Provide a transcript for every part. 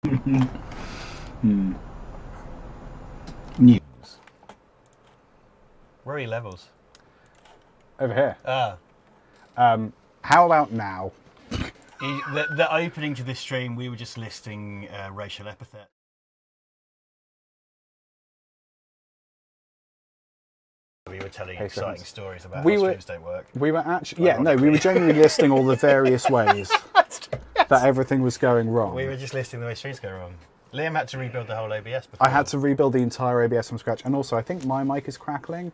Hmm. News. Where are your levels? Over here. Ah. How about now? The opening to this stream, we were just listing racial epithet. We were telling exciting stories about how streams don't work. We were actually, we were genuinely listing all the various ways that everything was going wrong. We were just listing the way streams go wrong. Liam had to rebuild the whole OBS before. I had to rebuild the entire OBS from scratch, and also I think my mic is crackling.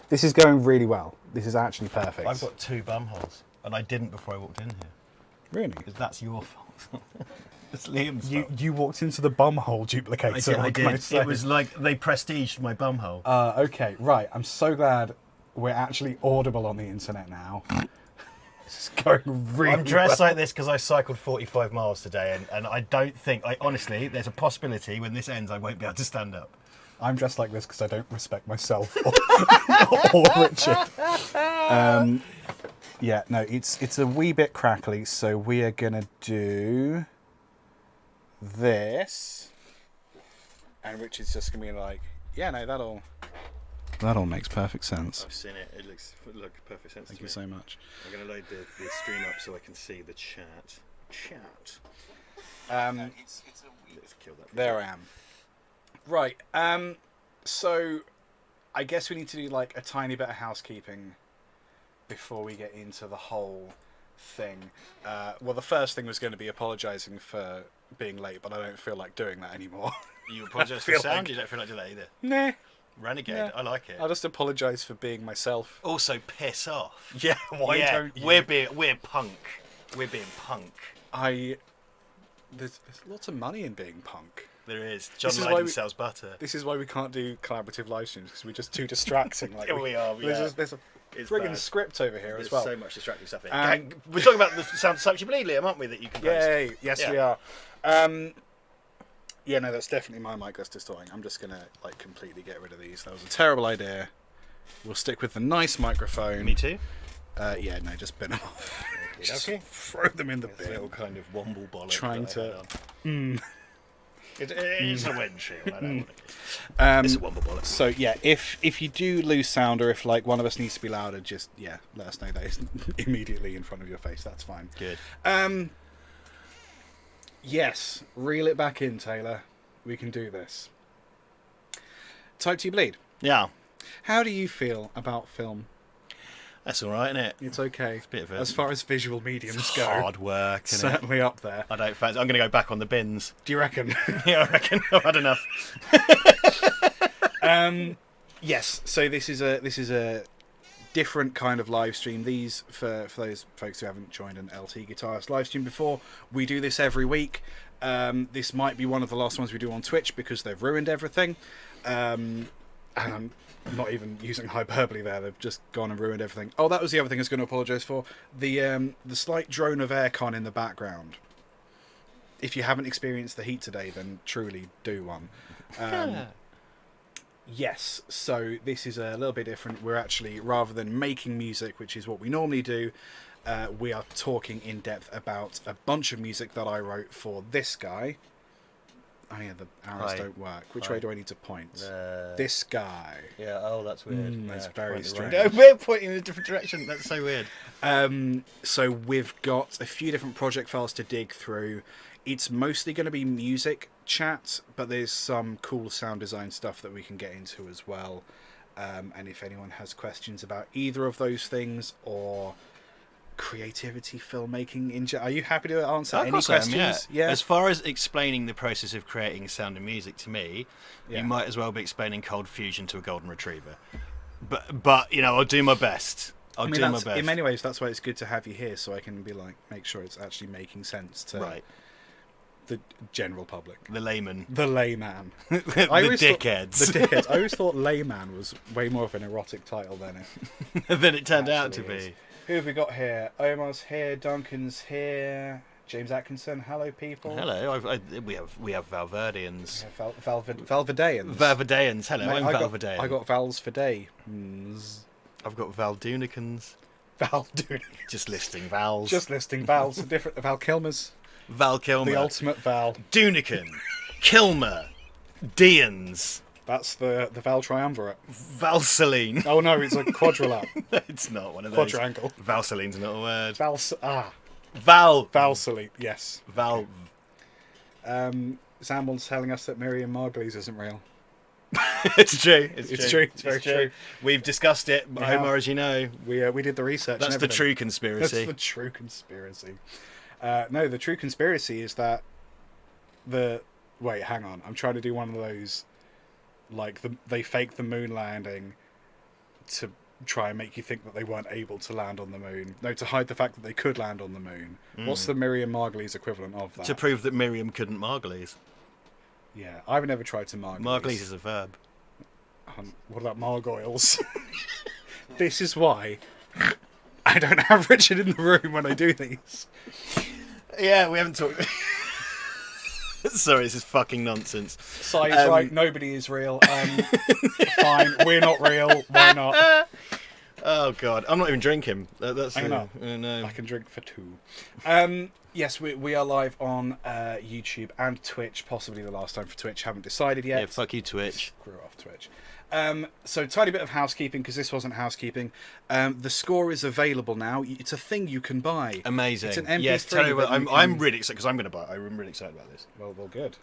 This is going really well. This is actually perfect. I've got 2 bum holes, and I didn't before I walked in here. Really? Because that's your fault. It's Liam's fault. You walked into the bumhole duplicator. I did. It was like they prestiged my bum hole. Okay, right. I'm so glad we're actually audible on the internet now. This is going really I'm dressed well. like this because I cycled 45 miles today, and I don't think, honestly, there's a possibility when this ends I won't be able to stand up. I'm dressed like this because I don't respect myself or Richard. Yeah, no, it's a wee bit crackly, so we are going to do this. And Richard's just going to be like, yeah, no, that all makes perfect sense. I've seen it. It looks perfect sense. Thank you so much. I'm going to load the stream up so I can see the chat. Let's kill that. There I am. Right. So I guess we need to do like a tiny bit of housekeeping before we get into the whole thing. Well, the first thing was going to be apologising for being late, but I don't feel like doing that anymore. You apologise for sound? You don't feel like doing that either? Nah. Renegade. Yeah. I like it. I'll just apologise for being myself. Also, piss off. Yeah, why don't you? We're punk. We're being punk. There's lots of money in being punk. There is. John Lydon sells butter. This is why we can't do collaborative live streams, because we're just too distracting. Like we are. There's a friggin' script over here as well. There's so much distracting stuff in. We're talking about the sound of Such You Bleed, Liam, aren't we? That you can post. Yay! Yes, we are. Yeah, no, that's definitely my mic that's distorting. I'm just gonna like completely get rid of these. That was a terrible idea. We'll stick with the nice microphone. Me too. Yeah, no, just bin them off. Just okay. throw them in the bin. Little kind of womble bollock. Trying to. It is a windshield. I don't want to. It's a womble bollock. So yeah, if you do lose sound, or if like one of us needs to be louder, just let us know that it's immediately in front of your face. That's fine. Good. Yes, reel it back in, Taylor. We can do this. Type 2 Bleed. Yeah. How do you feel about film? That's all right, isn't it? It's okay. It's a bit of as far as visual mediums go. Hard work, isn't it? Certainly up there. I don't fancy. I'm going to go back on the bins. Do you reckon? Yeah, I reckon. I've had enough. Yes. So this is a different kind of live stream. These, for those folks who haven't joined an LTGuitarist live stream before, we do this every week. This might be one of the last ones we do on Twitch because they've ruined everything. And I'm not even using hyperbole there. They've just gone and ruined everything. Oh, that was the other thing I was going to apologise for. The slight drone of aircon in the background. If you haven't experienced the heat today, then truly do one. Yes, so this is a little bit different. We're actually, rather than making music, which is what we normally do, we are talking in depth about a bunch of music that I wrote for this guy. Oh yeah, the arrows don't work. Which way do I need to point? This guy. Yeah, oh, that's weird. That's very strange. No, we're pointing in a different direction. That's so weird. So we've got a few different project files to dig through. It's mostly going to be music chat, but there's some cool sound design stuff that we can get into as well. And if anyone has questions about either of those things, or creativity, filmmaking, are you happy to answer any questions? Yeah. As far as explaining the process of creating sound and music to me, you might as well be explaining cold fusion to a golden retriever. But you know, I'll do my best. I'll do my best. In many ways, that's why it's good to have you here, so I can be like, make sure it's actually making sense to the general public. The layman. The layman. The dickheads. I always thought layman was way more of an erotic title than it turned out to be. Who have we got here? Omar's here, Duncan's here, James Atkinson. Hello, people. Hello. We have Valverdeans. Yeah, Valverdeans. Valverdeans. Hello, I'm Valverdean. I got Vals for day. I've got Valdunicans. Valdunicans. Just listing vowels. Just listing vowels. Different Val Kilmers. Val Kilmer. The ultimate Val. Dunican. Kilmer. Deans. That's the Val triumvirate. Valseline. Oh no, it's a quadrilap. It's not one of those. Quadrangle. Valseline's not a word. Valseline, yes. Val. Samwell's telling us that Miriam Margolyes isn't real. It's true. It's true. It's very true. We've discussed it, Omar, as you know. We did the research. That's the true conspiracy. That's the true conspiracy. No, the true conspiracy is that wait, hang on. I'm trying to do one of those, like they faked the moon landing to try and make you think that they weren't able to land on the moon. No, to hide the fact that they could land on the moon. What's the Miriam Margolyes equivalent of that? To prove that Miriam couldn't Margolyes. Yeah, I've never tried to Margolyes. Margolyes is a verb. What about Margoyles? This is why I don't have Richard in the room when I do these. Yeah, we haven't talked... Sorry, this is fucking nonsense. Sai is right, nobody is real. Fine, we're not real, why not? Oh, God. I'm not even drinking. That's I know. No. I can drink for two. Yes, we are live on YouTube and Twitch, possibly the last time for Twitch. Haven't decided yet. Yeah, fuck you, Twitch. Screw off Twitch. So, tiny bit of housekeeping, because this wasn't housekeeping. The score is available now. It's a thing you can buy. Amazing. It's an MP3. Yes, tell you what, I'm really excited, because I'm going to buy it. I'm really excited about this. Well, good.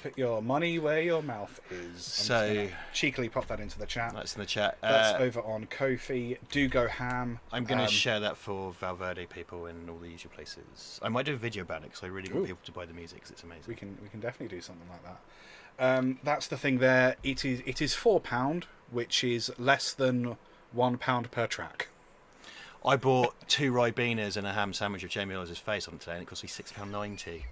Put your money where your mouth is. So cheekily pop that into the chat. That's in the chat. That's over on Ko-fi. Do go ham. I'm going to share that for Verde people in all the usual places. I might do a video about it because I really want people to buy the music because it's amazing. We can definitely do something like that. That's the thing there. It is £4, which is less than £1 per track. I bought 2 Ribenas and a ham sandwich with Jamie Oliver's face on it today, and it cost me £6.90.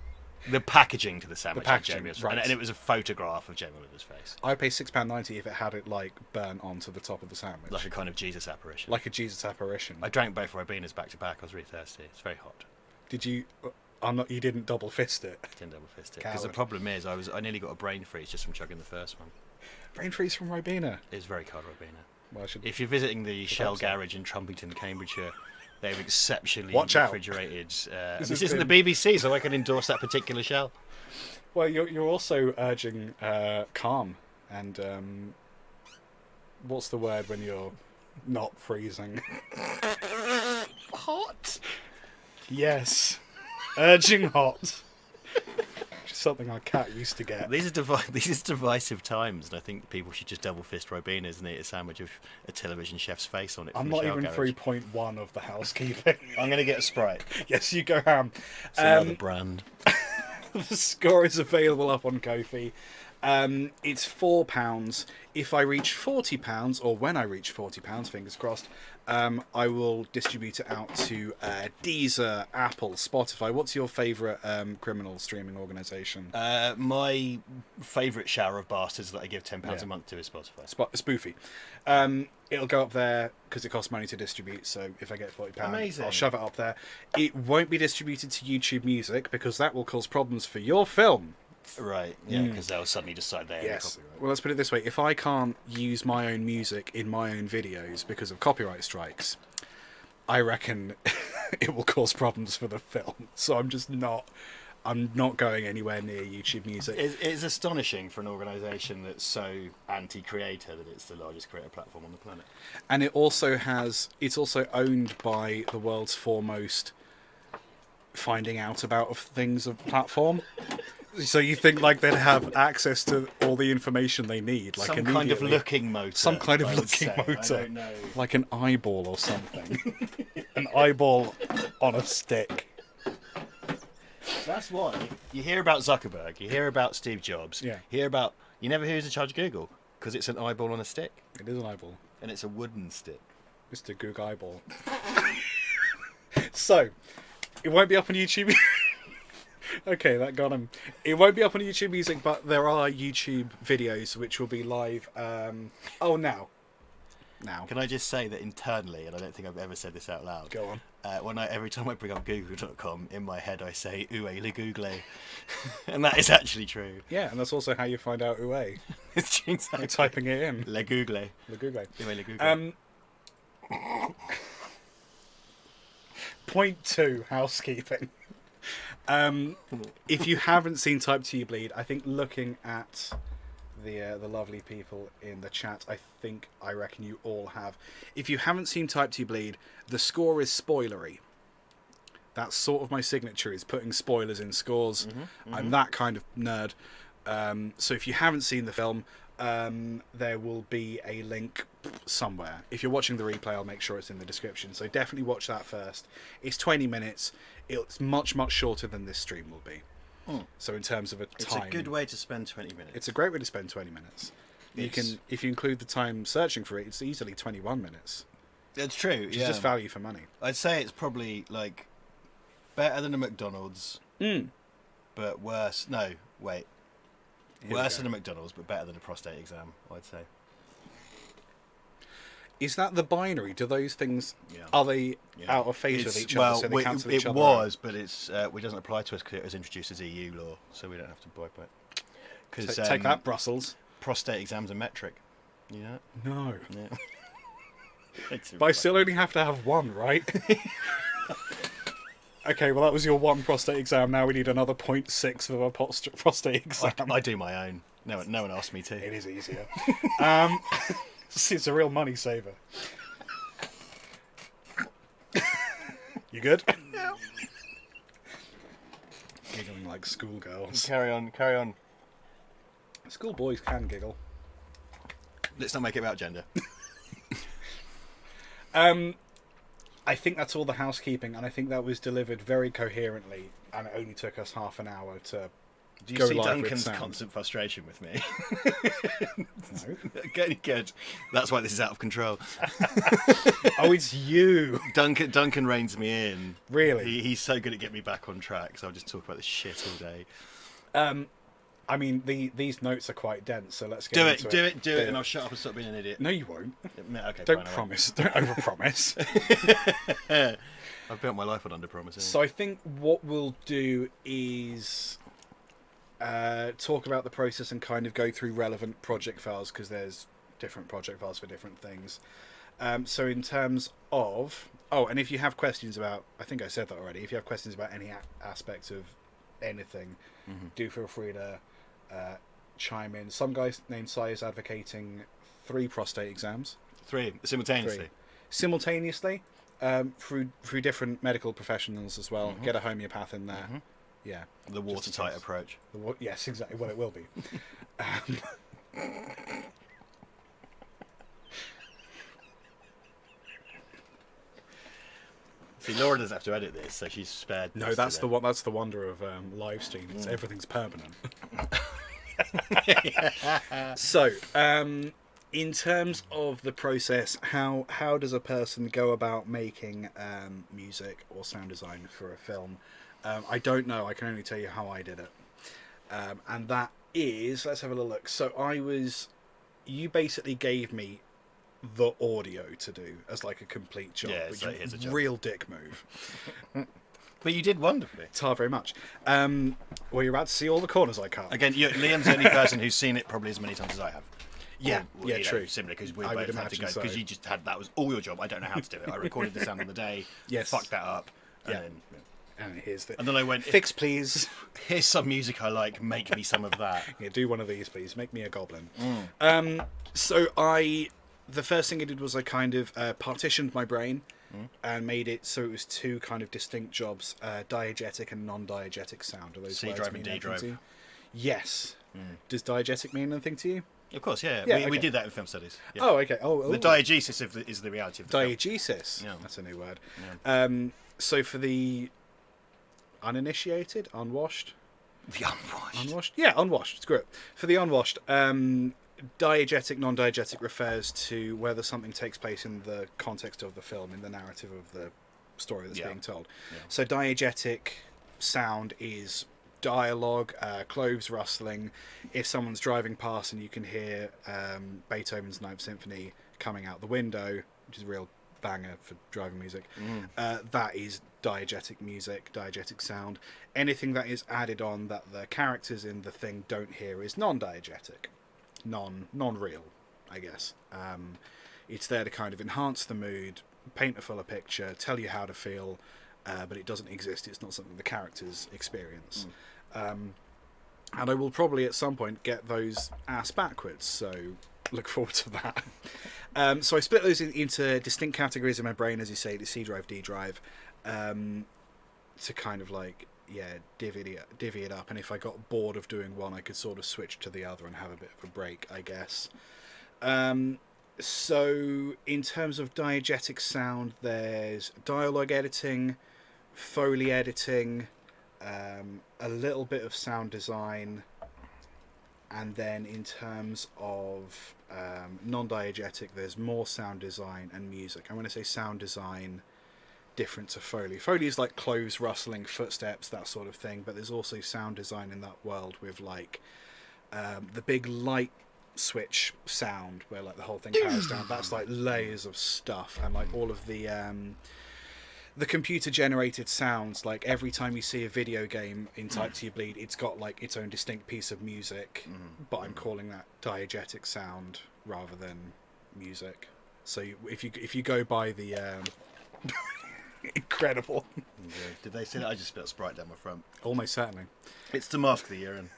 The packaging to the sandwich, right. And it was a photograph of Jamie Oliver's face. I'd pay £6.90 if it had it like burnt onto the top of the sandwich, like a kind of Jesus apparition. Like a Jesus apparition. I drank both Ribenas back to back. I was really thirsty. It's very hot. Did you? You didn't double fist it. Didn't double fist it because the problem is I nearly got a brain freeze just from chugging the first one. Brain freeze from Ribena. It's very cold Ribena. Well, if you're visiting the Shell garage in Trumpington, Cambridgeshire, they have exceptionally refrigerated. This isn't the BBC, so I can endorse that particular Shell. Well, you're also urging calm and what's the word when you're not freezing? Hot. Yes, urging hot. Something our cat used to get. These are divisive times, and I think people should just double fist Ribenas and eat a sandwich with a television chef's face on it. I'm not even 3.1 of the housekeeping. I'm going to get a Sprite. Yes, you go ham. It's another brand. The score is available up on Ko-fi. It's £4. If I reach £40, or when I reach £40, fingers crossed, I will distribute it out to Deezer, Apple, Spotify. What's your favourite criminal streaming organisation? My favourite shower of bastards that I give £10 a month to is Spotify. Spoofy. It'll go up there because it costs money to distribute, so if I get £40, I'll shove it up there. It won't be distributed to YouTube Music because that will cause problems for your film. Right, yeah, because they'll suddenly decide they have copyright. Well, let's put it this way. If I can't use my own music in my own videos because of copyright strikes, I reckon it will cause problems for the film. So I'm not going anywhere near YouTube Music. It's astonishing for an organisation that's so anti-creator that it's the largest creator platform on the planet. And it's also owned by the world's foremost finding out about things of platform. So you think like they'd have access to all the information they need, like some kind of looking motor. Some kind of looking motor, I don't know. Like an eyeball or something. An eyeball on a stick. That's why you hear about Zuckerberg, you hear about Steve Jobs, you never hear who's in charge of Google because it's an eyeball on a stick. It is an eyeball, and it's a wooden stick. Mr. Goog eyeball. So it won't be up on YouTube. Okay, that got him. It won't be up on YouTube Music, but there are YouTube videos which will be live. Now. Can I just say that internally, and I don't think I've ever said this out loud. Go on. Every time I bring up Google.com, in my head I say "Oué le Google," and that is actually true. Yeah, and that's also how you find out Oué. It's exactly. You're typing it in. Le Google. Le Google. Oué le Google. Point 2, housekeeping. If you haven't seen Type 2 Bleed, I think looking at the lovely people in the chat, I reckon you all have. If you haven't seen Type 2 Bleed, the score is spoilery. That's sort of my signature, is putting spoilers in scores. I'm that kind of nerd. So if you haven't seen the film, there will be a link somewhere. If you're watching the replay, I'll make sure it's in the description. So definitely watch that first. It's 20 minutes. It's much, much shorter than this stream will be. So in terms of a time... It's a good way to spend 20 minutes. It's a great way to spend 20 minutes. You can, if you include the time searching for it, it's easily 21 minutes. It's true, Which is just value for money. I'd say it's probably, like, better than a McDonald's, but worse... No, wait. Worse than a McDonald's, but better than a prostate exam, I'd say. Is that the binary? Do those things... Are they out of phase with each other, so they cancel each other It was, but it doesn't apply to us because it was introduced as EU law, so we don't have to buy it. Because take that, Brussels. Prostate exams are metric. You know? No. Yeah. But I still only have to have one, right? Okay, well that was your one prostate exam. Now we need another 0.6 of a prostate exam. I do my own. No one asked me to. It is easier. It's a real money saver. You good? Yeah. Giggling like schoolgirls. Carry on. Schoolboys can giggle. Let's not make it about gender. I think that's all the housekeeping, and I think that was delivered very coherently, and it only took us half an hour to Do you go see live Duncan's with sound. constant frustration with me? No. Good. That's why this is out of control. Oh, it's you. Duncan reins me in. Really? He's so good at getting me back on track, so I'll just talk about this shit all day. I mean, these notes are quite dense, so let's get into it. Do it, and I'll shut up and stop being an idiot. No, you won't. Okay, Don't promise. Don't overpromise. I've built my life on under-promising. So I think what we'll do is talk about the process and kind of go through relevant project files, because there's different project files for different things. So in terms of... Oh, and if you have questions about... I think I said that already. If you have questions about any aspect of anything, do feel free to chime in. Some guy named Sai is advocating 3 prostate exams. 3 simultaneously. 3. Simultaneously, through different medical professionals as well. Get a homeopath in there. Yeah. The watertight approach. Yes, exactly. Well, it will be. See, Laura doesn't have to edit this, so she's spared. No, that's the wonder of live streams. Everything's permanent. So, in terms of the process, how does a person go about making music or sound design for a film? I don't know. I can only tell you how I did it, and that is, let's have a little look. So you basically gave me the audio to do as like a complete job. Yeah, so here's a job. Real dick move. But you did wonderfully. It's hard very much. Well, you're about to see all the corners I cut. Again, Liam's the only person who's seen it probably as many times as I have. Yeah, true. Similar, because we both had to go, because you just had, that was all your job. I don't know how to do it. I recorded the sound on the day, fucked that up, and and then I went, fix please. Here's some music I like, make me some of that. Yeah, do one of these please, make me a goblin. So the first thing I did was I kind of partitioned my brain and made it so it was 2 kind of distinct jobs, diegetic and non-diegetic sound. Are those C drive and D drive. Yes. Does diegetic mean anything to you? Of course, yeah. Okay. We did that in film studies. Yeah. Oh, okay. The diegesis is the reality of the diegesis. Film. That's a new word. Yeah. So for the uninitiated, unwashed? The unwashed. Unwashed? Yeah, unwashed. Screw it. For the unwashed, diegetic, non-diegetic refers to whether something takes place in the context of the film, in the narrative of the story that's being told. Yeah. So diegetic sound is dialogue, cloves rustling. If someone's driving past and you can hear Beethoven's Ninth Symphony coming out the window, which is a real banger for driving music, that is diegetic music, diegetic sound. Anything that is added on that the characters in the thing don't hear is non-diegetic. Non-real, I guess. It's there to kind of enhance the mood, paint a fuller picture, tell you how to feel, but it doesn't exist. It's not something the characters experience. And I will probably at some point get those ass backwards, so look forward to that. So I split those into distinct categories in my brain, as you say, the C drive, D drive, to kind of like, divvy it up. And if I got bored of doing one, I could sort of switch to the other and have a bit of a break, I guess. So in terms of diegetic sound, there's dialogue editing, Foley editing, a little bit of sound design, and then in terms of non-diegetic, there's more sound design and music. I'm going to say sound design different to Foley. Foley is like clothes rustling, footsteps, that sort of thing, but there's also sound design in that world with like the big light switch sound where like the whole thing powers down. That's like layers of stuff, and like all of the computer generated sounds, like every time you see a video game in Type to Your Bleed, it's got like its own distinct piece of music, but I'm calling that diegetic sound rather than music. So if you go by the incredible. Yeah. Did they say that? I just spit Sprite down my front. Almost certainly. It's the mask of the urine.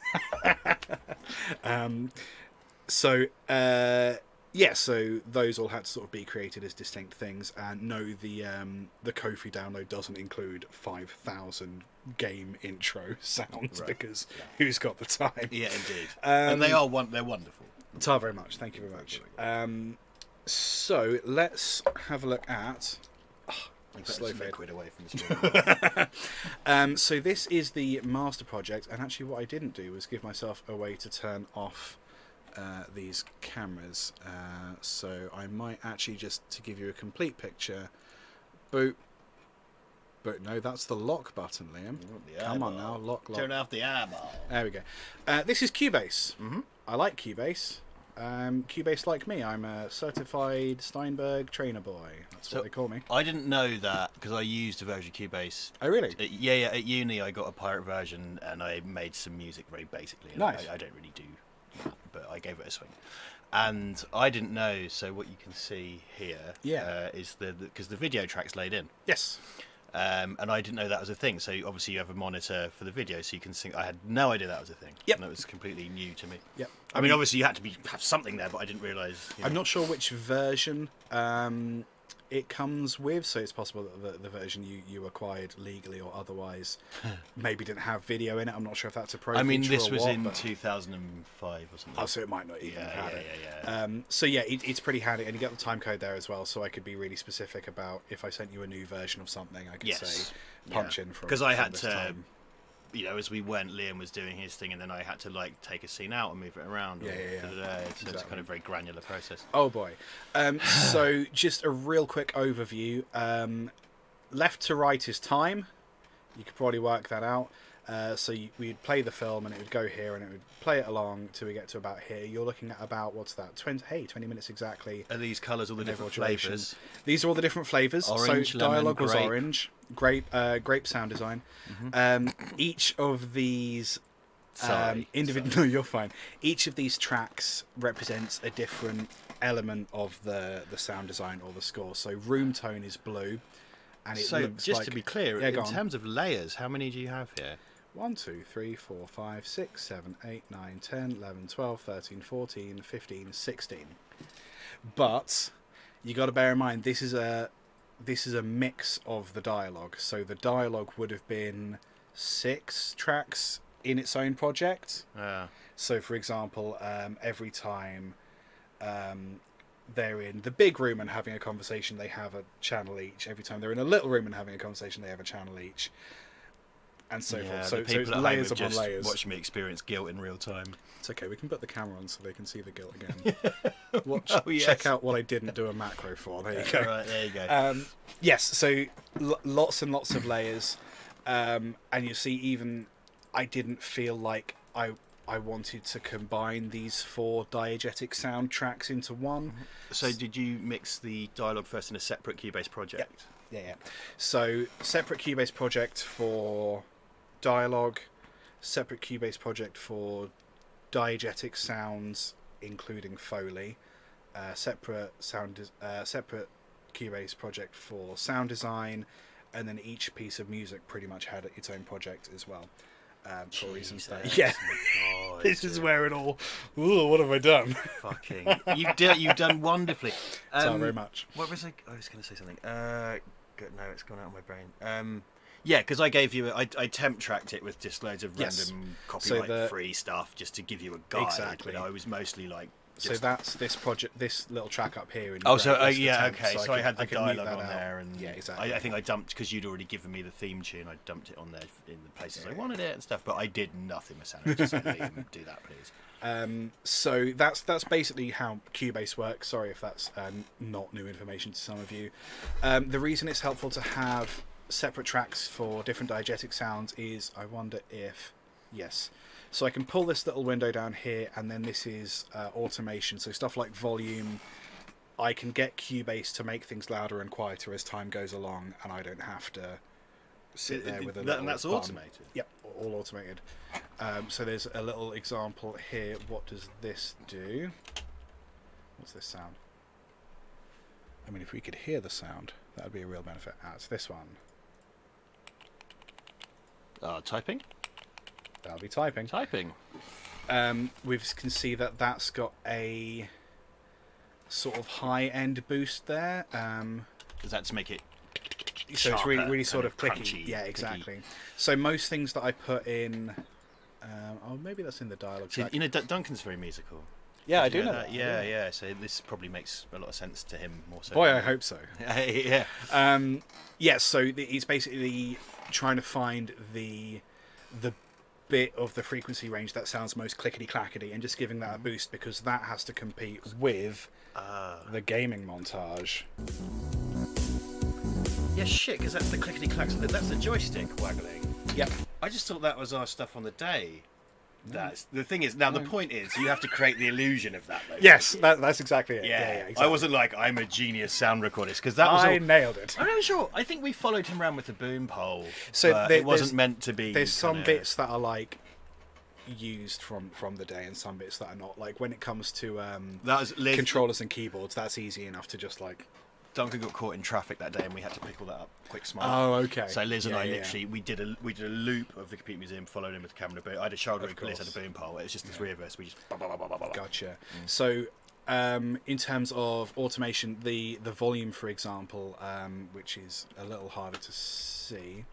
So those all had to sort of be created as distinct things, and no, the Ko-fi download doesn't include 5,000 game intro sounds, because who's got the time? Yeah, indeed. And they're wonderful. Very much. Thank you very much. So let's have a look at. Slow fade away from the screen. So this is the master project, and actually what I didn't do was give myself a way to turn off these cameras, so I might actually, just to give you a complete picture, boot. But no, that's the lock button, Liam. Come on now, lock. Turn off the eyeball. There we go. This is Cubase. I like Cubase. Cubase like me. I'm a certified Steinberg trainer boy. That's what they call me. I didn't know that because I used a version of Cubase. Oh, really? Yeah. At uni, I got a pirate version and I made some music very basically. Nice. I don't really do that, but I gave it a swing. And I didn't know. So what you can see here is because the video track's laid in. Yes. And I didn't know that was a thing. So obviously you have a monitor for the video, so you can sync. I had no idea that was a thing. Yep. And it was completely new to me. Yep. I mean, obviously you had to have something there, but I didn't realise. I'm not sure which version it comes with, so it's possible that the version you acquired legally or otherwise maybe didn't have video in it. I'm not sure if that's a pro feature. I mean, this was in but 2005 or something. Oh, so it might not even have it. Yeah. So yeah, it's pretty handy, and you get the time code there as well, so I could be really specific about if I sent you a new version of something, I could say punch in from. Because I had this to, time. As we went, Liam was doing his thing, and then I had to like take a scene out and move it around. So Exactly. it's kind of a very granular process. Oh boy. So just a real quick overview. Left to right is time. You could probably work that out. So we'd play the film and it would go here and it would play it along till we get to about here. You're looking at about, what's that, 20 minutes exactly. Are these colours all the different flavours? These are all the different flavours. Orange, so lemon, dialogue was grape. orange, grape sound design. Each of these individual. No, you're fine. Each of these tracks represents a different element of the sound design or the score. So room tone is blue, and it looks just like, to be clear, in terms of layers, how many do you have here? 1, 2, 3, 4, 5, 6, 7, 8, 9, 10, 11, 12, 13, 14, 15, 16. But you got to bear in mind this is a mix of the dialogue. So the dialogue would have been 6 tracks in its own project. So for example, every time they're in the big room and having a conversation, they have a channel each. Every time they're in a little room and having a conversation, they have a channel each, and so forth. So it's layers upon layers. Watch me experience guilt in real time. It's okay. We can put the camera on so they can see the guilt again. Check out what I didn't do a macro for. There you go. Right, there you go. Yes. So lots and lots of layers, and you see, even I didn't feel like I wanted to combine these 4 diegetic sound tracks into one. So did you mix the dialogue first in a separate Cubase project? Yeah. So separate Cubase project for dialogue, separate Cubase project for diegetic sounds, including Foley, separate Cubase project for sound design, and then each piece of music pretty much had its own project as well. For reasons that this is where it all. Ooh, what have I done? Fucking, you've done wonderfully. Thank you very much. What was I was going to say something. Good, no, it's gone out of my brain. Yeah, because I gave you, I temp tracked it with just loads of random copyright-free stuff just to give you a guide. Exactly. But I was mostly like. So that's this project, this little track up here. Oh, so okay. So I had the dialogue on there, and yeah, exactly. I think I dumped because you'd already given me the theme tune. I dumped it on there in the places I wanted it and stuff. But I did nothing with sound. Just said, Liam, do that, please. So that's basically how Cubase works. Sorry if that's not new information to some of you. The reason it's helpful to have separate tracks for different diegetic sounds is, I wonder if, yes. So I can pull this little window down here, and then this is automation. So stuff like volume, I can get Cubase to make things louder and quieter as time goes along, and I don't have to sit there with a little and that's button. Automated? Yep, all automated. So there's a little example here. What does this do? What's this sound? I mean, if we could hear the sound, that would be a real benefit. It's this one. Typing? That'll be typing. We can see that that's got a sort of high-end boost there. Does that to make it so it's really sort of clicky. Crunchy, yeah, exactly. Clicky. So most things that I put in... maybe that's in the dialogue track. You know, Duncan's very musical. Yeah, I do know that. Yeah. So this probably makes a lot of sense to him more so. Boy, I hope so. Yeah. So he's basically trying to find the bit of the frequency range that sounds most clickety-clackety and just giving that a boost, because that has to compete with the gaming montage. Yeah, shit, because that's the clickety-clacks. That's the joystick waggling. Yep. I just thought that was our stuff on the day. That's the thing is, now the point is you have to create the illusion of that, though. Yes, that's exactly it. Yeah, exactly. I wasn't like, I'm a genius sound recordist, because that was I nailed it. I'm not sure. I think we followed him around with the boom pole, so but it wasn't meant to be. There's some bits that are like used from the day, and some bits that are not. Like when it comes to controllers and keyboards, that's easy enough to just like. Duncan got caught in traffic that day, and we had to pick all that up quick smart. Oh, okay. So Liz and I literally we did a loop of the Computer Museum, followed him with the camera boot. I had a shoulder hook, Liz had a boom pole. It was just the three of us. We just Gotcha. So in terms of automation, the volume, for example, which is a little harder to see,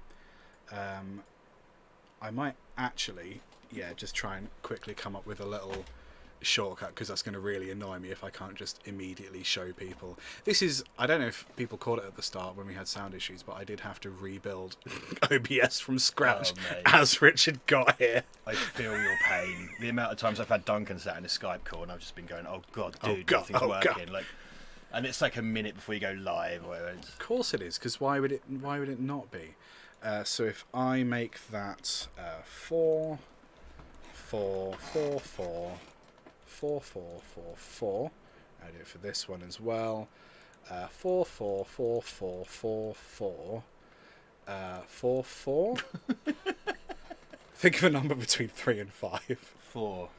I might actually just try and quickly come up with a little shortcut, because that's going to really annoy me if I can't just immediately show people. This is, I don't know if people caught it at the start when we had sound issues, but I did have to rebuild OBS from scratch as Richard got here. I feel your pain. The amount of times I've had Duncan sat in a Skype call and I've just been going, oh god, dude, nothing's working. Like, and it's like a minute before you go live or whatever. Of course it is, because why would it not be? So if I make that 4 4 4 4 4 4 4 4. I do it for this one as well. 4 4 4 4 4 4 4 4. Think of a number between 3 and 5. 4.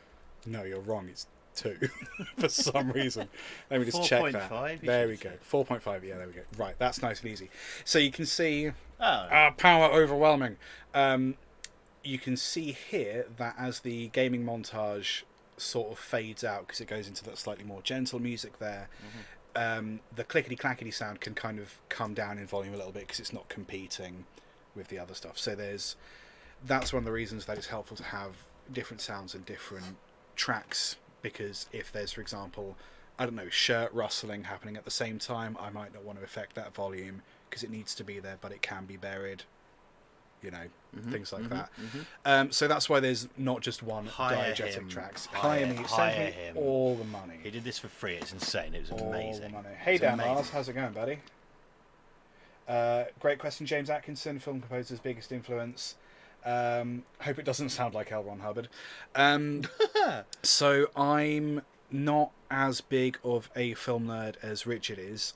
No, you're wrong. It's 2 for some reason. Let me just check that. 4.5. There we go. 4.5. Yeah, there we go. Right, that's nice and easy. So you can see power overwhelming. You can see here that as the gaming montage sort of fades out, because it goes into that slightly more gentle music there, the clickety-clackety sound can kind of come down in volume a little bit, because it's not competing with the other stuff. So that's one of the reasons that it's helpful to have different sounds and different tracks, because if there's, for example, I don't know, shirt rustling happening at the same time, I might not want to affect that volume because it needs to be there, but it can be buried, things like that. So that's why there's not just one diegetic tracks. Hire me, send me all the money. He did this for free. It's insane. It was amazing. All the money. Hey Dan Mars, how's it going, buddy? Great question, James Atkinson, film composer's biggest influence. Hope it doesn't sound like L. Ron Hubbard. So I'm not as big of a film nerd as Richard is.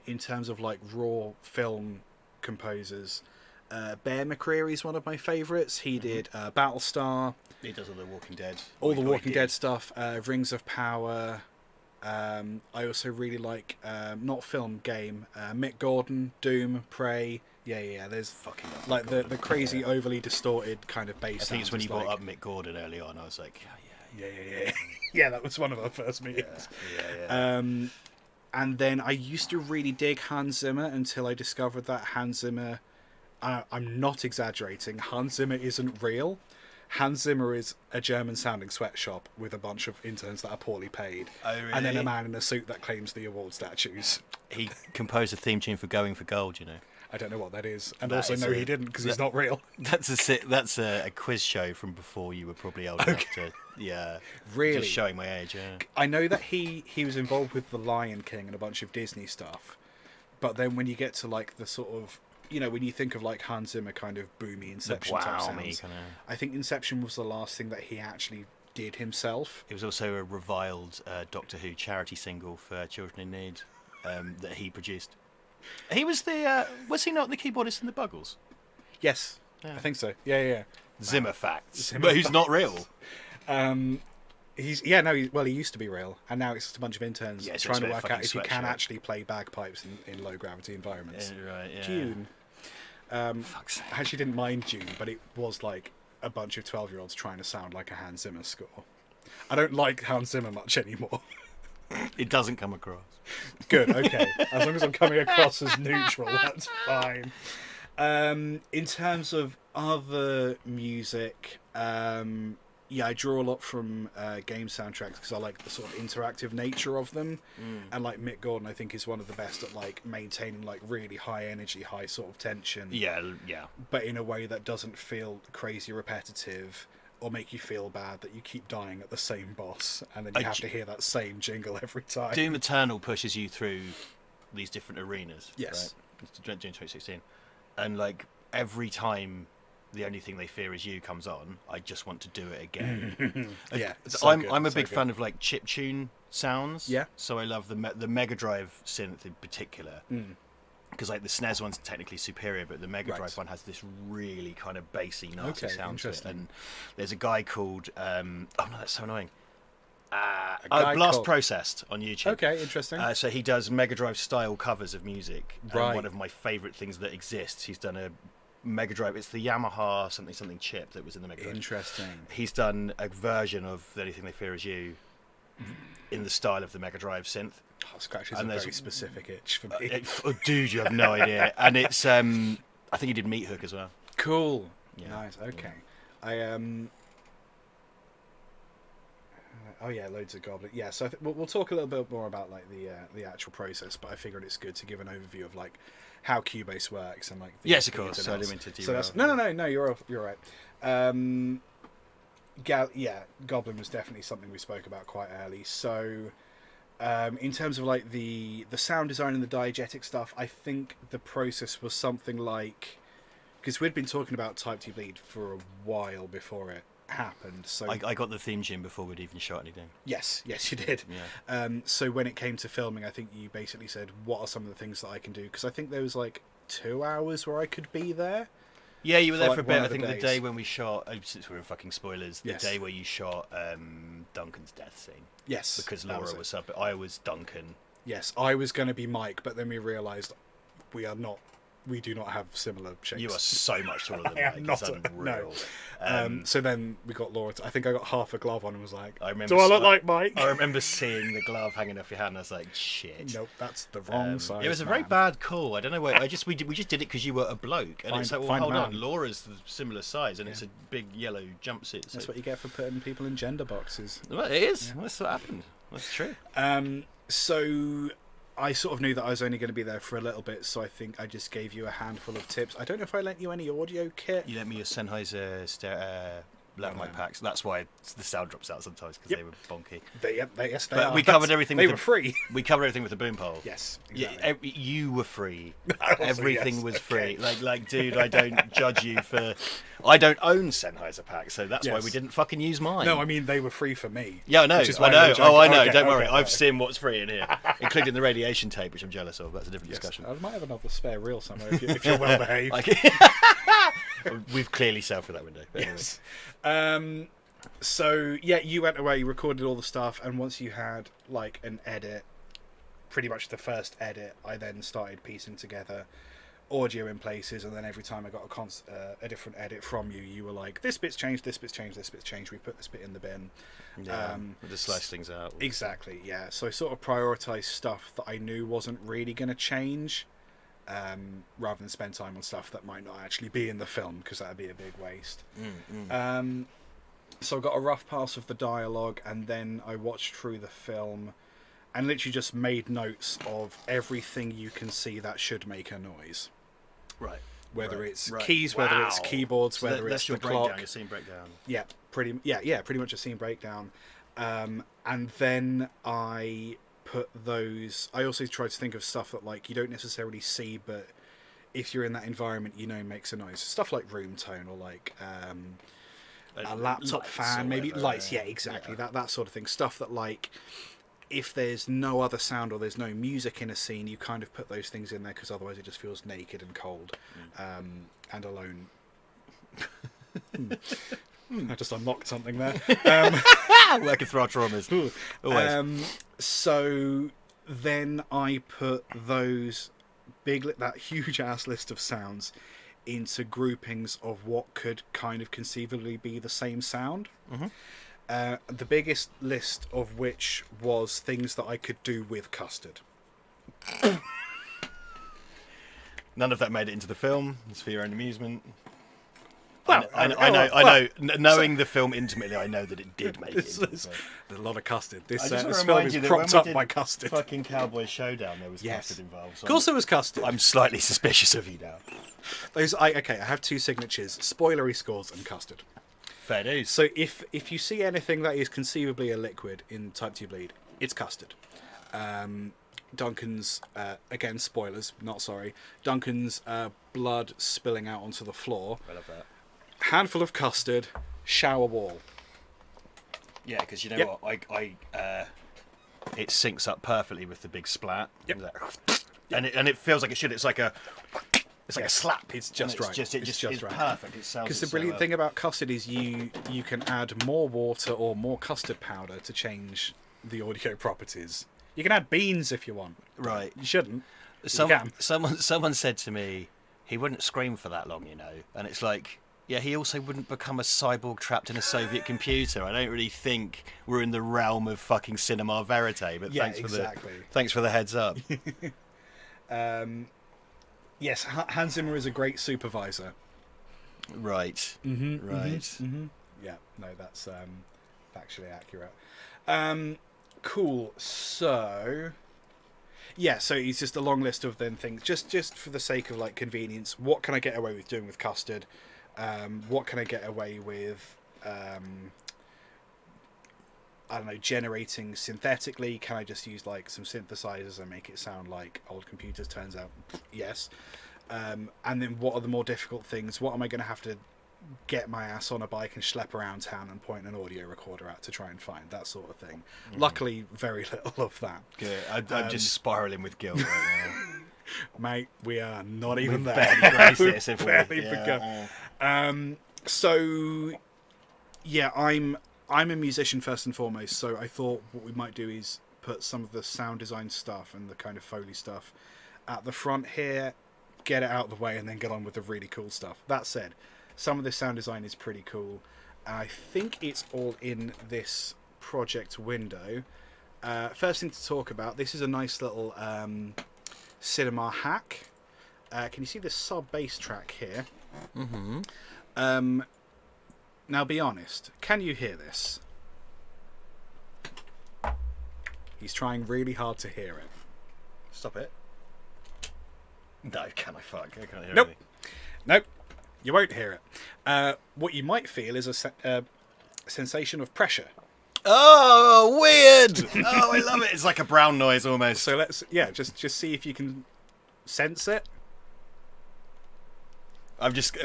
In terms of like raw film composers, Bear McCreary's one of my favourites. He did Battlestar. He does all the Walking Dead. All the Walking Dead stuff. Rings of Power. I also really like, not film, game, Mick Gordon, Doom, Prey. Yeah. There's Fucking like the crazy, overly distorted kind of bass. I think it's when you brought like, up Mick Gordon early on. I was like, yeah. Yeah, that was one of our first meetings. Yeah. And then I used to really dig Hans Zimmer until I discovered that Hans Zimmer, I'm not exaggerating, Hans Zimmer isn't real. Hans Zimmer is a German-sounding sweatshop with a bunch of interns that are poorly paid. Oh, really? And then a man in a suit that claims the award statues. He composed a theme tune for Going for Gold, you know. I don't know what that is. And That also, is no, he didn't, because he's not real. That's a quiz show from before you were probably old enough to... Yeah. Really? Just showing my age, yeah. I know that he was involved with The Lion King and a bunch of Disney stuff. But then when you get to, like, the sort of... You know, when you think of, like, Hans Zimmer kind of boomy Inception type sounds, I think Inception was the last thing that he actually did himself. It was also a reviled Doctor Who charity single for children in need that he produced. He was the... was he not the keyboardist in the Buggles? Yes, I think so. Yeah. Zimmer facts. But he's not real. He used to be real, and now it's just a bunch of interns trying to work out if you can actually play bagpipes in low gravity environments. Right, yeah. Dune. I actually didn't mind Dune, but it was like a bunch of 12-year-olds trying to sound like a Hans Zimmer score. I don't like Hans Zimmer much anymore. It doesn't come across. Good, okay. As long as I'm coming across as neutral, that's fine. In terms of other music, I draw a lot from game soundtracks because I like the sort of interactive nature of them. And like Mick Gordon, I think, is one of the best at like maintaining like really high energy, high sort of tension. Yeah. But in a way that doesn't feel crazy repetitive or make you feel bad that you keep dying at the same boss and then you have to hear that same jingle every time. Doom Eternal pushes you through these different arenas. Yes. Right? Doom 2016. And like every time The Only Thing They Fear Is You comes on, I just want to do it again. Yeah, I'm a big fan of like chiptune sounds. Yeah. So I love the Mega Drive synth in particular. Because like the SNES one's technically superior, but the Mega Drive one has this really kind of bassy, nasty sound to it. And there's a guy called oh no, that's so annoying. Blast Processed on YouTube. Okay, interesting. So he does Mega Drive style covers of music. Right. One of my favourite things that exists. He's done a Mega Drive. It's the Yamaha something chip that was in the Mega Drive. Interesting. He's done a version of The Only Thing They Fear Is You in the style of the Mega Drive synth. Oh, scratches a very specific itch for me. Dude, you have no idea. And it's I think he did Meat Hook as well. Cool. Yeah. Nice. Okay. I oh yeah, loads of goblin. Yeah, so we'll talk a little bit more about like the actual process, but I figured it's good to give an overview of like how Cubase works and like yes, of course. So I didn't mean to derail. So that's no. You're right. Goblin was definitely something we spoke about quite early. So in terms of like the sound design and the diegetic stuff, I think the process was something like, because we'd been talking about Type 2 Bleed for a while before it happened. So I got the theme tune before we'd even shot anything. Yes, you did. Yeah. So when it came to filming, I think you basically said, what are some of the things that I can do? Because I think there was like 2 hours where I could be there. Yeah, you were there for a like bit. one I of the think the days. day when we shot, since we're in fucking spoilers, the Yes. day where you shot Duncan's death scene. Yes. Because that Laura was it. was up. I was Duncan. Yes, I was going to be Mike, but then we realised we do not have similar shapes. You are so much taller than I am Mike. not It's unreal. So then we got Laura. I think I got half a glove on and was like, I remember do I look like Mike? I remember seeing the glove hanging off your hand and I was like, shit. Nope, that's the wrong size. It was a very bad call. I don't know why. We just did it because you were a bloke. And it's like, well, hold on. Laura's the similar size and it's a big yellow jumpsuit. So. That's what you get for putting people in gender boxes. Well, it is. Yeah. That's what happened. That's true. So I sort of knew that I was only going to be there for a little bit, so I think I just gave you a handful of tips. I don't know if I lent you any audio kit. You lent me your Sennheiser left mic packs. That's why the sound drops out sometimes because they were bonky. Yes, they but are. we covered everything. They were free. We covered everything with the boom pole. Yes, exactly. Yeah, you were free. Also, Everything yes. was free. Okay. Like, dude, I don't judge you for. I don't own Sennheiser packs, so that's why we didn't fucking use mine. No, I mean they were free for me. Yeah, I know. Which is I why know. they were Oh, I know. joking. Don't worry. Okay. I've seen what's free in here, including the radiation tape, which I'm jealous of. That's a different discussion. I might have another spare reel somewhere if you're well behaved. We've clearly sailed through that window. But Yes. So yeah, you went away, you recorded all the stuff, and once you had like an edit, pretty much the first edit, I then started piecing together audio in places, and then every time I got a different edit from you, you were like, this bit's changed, this bit's changed, this bit's changed, we put this bit in the bin. Yeah, just slice things out. Exactly, yeah. So I sort of prioritised stuff that I knew wasn't really going to change, rather than spend time on stuff that might not actually be in the film, because that would be a big waste. So I got a rough pass of the dialogue, and then I watched through the film and literally just made notes of everything you can see that should make a noise. Right. Whether it's keys, whether it's keyboards, so whether it's your the breakdown, clock. your scene breakdown. Yeah, pretty much a scene breakdown. And then I put those. I also tried to think of stuff that like you don't necessarily see, but if you're in that environment, you know, makes a noise. Stuff like room tone or like a laptop fan, maybe lights. Yeah, exactly. Yeah. That sort of thing. Stuff that like, if there's no other sound or there's no music in a scene, you kind of put those things in there because otherwise it just feels naked and cold and alone. I just unlocked something there. Working through our traumas. So then I put that huge ass list of sounds into groupings of what could kind of conceivably be the same sound. The biggest list of which was things that I could do with custard. None of that made it into the film. It's for your own amusement. Well, I know. Knowing the film intimately, I know that it did make it. There's a lot of custard. This film remind is you that propped when up we by did custard. Fucking Cowboy Showdown, there was custard involved. So of course there was custard. I'm slightly suspicious of you now. I have two signatures: spoilery scores and custard. Fair dues. So if you see anything that is conceivably a liquid in Type 2 Bleed, it's custard. Duncan's, again, spoilers, not sorry, Duncan's blood spilling out onto the floor. I love that. Handful of custard, shower wall. Yeah, because you know what? It syncs up perfectly with the big splat. Yep. And it feels like it should. It's like a slap. It's just right. It's just right. Perfect. It sounds. Because the brilliant thing about custard is you can add more water or more custard powder to change the audio properties. You can add beans if you want. Right. You shouldn't. Someone said to me, he wouldn't scream for that long, you know. And it's like, yeah, he also wouldn't become a cyborg trapped in a Soviet computer. I don't really think we're in the realm of fucking cinema verite. But thanks for the heads up. Yes, Hans Zimmer is a great supervisor. Right. Yeah, no, that's factually accurate. Cool. So, yeah, so it's just a long list of then things. Just for the sake of like convenience, what can I get away with doing with custard? What can I get away with? I don't know, generating synthetically. Can I just use like some synthesizers and make it sound like old computers? Turns out, yes. And then what are the more difficult things? What am I going to have to get my ass on a bike and schlep around town and point an audio recorder at to try and find? That sort of thing. Luckily, very little of that. Good. I'm just spiralling with guilt right now. Mate, we are not even there. Barely begun. So, yeah, I'm a musician first and foremost, so I thought what we might do is put some of the sound design stuff and the kind of Foley stuff at the front here, get it out of the way, and then get on with the really cool stuff. That said, some of this sound design is pretty cool. I think it's all in this project window. First thing to talk about, this is a nice little cinema hack. Can you see this sub-bass track here? Mm-hmm. Now, be honest. Can you hear this? He's trying really hard to hear it. Stop it. No, can I fuck? I can't hear Nope. anything. Nope. You won't hear it. What you might feel is a sensation of pressure. Oh, weird! Oh, I love it. It's like a brown noise almost. So let's, just see if you can sense it. I'm just.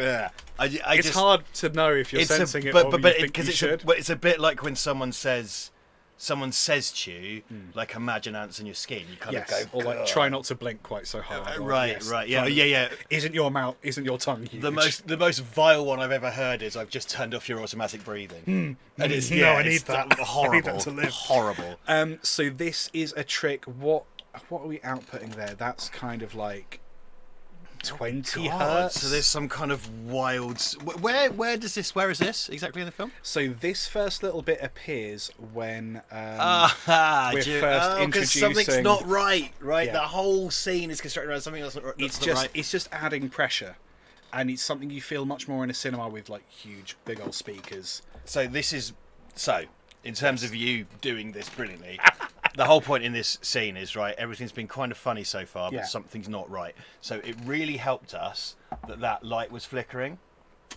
It's hard to know if you're sensing it, or you think you should. But it's a bit like when someone says to you, like, imagine ants in your skin. You kind of go, or like, try not to blink quite so hard. Right, yeah. Isn't your mouth huge? The most vile one I've ever heard is, I've just turned off your automatic breathing. And it's I need that. Horrible. I need that to live. Horrible. So this is a trick. What are we outputting there? That's kind of like 20 God, hertz. So there's some kind of wild. Where is this exactly in the film? So this first little bit appears when we're first introducing. Something's not right. Yeah. The whole scene is constructed around something that's not right. It's just adding pressure, and it's something you feel much more in a cinema with like huge, big old speakers. So in terms of you doing this brilliantly. The whole point in this scene is, right, everything's been kind of funny so far, but something's not right. So it really helped us that light was flickering.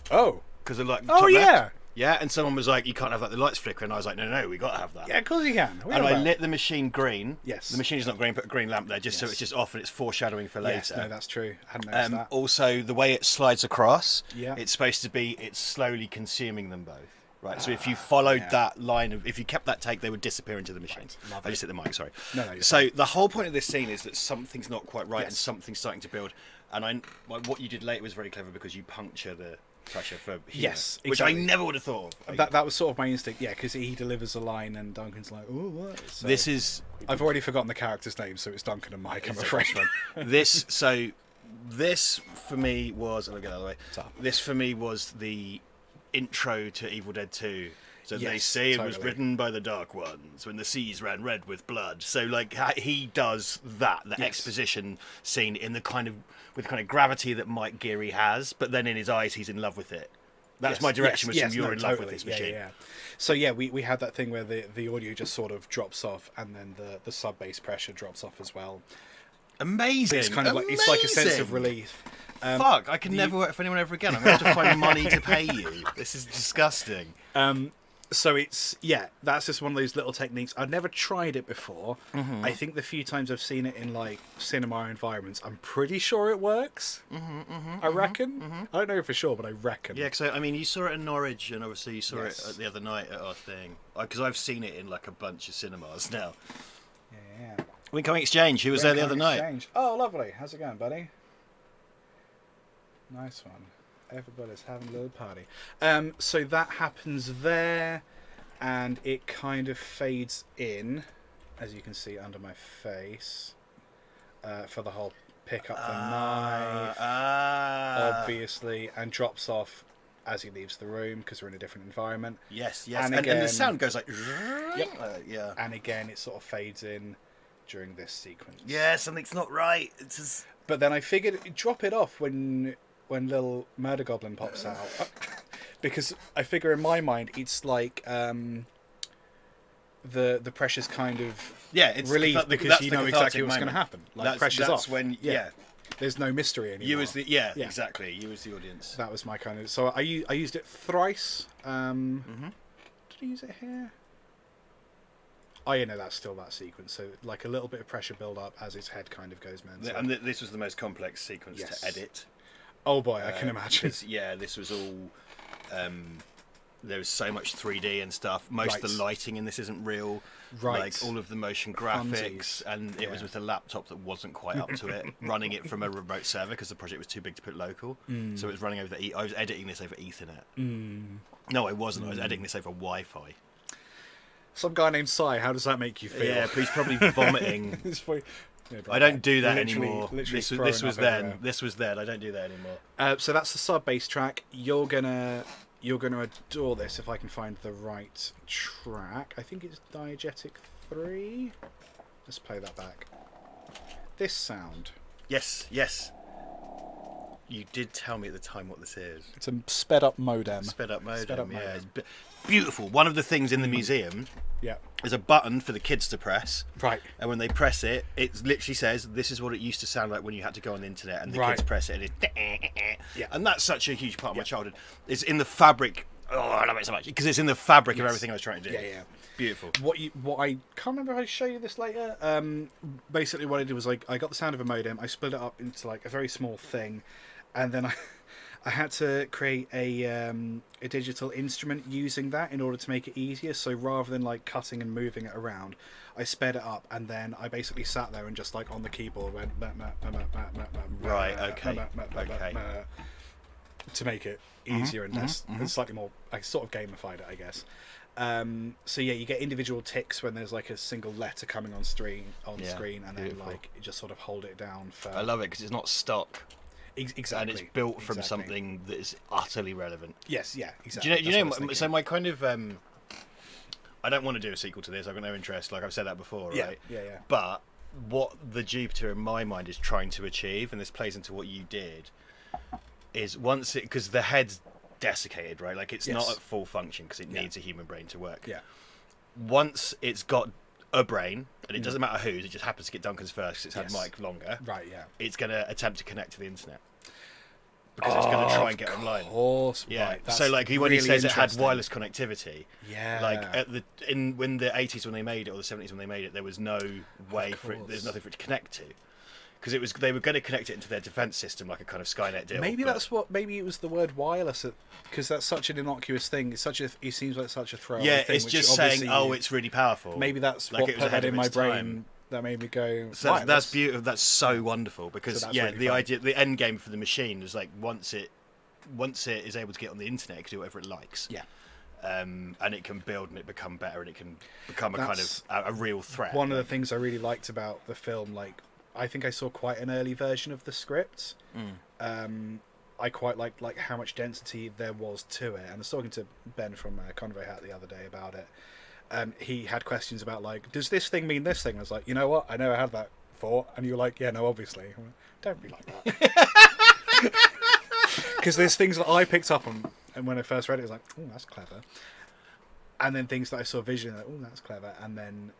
Oh. Because the light top left. Yeah, and someone was like, you can't have that, the light's flickering. I was like, no, we got to have that. Yeah, of course you can. And I lit the machine green. Yes. The machine is not green, put a green lamp there, so it's just off and it's foreshadowing for later. Yes, no, that's true. I hadn't noticed that. Also, the way it slides across, Yeah. it's supposed to be, it's slowly consuming them both. Right, so if you followed that line if you kept that take, they would disappear into the machine. I just hit the mic, sorry. No, so the whole point of this scene is that something's not quite right and something's starting to build. And what you did later was very clever because you puncture the pressure for humor, exactly. which I never would have thought of. That was sort of my instinct, because he delivers a line and Duncan's like, oh, what? So I've already forgotten the character's name, so it's Duncan and Mike, I'm afraid. This for me was, I'll get out of the way. This for me was the intro to Evil Dead 2. So they say it was written by the Dark Ones when the seas ran red with blood. So like he does the exposition scene in the kind of gravity that Mike Geary has, but then in his eyes he's in love with it. That's my direction was you're in love with this machine. Yeah. So we had that thing where the audio just sort of drops off, and then the sub bass pressure drops off as well. Amazing. It's kind of like it's like a sense of relief. Fuck! I can never work for anyone ever again. I'm going to have to find money to pay you. This is disgusting. So it's that's just one of those little techniques. I've never tried it before. I think the few times I've seen it in like cinema environments, I'm pretty sure it works. I reckon. I don't know for sure, but I reckon. Yeah, because I mean, you saw it in Norwich, and obviously you saw it the other night at our thing. Because I've seen it in like a bunch of cinemas now. Yeah. Wincoming Exchange. He was there the other night. Oh, lovely. How's it going, buddy? Nice one. Everybody's having a little party. So that happens there, and it kind of fades in, as you can see under my face, for the whole pick up the knife, obviously, and drops off as he leaves the room because we're in a different environment. Yes. And the sound goes like... yeah. And again, it sort of fades in during this sequence. Yeah, something's not right. It's just... But then I figured drop it off when little Murder Goblin pops out, because I figure in my mind it's like the pressure's kind of it's relieved because you know exactly what's going to happen. Like pressure's off. When there's no mystery anymore. You as exactly. You as the audience. That was my kind of. So I used it thrice. Did I use it here? Oh, that's still that sequence. So, like a little bit of pressure build up as his head kind of goes mental. And this was the most complex sequence to edit. Oh boy, I can imagine. This was all. There was so much 3D and stuff. Most of the lighting in this isn't real. Right. Like all of the motion graphics, and it was with a laptop that wasn't quite up to it. Running it from a remote server because the project was too big to put local. So it was running over I was editing this over Ethernet. No, I wasn't. I was editing this over Wi-Fi. Some guy named Sai. How does that make you feel? Yeah, he's probably vomiting. I don't do that anymore. This was then. This was then. I don't do that anymore. So that's the sub bass track. You're gonna adore this if I can find the right track. I think it's Diegetic 3. Let's play that back. This sound. Yes. You did tell me at the time what this is. It's a sped up modem. Yeah. It's beautiful. One of the things in the museum is a button for the kids to press. Right. And when they press it, it literally says, this is what it used to sound like when you had to go on the internet. And the kids press it and it's... And that's such a huge part of my childhood. It's in the fabric... Oh, I love it so much. Because it's in the fabric of everything I was trying to do. Yeah. Beautiful. What I can't remember if I show you this later. Basically what I did was I got the sound of a modem, I split it up into like a very small thing, and then I had to create a digital instrument using that in order to make it easier. So rather than like cutting and moving it around, I sped it up, and then I basically sat there and just like on the keyboard went to make it easier and less and slightly more. I sort of gamified it, I guess. So you get individual ticks when there's like a single letter coming on screen, and then like you just sort of hold it down for. I love it because it's not stock. Exactly. And it's built from something that is utterly relevant. Yes, yeah, exactly. So my kind of... I don't want to do a sequel to this. I've got no interest. Like I've said that before, right? Yeah. But what the Jupiter in my mind is trying to achieve, and this plays into what you did, is once it... Because the head's desiccated, right? Like it's not at full function because it needs a human brain to work. Yeah. Once it's got a brain, and it doesn't matter whose, it just happens to get Duncan's first because it's had Mike longer. Right, yeah. It's going to attempt to connect to the internet. Because it's going to try and get online. Of course, yeah. Right. So, like, when really he says it had wireless connectivity, yeah. like when the 80s when they made it, or the 70s when they made it, there was no way for it. There's nothing for it to connect to, because they were going to connect it into their defense system, like a kind of Skynet deal. Maybe it was the word wireless, because that's such an innocuous thing. It seems like such a throwaway thing. Yeah, it's just saying, it's really powerful. Maybe that's like what put that in my brain. That made me go. So that's beautiful. That's so wonderful, because really the idea, the end game for the machine is like once it is able to get on the internet, it can do whatever it likes. Yeah. And it can build and it become better, and it can become a kind of a real threat. One of the things I really liked about the film, like, I think I saw quite an early version of the script. I quite liked how much density there was to it. And I was talking to Ben from Convoy Hat the other day about it. He had questions about, like, does this thing mean this thing? I was like, you know what? I never had that before. And you were like, yeah, no, obviously. Like, don't be like that. Because there's things that I picked up on, and when I first read it, I was like, oh, that's clever. And then things that I saw visually, like, oh, that's clever. And then,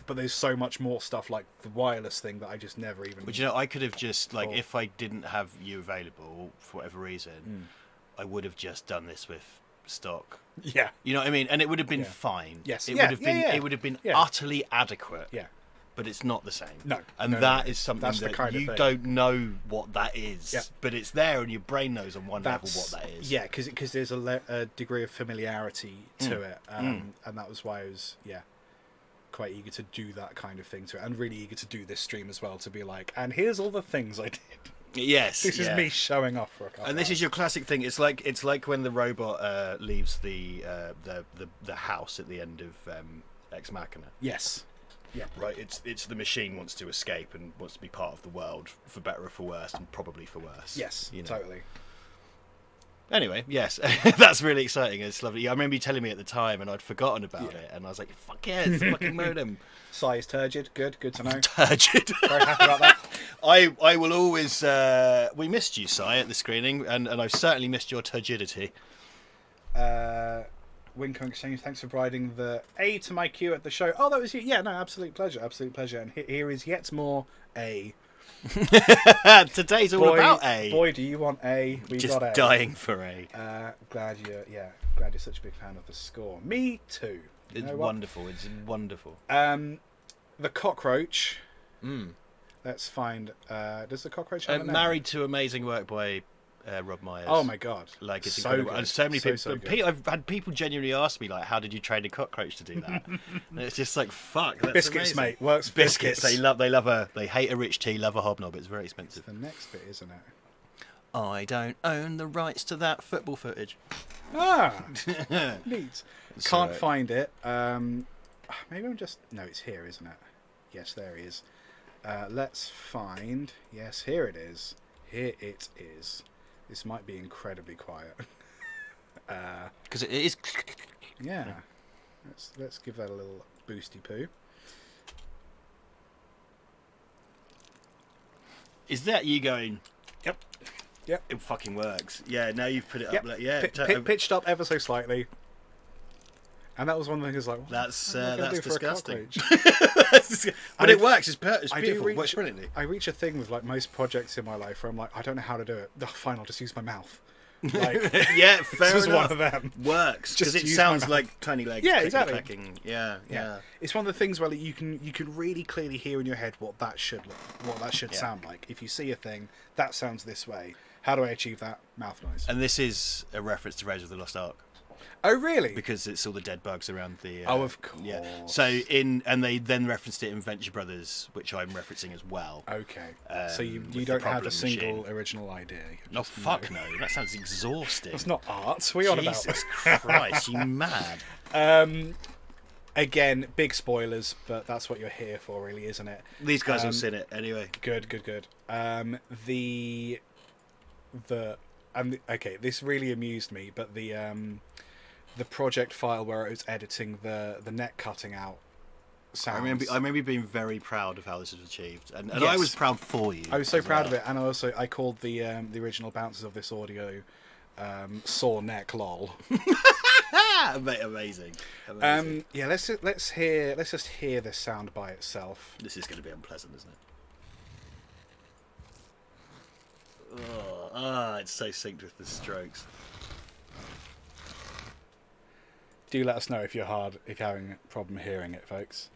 but there's so much more stuff, like the wireless thing, that I just never even... But, I could have just, like, if I didn't have you available, for whatever reason, I would have just done this with stock. Yeah. You know what I mean? And it would have been fine. Yes. It would have been utterly adequate. Yeah. But it's not the same. No. And that is something that's that the kind you of don't know what that is. Yeah. But it's there, and your brain knows on one level what that is. Yeah, because there's a degree of familiarity to it. And that was why I was, quite eager to do that kind of thing to it. And really eager to do this stream as well, to be like, and here's all the things I did. Yes. This is me showing off for a couple. And this is your classic thing. It's like when the robot leaves the house at the end of Ex Machina. Yes. Yeah. Right. It's the machine wants to escape and wants to be part of the world, for better or for worse, and probably for worse. Yes. Totally. Anyway, yes, that's really exciting. It's lovely. I remember you telling me at the time, and I'd forgotten about it, and I was like, "Fuck yeah, it's the fucking modem." Sai is turgid. Good to know. Turgid. Very happy about that. I will always. We missed you, Sai, at the screening, and I've certainly missed your turgidity. Wincom Exchange, thanks for providing the A to my cue at the show. Oh, that was you. Yeah, no, absolute pleasure. And here is yet more A. Today's all about A. Boy, do you want A? We just got A. Dying for A. Glad you're such a big fan of the score. Me too. It's wonderful. It's wonderful. The cockroach. Let's find. Does the cockroach have a name? Married to Amazing Work by Rob Myers. Oh my god! Like, it's so incredible. good. And so many people. So I've had people genuinely ask me, like, how did you train a cockroach to do that? And it's just like, fuck. That's biscuits, amazing. mate. Works biscuits. They hate a rich tea, love a hobnob. It's very expensive. It's the next bit, isn't it? I don't own the rights to that football footage. Neat. Can't find it. Maybe I'm just... No, it's here, isn't it? Yes, there it is. Let's find... Yes, here it is. Here it is. This might be incredibly quiet. Because it is... Yeah. Let's give that a little boosty poo. Is that you going... Yep. It fucking works. Yeah, now you've put it yep. up. Like, yeah, pitched up ever so slightly. And that was one thing. Is like, that's disgusting. But it works. It's beautiful. It works brilliantly. I reach a thing with, like, most projects in my life where I'm like, I don't know how to do it. Oh, fine, I'll just use my mouth. Like, yeah, fair this is enough. one of them. Works because it sounds like tiny legs. Yeah, exactly. Clicking. Yeah. It's one of the things where you can really clearly hear in your head what that should sound like. If you see a thing that sounds this way, how do I achieve that mouth noise? And this is a reference to Raiders of the Lost Ark. Oh, really? Because it's all the dead bugs around the... of course. Yeah. So they then referenced it in Venture Brothers, which I'm referencing as well. Okay. So you don't have a single machine. Original idea? No, fuck no. That sounds exhausting. That's not art. What are you on about? Jesus Christ, you mad. Again, big spoilers, but that's what you're here for, really, isn't it? These guys have seen it anyway. Good. okay, this really amused me, but the project file where it was editing the neck cutting out sounds. I remember being very proud of how this was achieved, and Yes. I was proud for you. I was so proud of it, and I called the original bouncers of this audio saw neck lol. Amazing. Yeah, let's just hear this sound by itself. This is going to be unpleasant, isn't it? It's so synced with the strokes. Do let us know if you're having a problem hearing it, folks.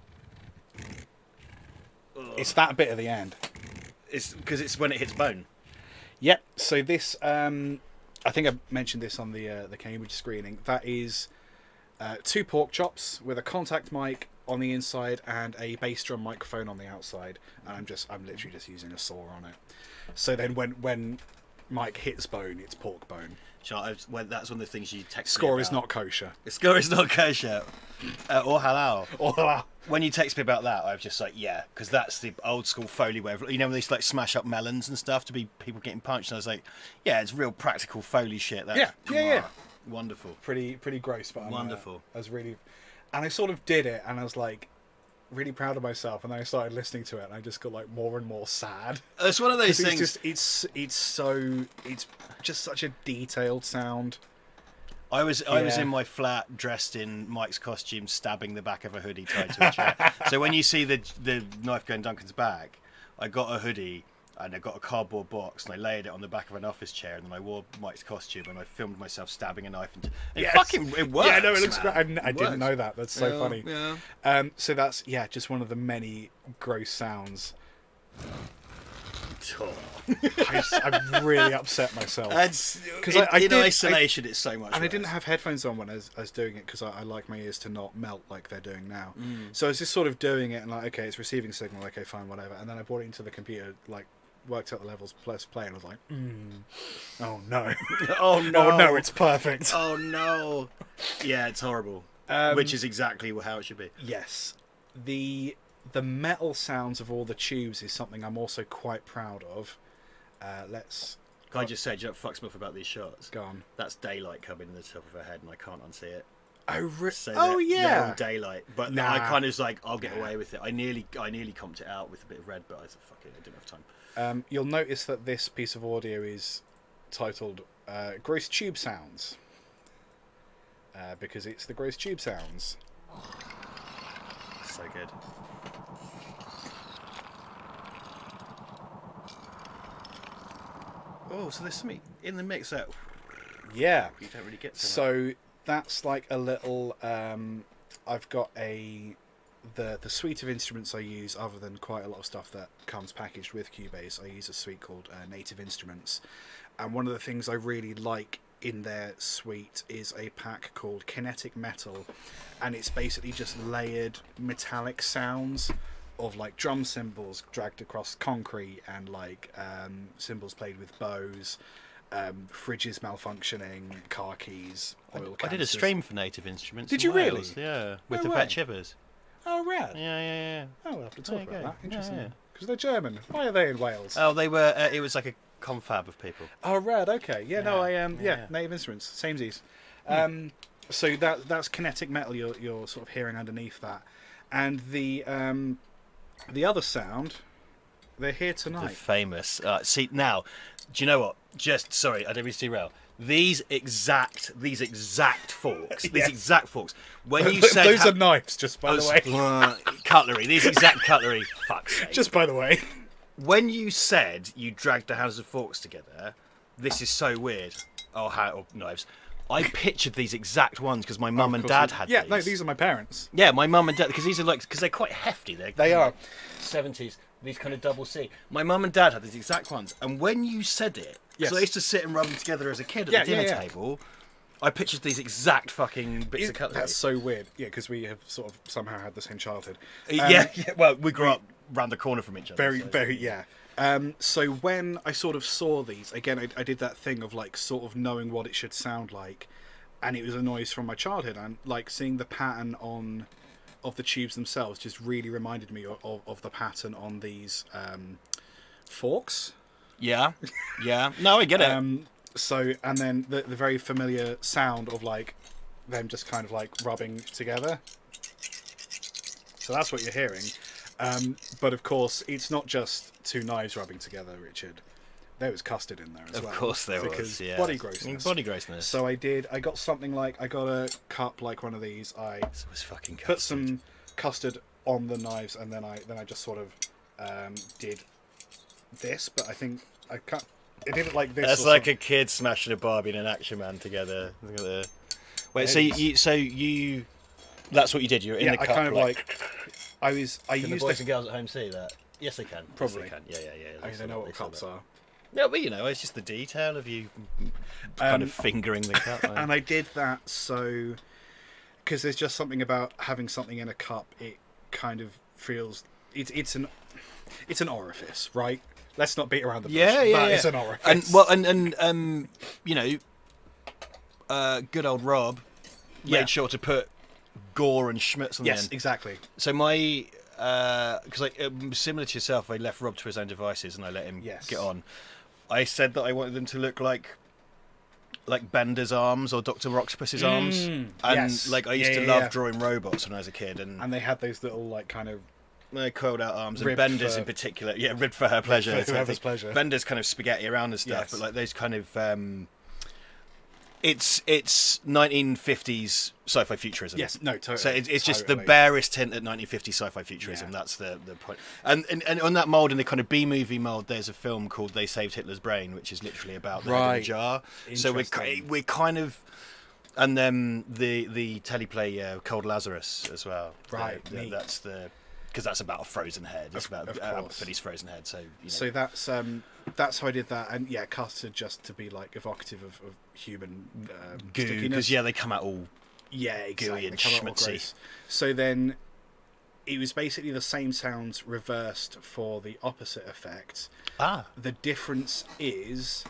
It's that bit at the end. It's because it's when it hits bone. Yep. So this, I think I mentioned this on the Cambridge screening. That is 2 pork chops with a contact mic on the inside and a bass drum microphone on the outside. And I'm literally just using a saw on it. So then when mic hits bone, it's pork bone. That's one of the things you text Score me about. is not kosher. Score is not kosher. Or halal. Or halal. When you text me about that, I was just like, yeah, because that's the old school Foley way of, when they used to like smash up melons and stuff to be people getting punched. And I was like, yeah, it's real practical Foley shit. That's, yeah. Wonderful. Pretty gross, but wonderful. I was really, and I sort of did it, and I was like, really proud of myself, and then I started listening to it, and I just got like more and more sad. It's one of those things. It's just such a detailed sound. I was in my flat, dressed in Mike's costume, stabbing the back of a hoodie tied to a chair. So when you see the knife go in Duncan's back, I got a hoodie and I got a cardboard box and I laid it on the back of an office chair, and then I wore Mike's costume and I filmed myself stabbing a knife into it. Yes. It works. Yeah, no, it looks great. I It didn't know that. That's so funny. Yeah. So that's just one of the many gross sounds. I'm really upset myself. Because in isolation, it's so much. And worse. I didn't have headphones on when I was doing it because I like my ears to not melt like they're doing now. So I was just sort of doing it and like, okay, it's receiving signal, okay, fine, whatever. And then I brought it into the computer, like worked out the levels, plus play, and I was like, oh no, oh no, oh no, it's perfect. Oh no, yeah, it's horrible. Which is exactly how it should be. Yes, the metal sounds of all the tubes is something I'm also quite proud of. Can I just say, do you know what fucks me off about these shots? Go on. That's daylight coming in the top of her head, and I can't unsee it. Oh, they're all daylight, but Nah. I kind of was like, I'll get away with it. I nearly comped it out with a bit of red, but I said, fuck it, I didn't have time. You'll notice that this piece of audio is titled Gross Tube Sounds, because it's the Gross Tube Sounds. So good. Oh, so there's something in the mix that Yeah. you don't really get to. So that's like a little. I've got the suite of instruments I use, other than quite a lot of stuff that comes packaged with Cubase. I use a suite called Native Instruments, and one of the things I really like in their suite is a pack called Kinetic Metal, and it's basically just layered metallic sounds of like drum cymbals dragged across concrete, and like cymbals played with bows, fridges malfunctioning, car keys, oil canisters. I did a stream for Native Instruments. Did you really? Yeah, with No the way. Fat Shivers. Oh, rad. Yeah. Oh, we'll have to talk about that. Interesting. Yeah. Because they're German. Why are they in Wales? Oh, they were. It was like a confab of people. Oh, rad. Okay. Yeah. No, I am. Yeah. Native Instruments. Samesies. So that's Kinetic Metal. You're sort of hearing underneath that, and the other sound. They're here The tonight. famous. See now, do you know what? Just sorry, I don't mean to derail. These exact forks. These Yes. exact forks. When you said Those are knives, just by the way. Cutlery. These exact cutlery. Fuck's sake. Just by the way. When you said you dragged the handles of forks together, this is so weird. Or knives. I pictured these exact ones because my mum and dad had Yeah, these. no, these are my parents. Yeah, my mum and dad, because these are because they're quite hefty. They are. 70s, these kind of double C. My mum and dad had these exact ones, and when you said it, because Yes. I used to sit and rub them together as a kid at the dinner table, I pictured these exact fucking bits of cutlery. That's so weird. Yeah, because we have sort of somehow had the same childhood. Yeah, well, we grew up round the corner from each other. Yeah. So when I sort of saw these, again, I did that thing of like sort of knowing what it should sound like, and it was a noise from my childhood, and like seeing the pattern of the tubes themselves just really reminded me of the pattern on these forks. Yeah. No, I get it. So, and then the very familiar sound of like them just kind of like rubbing together. So that's what you're hearing. But of course, it's not just two knives rubbing together, Richard. There was custard in there as well. Of course there was, because yeah. Body grossness. Body grossness. So I got something like, I got a cup like one of these. I was fucking custard. Put some custard on the knives, and then I just sort of did this, but I think I can't. It did it like this. That's like a kid smashing a Barbie and an Action Man together. Look at the... Wait, so you, that's what you did. You were in the cup. I kind of like. I Can used the boys and girls at home see that? Yes, they can. Probably. Yes, they can. Yeah. I mean, they know what cups are. Yeah, but it's just the detail of you kind of fingering the cup. Right? And I did that so because there's just something about having something in a cup. It kind of feels it's an orifice, right? Let's not beat around the bush. Yeah. It's an orifice. And good old Rob made sure to put gore and schmutz on the end. Yes, exactly. So my because similar to yourself, I left Rob to his own devices and I let him get on. I said that I wanted them to look like Bender's arms or Dr. Octopus's arms, and I used to love drawing robots when I was a kid, and they had those little like kind of coiled out arms, and Bender's in particular, ribbed for her pleasure. For whoever's pleasure. Bender's kind of spaghetti around and stuff, but like those kind of it's 1950s sci-fi futurism. Yes, no, totally. So it's just the barest hint at 1950s sci-fi futurism. That's the point. And on that mold, in the kind of B-movie mold, there's a film called They Saved Hitler's Brain, which is literally about the head in a jar. So we're kind of, and then the teleplay Cold Lazarus as well. Right. That's the. Because that's about a frozen head. It's about Philly's frozen head. So So that's how I did that, and custard just to be like evocative of human goo. Because they come out all exactly. gooey and schmutzy. So then it was basically the same sounds reversed for the opposite effect. The difference is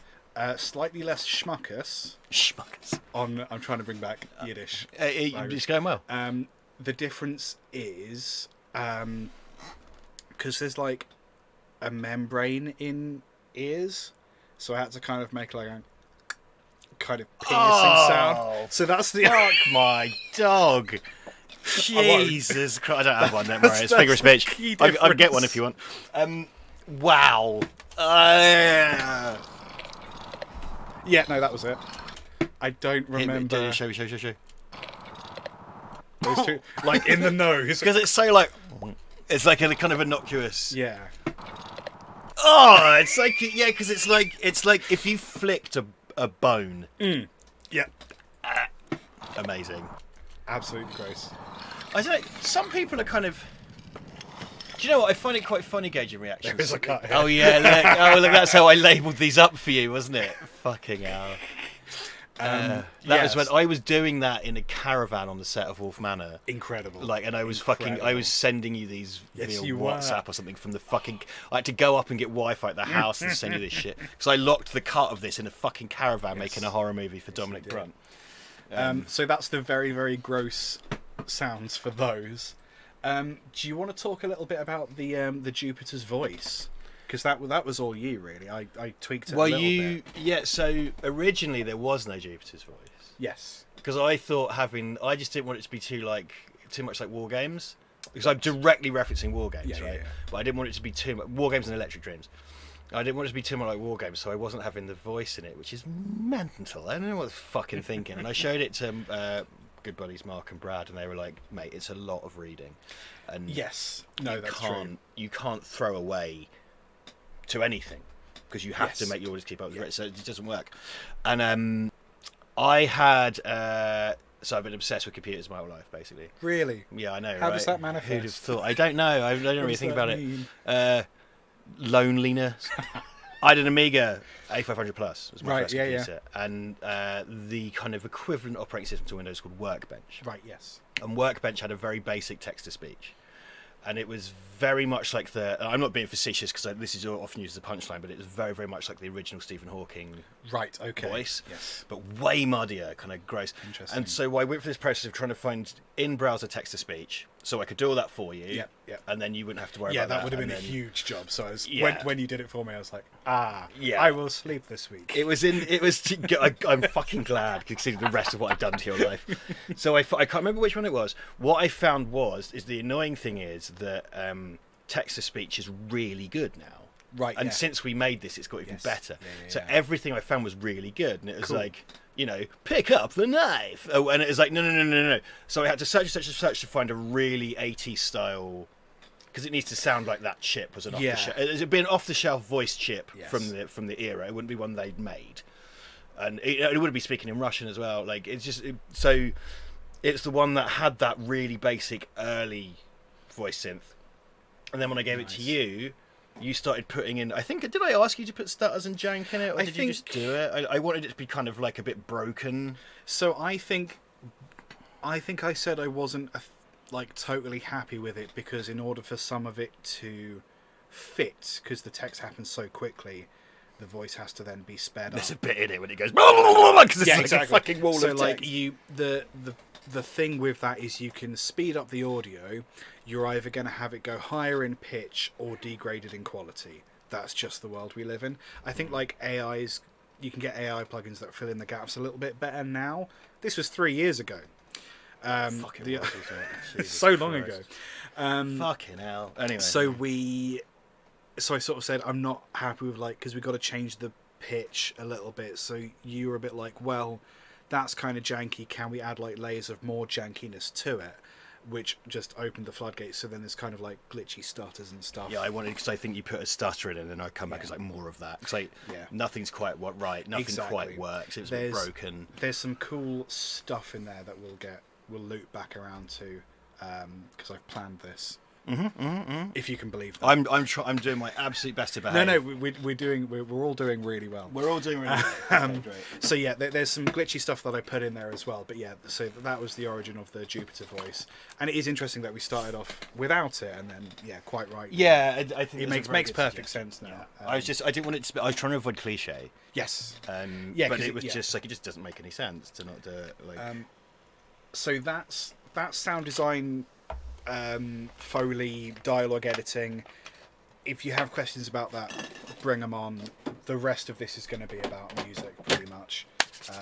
slightly less schmuckus. I'm trying to bring back Yiddish. It's going well. The difference is. Because there's like a membrane in ears, so I had to kind of make like a kind of piercing sound. So that's the fuck my dog. Jesus Christ! I don't have one. Don't worry. It's figure of speech. I'll get one if you want. Wow. Yeah, no, that was it. I don't remember. Show. Those two, like in the nose, because it's so like. It's like a kind of innocuous. Yeah. Oh, it's like because it's like if you flicked a bone. Yeah. Amazing. Absolutely gross. I don't know. Some people are kind of. Do you know what? I find it quite funny gauging reactions. There's a cut here. Oh yeah, look. That's how I labelled these up for you, wasn't it? Fucking hell. That was when I was doing that in a caravan on the set of Wolf Manor. Incredible. And I was I was sending you these via WhatsApp or something from the fucking. I had to go up and get Wi-Fi at the house and send you this shit because I locked the cut of this in a fucking caravan making a horror movie for Dominic Brunt. So that's the very, very gross sounds for those. Do you want to talk a little bit about the Jupiter's voice? Because that was all you, really. I tweaked it a little bit. Yeah, so originally there was no Jupiter's voice. Yes. Because I thought I just didn't want it to be too much like War Games. Because I'm directly referencing War Games, right? Yeah. But I didn't want it to be too much War Games and Electric Dreams. I didn't want it to be too much like War Games, so I wasn't having the voice in it, which is mental. I don't know what I was fucking thinking. And I showed it to good buddies Mark and Brad, and they were like, mate, it's a lot of reading. And yes. No, that's true. You can't throw away to anything because you have to make your orders keep up with the rate, so it doesn't work. And I had so I've been obsessed with computers my whole life, basically. Really? Yeah, I know. How does that manifest? Who'd have thought? I don't know. I don't really think about it. Loneliness. I had an Amiga A500 Plus. Was my first computer, and the kind of equivalent operating system to Windows called Workbench. Right. Yes. And Workbench had a very basic text to speech. and it was very much like I'm not being facetious because this is often used as a punchline, but it was very, very much like the original Stephen Hawking voice, but way muddier, kind of gross. Interesting. And so I went through this process of trying to find in-browser text-to-speech, so I could do all that for you, and then you wouldn't have to worry about that. Yeah, that would have been a huge job. So when you did it for me, I was like, I will sleep this week. I'm fucking glad, considering the rest of what I've done to your life. So I can't remember which one it was. What I found is the annoying thing is that text-to-speech is really good now. Right, and since we made this, it's got even better. So everything I found was really good, and it was like, pick up the knife. Oh, and it was like, no. So I had to search to find a really 80s style, because it needs to sound like that chip was an off-the-shelf. It'd be an off-the-shelf voice chip from the era. It wouldn't be one they'd made, and it wouldn't be speaking in Russian as well. Like so, it's the one that had that really basic early voice synth, and then when I gave it to you. You started putting in. Did I ask you to put stutters and jank in it, or did you just do it? I wanted it to be kind of like a bit broken. So I think I said I wasn't like totally happy with it because in order for some of it to fit, because the text happens so quickly, the voice has to then be sped up. There's a bit in it when it goes because it's like a fucking wall of text. So like the thing with that is you can speed up the audio. You're either going to have it go higher in pitch or degraded in quality. That's just the world we live in. I think like you can get AI plugins that fill in the gaps a little bit better now. This was 3 years ago. So long ago. Fucking hell. Anyway. So I sort of said I'm not happy with because we got to change the pitch a little bit. So you were a bit like, well, that's kind of janky. Can we add like layers of more jankiness to it? Which just opened the floodgates. So then there's kind of like glitchy stutters and stuff. Yeah, I wanted because I think you put a stutter in it, and then I come back as like more of that. It's like nothing's quite right. Nothing quite works. It's broken. There's some cool stuff in there that we'll loop back around to because I've planned this. If you can believe that. I'm doing my absolute best to behave. No, we're all doing really well. We're all doing really well. Great. So yeah, there's some glitchy stuff that I put in there as well. But yeah, so that was the origin of the Jupiter voice, and it is interesting that we started off without it, and then quite right. Yeah, I think it makes perfect sense now. Yeah. I didn't want it to. I was trying to avoid cliche. Yes. But it was just like it just doesn't make any sense to not do it. Like. So that's sound design. Foley, dialogue editing. If you have questions about that, bring them on. The rest of this is going to be about music, pretty much,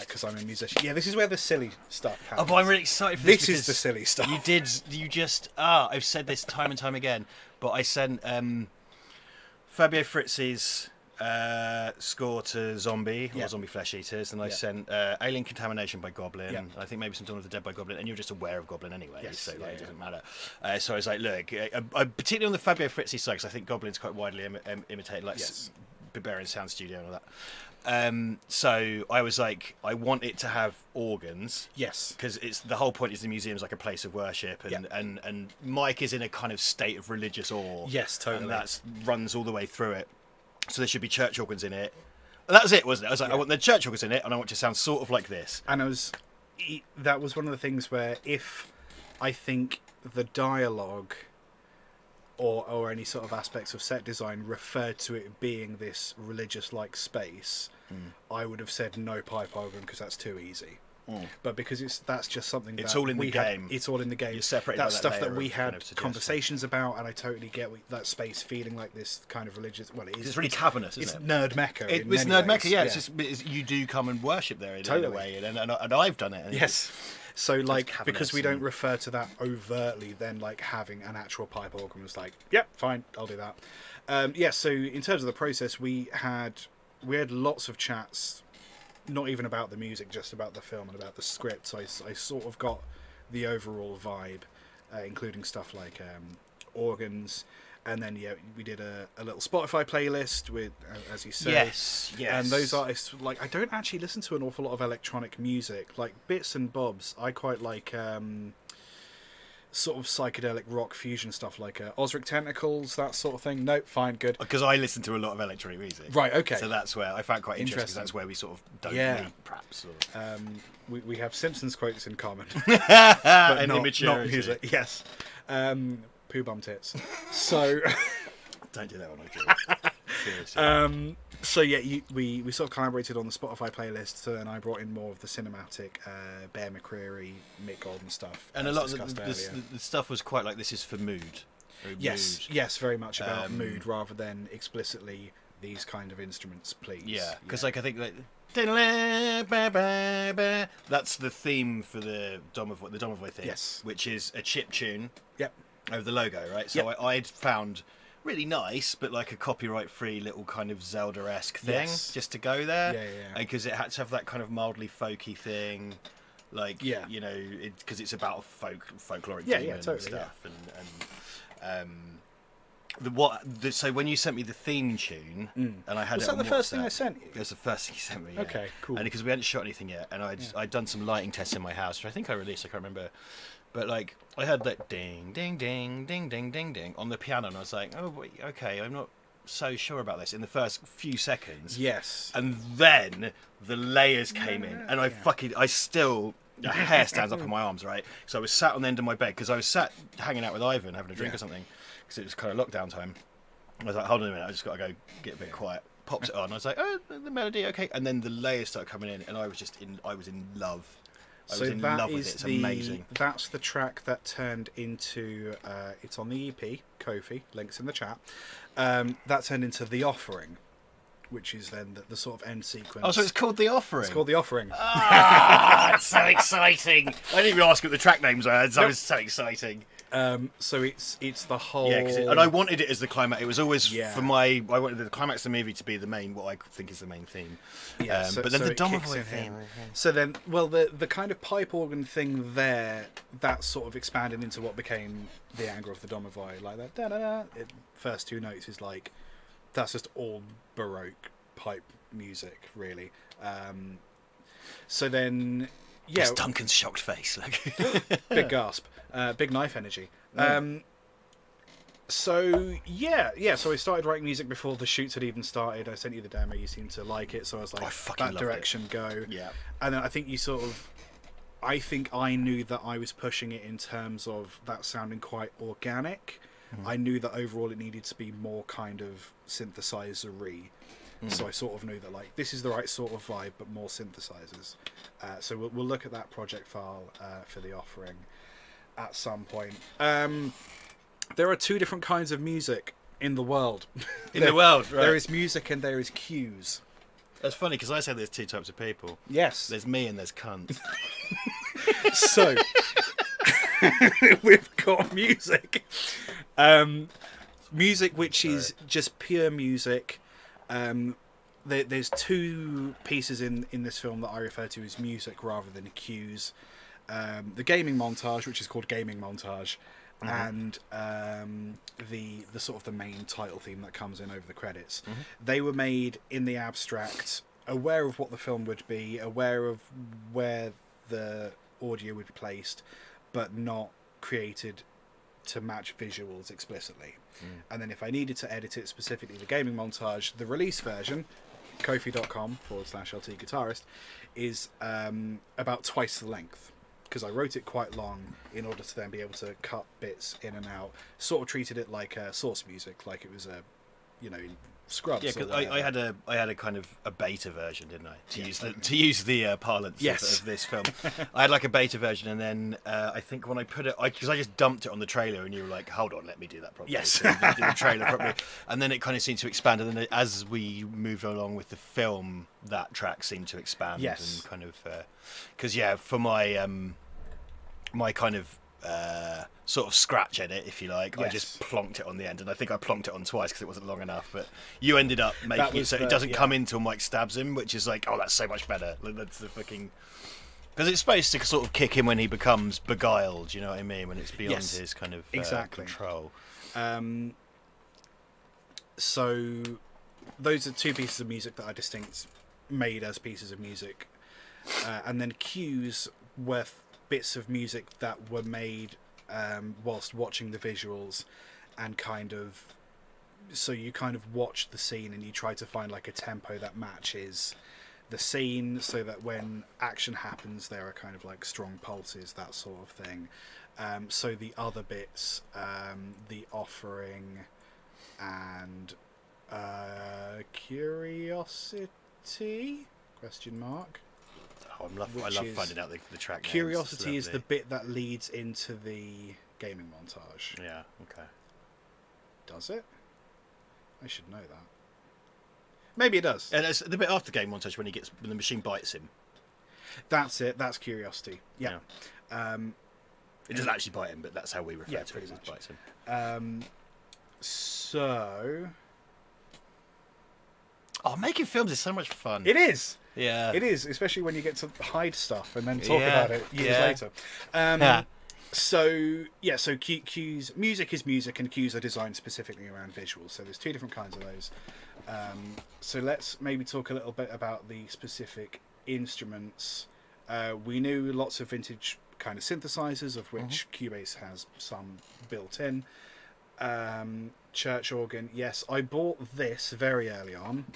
because I'm a musician. Yeah, this is where the silly stuff happens. Oh, but I'm really excited for this. This is the silly stuff. I've said this time and time again, but I sent Fabio Frizzi's score to Zombie, or Zombie Flesh Eaters, and I sent Alien Contamination by Goblin. I think maybe some Dawn of the Dead by Goblin, and you're just aware of Goblin anyway, it doesn't matter. So I was like, look, particularly on the Fabio Frizzi side, because I think Goblin's quite widely imitated, like Barbarian Sound Studio and all that. So I was like, I want it to have organs. Yes. Because the whole point is the museum's like a place of worship, and Mike is in a kind of state of religious awe. Yes, totally. And that runs all the way through it. So there should be church organs in it. And that was it, wasn't it? I was like, I want the church organs in it, and I want it to sound sort of like this. And that was one of the things where if I think the dialogue or any sort of aspects of set design referred to it being this religious-like space, I would have said no pipe organ because that's too easy. But because that's just something it's all in the game. It's all in the game. You're separated that's by stuff that we had kind of conversations about, and I totally get that space feeling like this kind of religious. Well, it is. It's really cavernous, isn't it? It's nerd mecca. It's nerd mecca. Yeah, it's you do come and worship there in a way, and I've done it. Yes. So like because we don't refer to that overtly, then like having an actual pipe organ was like, yep, fine, I'll do that. So in terms of the process, we had lots of chats. Not even about the music, just about the film and about the script. So I sort of got the overall vibe, including stuff like organs. And then, we did a little Spotify playlist with, as you said. Yes. And those artists, like, I don't actually listen to an awful lot of electronic music. Like, bits and bobs. I quite like sort of psychedelic rock fusion stuff like Osric Tentacles, that sort of thing. Nope, fine, good. Because I listen to a lot of electronic music. Right, okay. So that's where I found quite interesting, because that's where we sort of don't meet, perhaps. We have Simpsons quotes in common. But not music, yes. poo bum tits. So don't do that one, I Seriously. So yeah, we sort of collaborated on the Spotify playlist, and I brought in more of the cinematic Bear McCreary, Mick Golden stuff. And a lot of the stuff was quite like, this is for mood. Yes, very much about mood rather than explicitly these kind of instruments, please. Yeah, because like I think like that's the theme for the Domovoy thing. Yes, which is a chip tune. Yep. Over the logo, right? So I'd found really nice, but like a copyright-free little kind of Zelda-esque thing, just to go there. Yeah. Because it had to have that kind of mildly folky thing, like you know, because it's about a folkloric theme and totally, stuff, so when you sent me the theme tune, and I had was it that on the first thing WhatsApp, I sent you? it was the first thing you sent me. Yeah. Okay, cool. And because we hadn't shot anything yet, and I'd done some lighting tests in my house, which I think I released. I can't remember. But like I had that ding, ding, ding, ding, ding, ding, ding on the piano, and I was like, oh, wait, okay, I'm not so sure about this in the first few seconds. Yes. And then the layers came in, and I still, the hair stands up on my arms, right? So I was sat on the end of my bed, because I was sat hanging out with Ivan, having a drink or something, because it was kind of lockdown time. I was like, hold on a minute, I just got to go get a bit quiet. Pops it on, I was like, oh, the melody, okay. And then the layers started coming in, and I was in love. I was in love with it. It's amazing. That's the track that turned into. It's on the EP, Kofi. Links in the chat. That turned into The Offering, which is then the sort of end sequence. Oh, so it's called The Offering. It's called The Offering. Ah, it's so exciting! I didn't even ask what the track names were. It was so exciting. So it's the whole. Yeah, and I wanted it as the climax. It was always for I wanted the climax of the movie to be the main, what I think is the main theme. Yeah, but then the Domovoy theme. So then, well, the kind of pipe organ thing there, that sort of expanded into what became the anger of the Domovoy, like that. Da da da. First two notes is like, that's just all Baroque pipe music, really. So then. Yeah, it's Duncan's shocked face. Like. Big gasp, big knife energy. So I started writing music before the shoots had even started. I sent you the demo. You seemed to like it, so I was like, that direction, go. Yeah. And then I think I think I knew that I was pushing it in terms of that sounding quite organic. I knew that overall it needed to be more kind of synthesizer-y. So I sort of knew that like this is the right sort of vibe, but more synthesizers. So we'll look at that project file for The Offering at some point. There are two different kinds of music in the world. Right. There is music and there is cues. That's funny because I say there's two types of people. Yes. There's me and there's cunt. So we've got music. Music which is just pure music. There's two pieces in this film that I refer to as music rather than cues. The gaming montage, which is called Gaming Montage, and the sort of the main title theme that comes in over the credits. They were made in the abstract, aware of what the film would be, aware of where the audio would be placed, but not created to match visuals explicitly. And then if I needed to edit it, specifically the gaming montage, the release version, kofi.com/LTGuitarist, is about twice the length, because I wrote it quite long in order to then be able to cut bits in and out. Sort of treated it like source music, like it was a, Scrubs. Yeah, because I had a kind of a beta version, didn't I? To use the parlance of this film, I had like a beta version, and then I think when I put it, because I just dumped it on the trailer, and you were like, "Hold on, let me do that properly." Yes, so do the trailer properly, and then it kind of seemed to expand, and then as we moved along with the film, that track seemed to expand, and kind of because for my my kind of sort of scratch edit, if you like, I just plonked it on the end, and I think I plonked it on twice because it wasn't long enough, but you ended up making it so it doesn't come in till Mike stabs him, which is like, oh, that's so much better. That's the fucking, because it's supposed to sort of kick him when he becomes beguiled, you know what I mean, when it's beyond his kind of control. So those are two pieces of music that I distinct made as pieces of music, and then cues were bits of music that were made whilst watching the visuals, and kind of, so you kind of watch the scene and you try to find like a tempo that matches the scene, so that when action happens there are kind of like strong pulses, that sort of thing. So the other bits, the offering and curiosity? Question mark. Oh, I love finding out the track names. Curiosity is the bit that leads into the gaming montage. Yeah, okay. Does it? I should know that. Maybe it does. And it's the bit after game montage when the machine bites him. That's it. That's curiosity. Yeah. It doesn't actually bite him, but that's how we refer to it. It bites him. So. Oh, making films is so much fun. It is. Yeah. It is, especially when you get to hide stuff and then talk about it years later. So cues, music is music, and cues are designed specifically around visuals. So there's two different kinds of those. So let's maybe talk a little bit about the specific instruments. We knew lots of vintage kind of synthesizers, of which Cubase has some built in. Church organ, yes, I bought this very early on.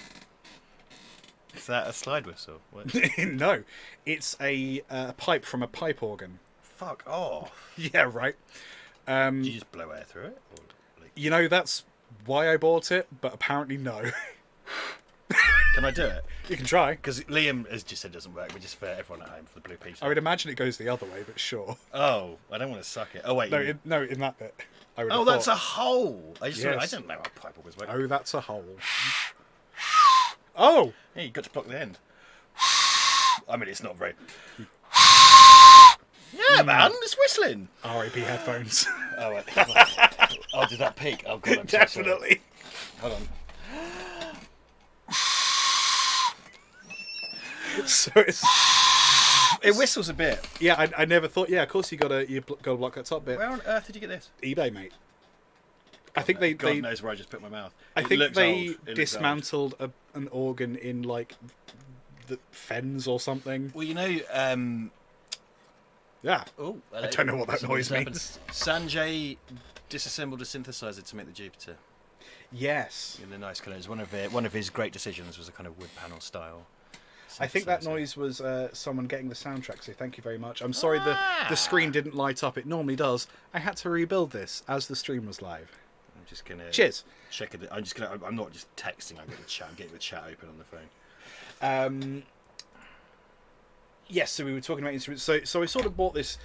Is that a slide whistle? What? No, it's a pipe from a pipe organ. Fuck off. Yeah, right. Did you just blow air through it? Or, like... You know, that's why I bought it, but apparently no. Can I do it? You can try. Because Liam has just said it doesn't work. We're just for everyone at home for the blue piece. I would imagine it goes the other way, but sure. Oh, I don't want to suck it. Oh, wait. No, in that bit. Oh, that's a hole. I didn't know how pipe organs work. Oh, that's a hole. Oh! Yeah, you got to block the end. I mean, it's not very... Yeah, man, it's whistling. R.I.P. headphones. Oh, wait. Oh, did that peak? Oh, God, I'm Definitely. So hold on. So it whistles a bit. Yeah, I never thought. Yeah, of course you got to block that top bit. Where on earth did you get this? eBay, mate. God, I think God knows where I just put my mouth. I think they dismantled an organ in like the Fens or something. Well, you know. Yeah. Oh, I don't know what that noise means. Sanjay disassembled a synthesizer to make the Jupiter. Yes. In the nice colours. One of his great decisions was a kind of wood panel style. I think that noise was someone getting the soundtrack, so thank you very much. I'm sorry the screen didn't light up. It normally does. I had to rebuild this as the stream was live. I'm just going to... Cheers. Check it. I'm not just texting. I'm getting the chat open on the phone. Yes, so we were talking about instruments. So I sort of bought this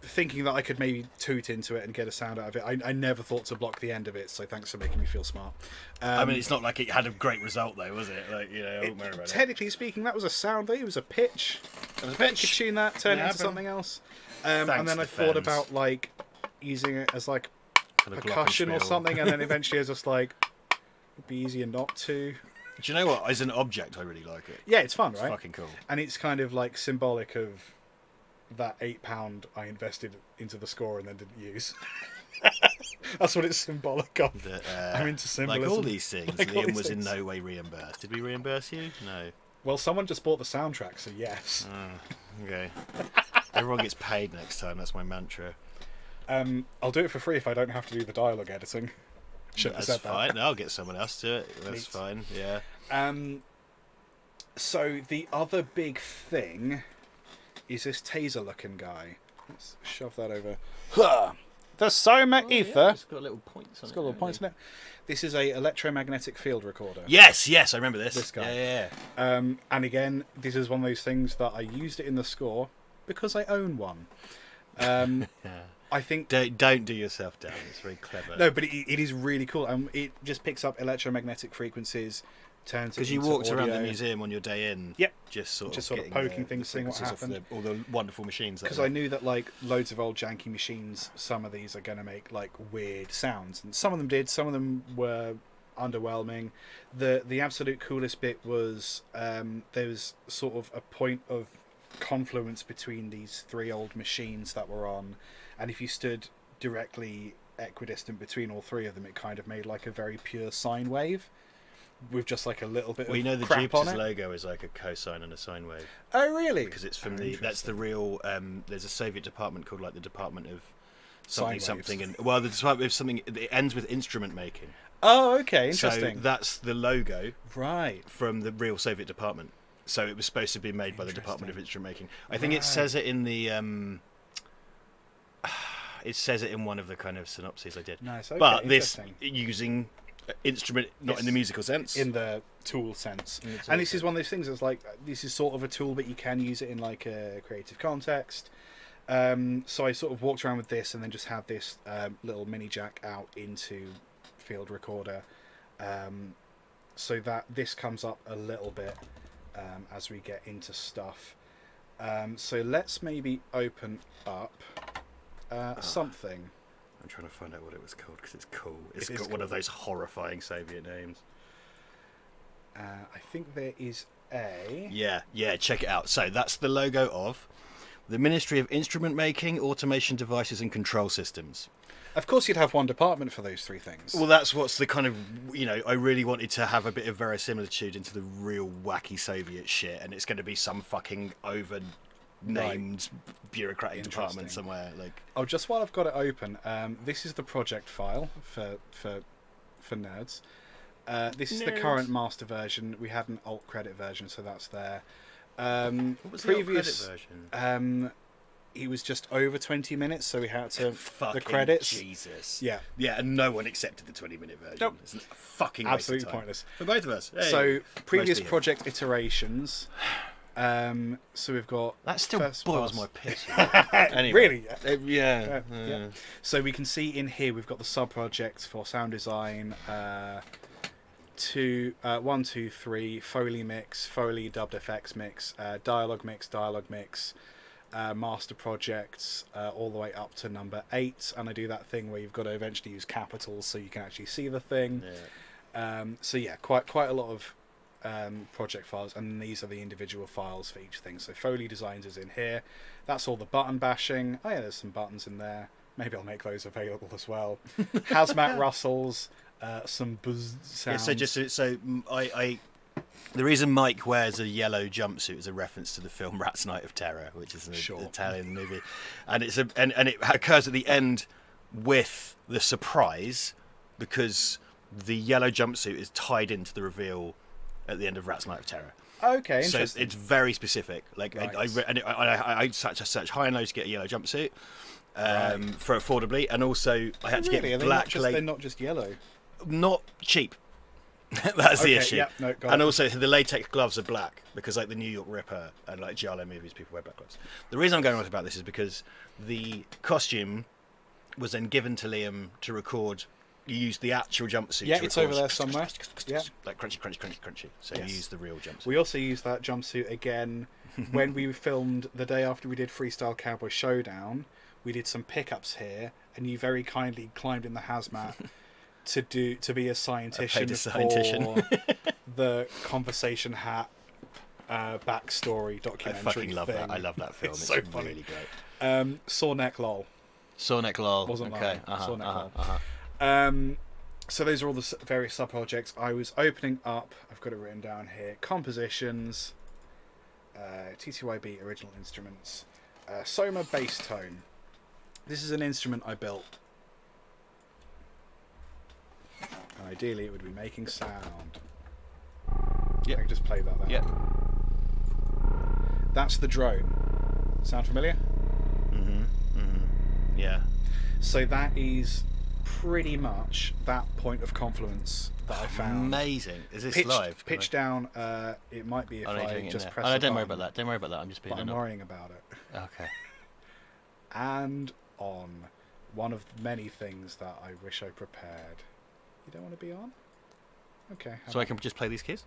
thinking that I could maybe toot into it and get a sound out of it. I never thought to block the end of it, so thanks for making me feel smart. I mean, it's not like it had a great result, though, was it? Like, you know, I won't worry about technically speaking, that was a sound. It was a pitch. It was a pitch. You could tune that, turn it into something else. And then I thought about like using it as like kind of percussion or something, and then eventually I was just like, it'd be easier not to. Do you know what? As an object, I really like it. Yeah, it's fun, right? It's fucking cool. And it's kind of like symbolic of that £8 I invested into the score and then didn't use. That's what it's symbolic of. I'm into symbolism. Like all these things, Liam was in no way reimbursed. Did we reimburse you? No. Well, someone just bought the soundtrack, so yes. Okay. Everyone gets paid next time. That's my mantra. I'll do it for free if I don't have to do the dialogue editing. That's fine. I'll get someone else to it. That's fine. Yeah. So the other big thing is this taser-looking guy. Let's shove that over. The Soma Ether. Yeah, it's got little points on it. It's got little points on it. This is a electromagnetic field recorder. Yes, I remember this. This guy. Yeah. And again, this is one of those things that I used it in the score because I own one. I think don't do yourself down. It's very clever. No, but it is really cool. It just picks up electromagnetic frequencies, turns it into because you walked audio. around the museum on your day in. Yep. Just sort of poking things, seeing what happened. All the wonderful machines. Because I knew that like loads of old janky machines, some of these are going to make like weird sounds, and some of them did. Some of them were underwhelming. The absolute coolest bit was there was sort of a point of confluence between these three old machines that were on, and if you stood directly equidistant between all three of them, it kind of made like a very pure sine wave with just like a little bit of you know the crap Jupiter's on it. logo is like a cosine and a sine wave. Oh really? Because it's from that's the real there's a Soviet department called like the Department of something and the Department of something, it ends with instrument making. Oh okay, interesting. So that's the logo right from the real Soviet department. So it was supposed to be made by the Department of Instrument Making. I think it says it in the it says it in one of the kind of synopses I did. Nice. Okay, but this using instrument, not in the musical sense, in the tool sense. And this is one of those things that's like, this is sort of a tool, but you can use it in like a creative context. So I sort of walked around with this, and then just had this little mini jack out into field recorder, so that this comes up a little bit as we get into stuff. So let's maybe open up something. I'm trying to find out what it was called because it's cool. It's got one of those horrifying Soviet names. I think there is a... Yeah, check it out. So that's the logo of the Ministry of Instrument Making, Automation Devices and Control Systems. Of course you'd have one department for those three things. Well, that's what's the kind of, I really wanted to have a bit of verisimilitude into the real wacky Soviet shit, and it's going to be some fucking over-named bureaucratic department somewhere. Oh, just while I've got it open, this is the project file for nerds. This is the current master version. We had an alt credit version, so that's there. What was the alt credit version? He was just over 20 minutes, so we had to fucking the credits. Jesus. Yeah, and no one accepted the 20-minute version. Nope. It's a fucking absolutely waste of time. pointless For both of us. Hey. So previous project iterations. So we've got that still boils my piss. Really? Yeah. So we can see in here we've got the sub projects for sound design. 1, 2, 3 Foley mix, Foley dubbed FX mix, dialogue mix, master projects, all the way up to number 8, and I do that thing where you've got to eventually use capitals so you can actually see the thing. So yeah, quite a lot of project files, and these are the individual files for each thing. So Foley Designs is in here. That's all the button bashing. Oh yeah, there's some buttons in there. Maybe I'll make those available as well. Hazmat rustles, some buzz sounds. I the reason Mike wears a yellow jumpsuit is a reference to the film Rat's Night of Terror, which is an Italian movie, and it occurs at the end with the surprise, because the yellow jumpsuit is tied into the reveal at the end of Rat's Night of Terror. Okay, so interesting. it's very specific. Like right. I search high and low to get a yellow jumpsuit for affordably, and also I had to get black. They're not just yellow. Not cheap. That's the issue. Yep, no, and also the latex gloves are black, because like the New York Ripper and like giallo movies, people wear black gloves. The reason I'm going on about this is because the costume was then given to Liam to record. You used the actual jumpsuit. Yeah, it's over there somewhere. Yeah, like crunchy. So you use the real jumpsuit. We also used that jumpsuit again when we filmed the day after we did Freestyle Cowboy Showdown. We did some pickups here, and you very kindly climbed in the hazmat to be a scientician for the Conversation Hat backstory documentary. I fucking love thing. that. I love that film. It's so funny. Really great. Saw neck lol. Wasn't okay. Saw neck lol. So those are all the various sub projects. I was opening up. I've got it written down here. Compositions, TTYB original instruments, Soma bass tone. This is an instrument I built. And ideally it would be making sound. Yeah, I can just play that there. Yeah. That's the drone. Sound familiar? Yeah. So that is pretty much that point of confluence that I found. Amazing. Is this live? Pitch down. It might be if I just press. Oh, don't worry about that. Don't worry about that. I'm just being. But I'm worrying about it. Okay. And on one of many things that I wish I prepared. You don't want to be on? Okay. So I can just play these keys?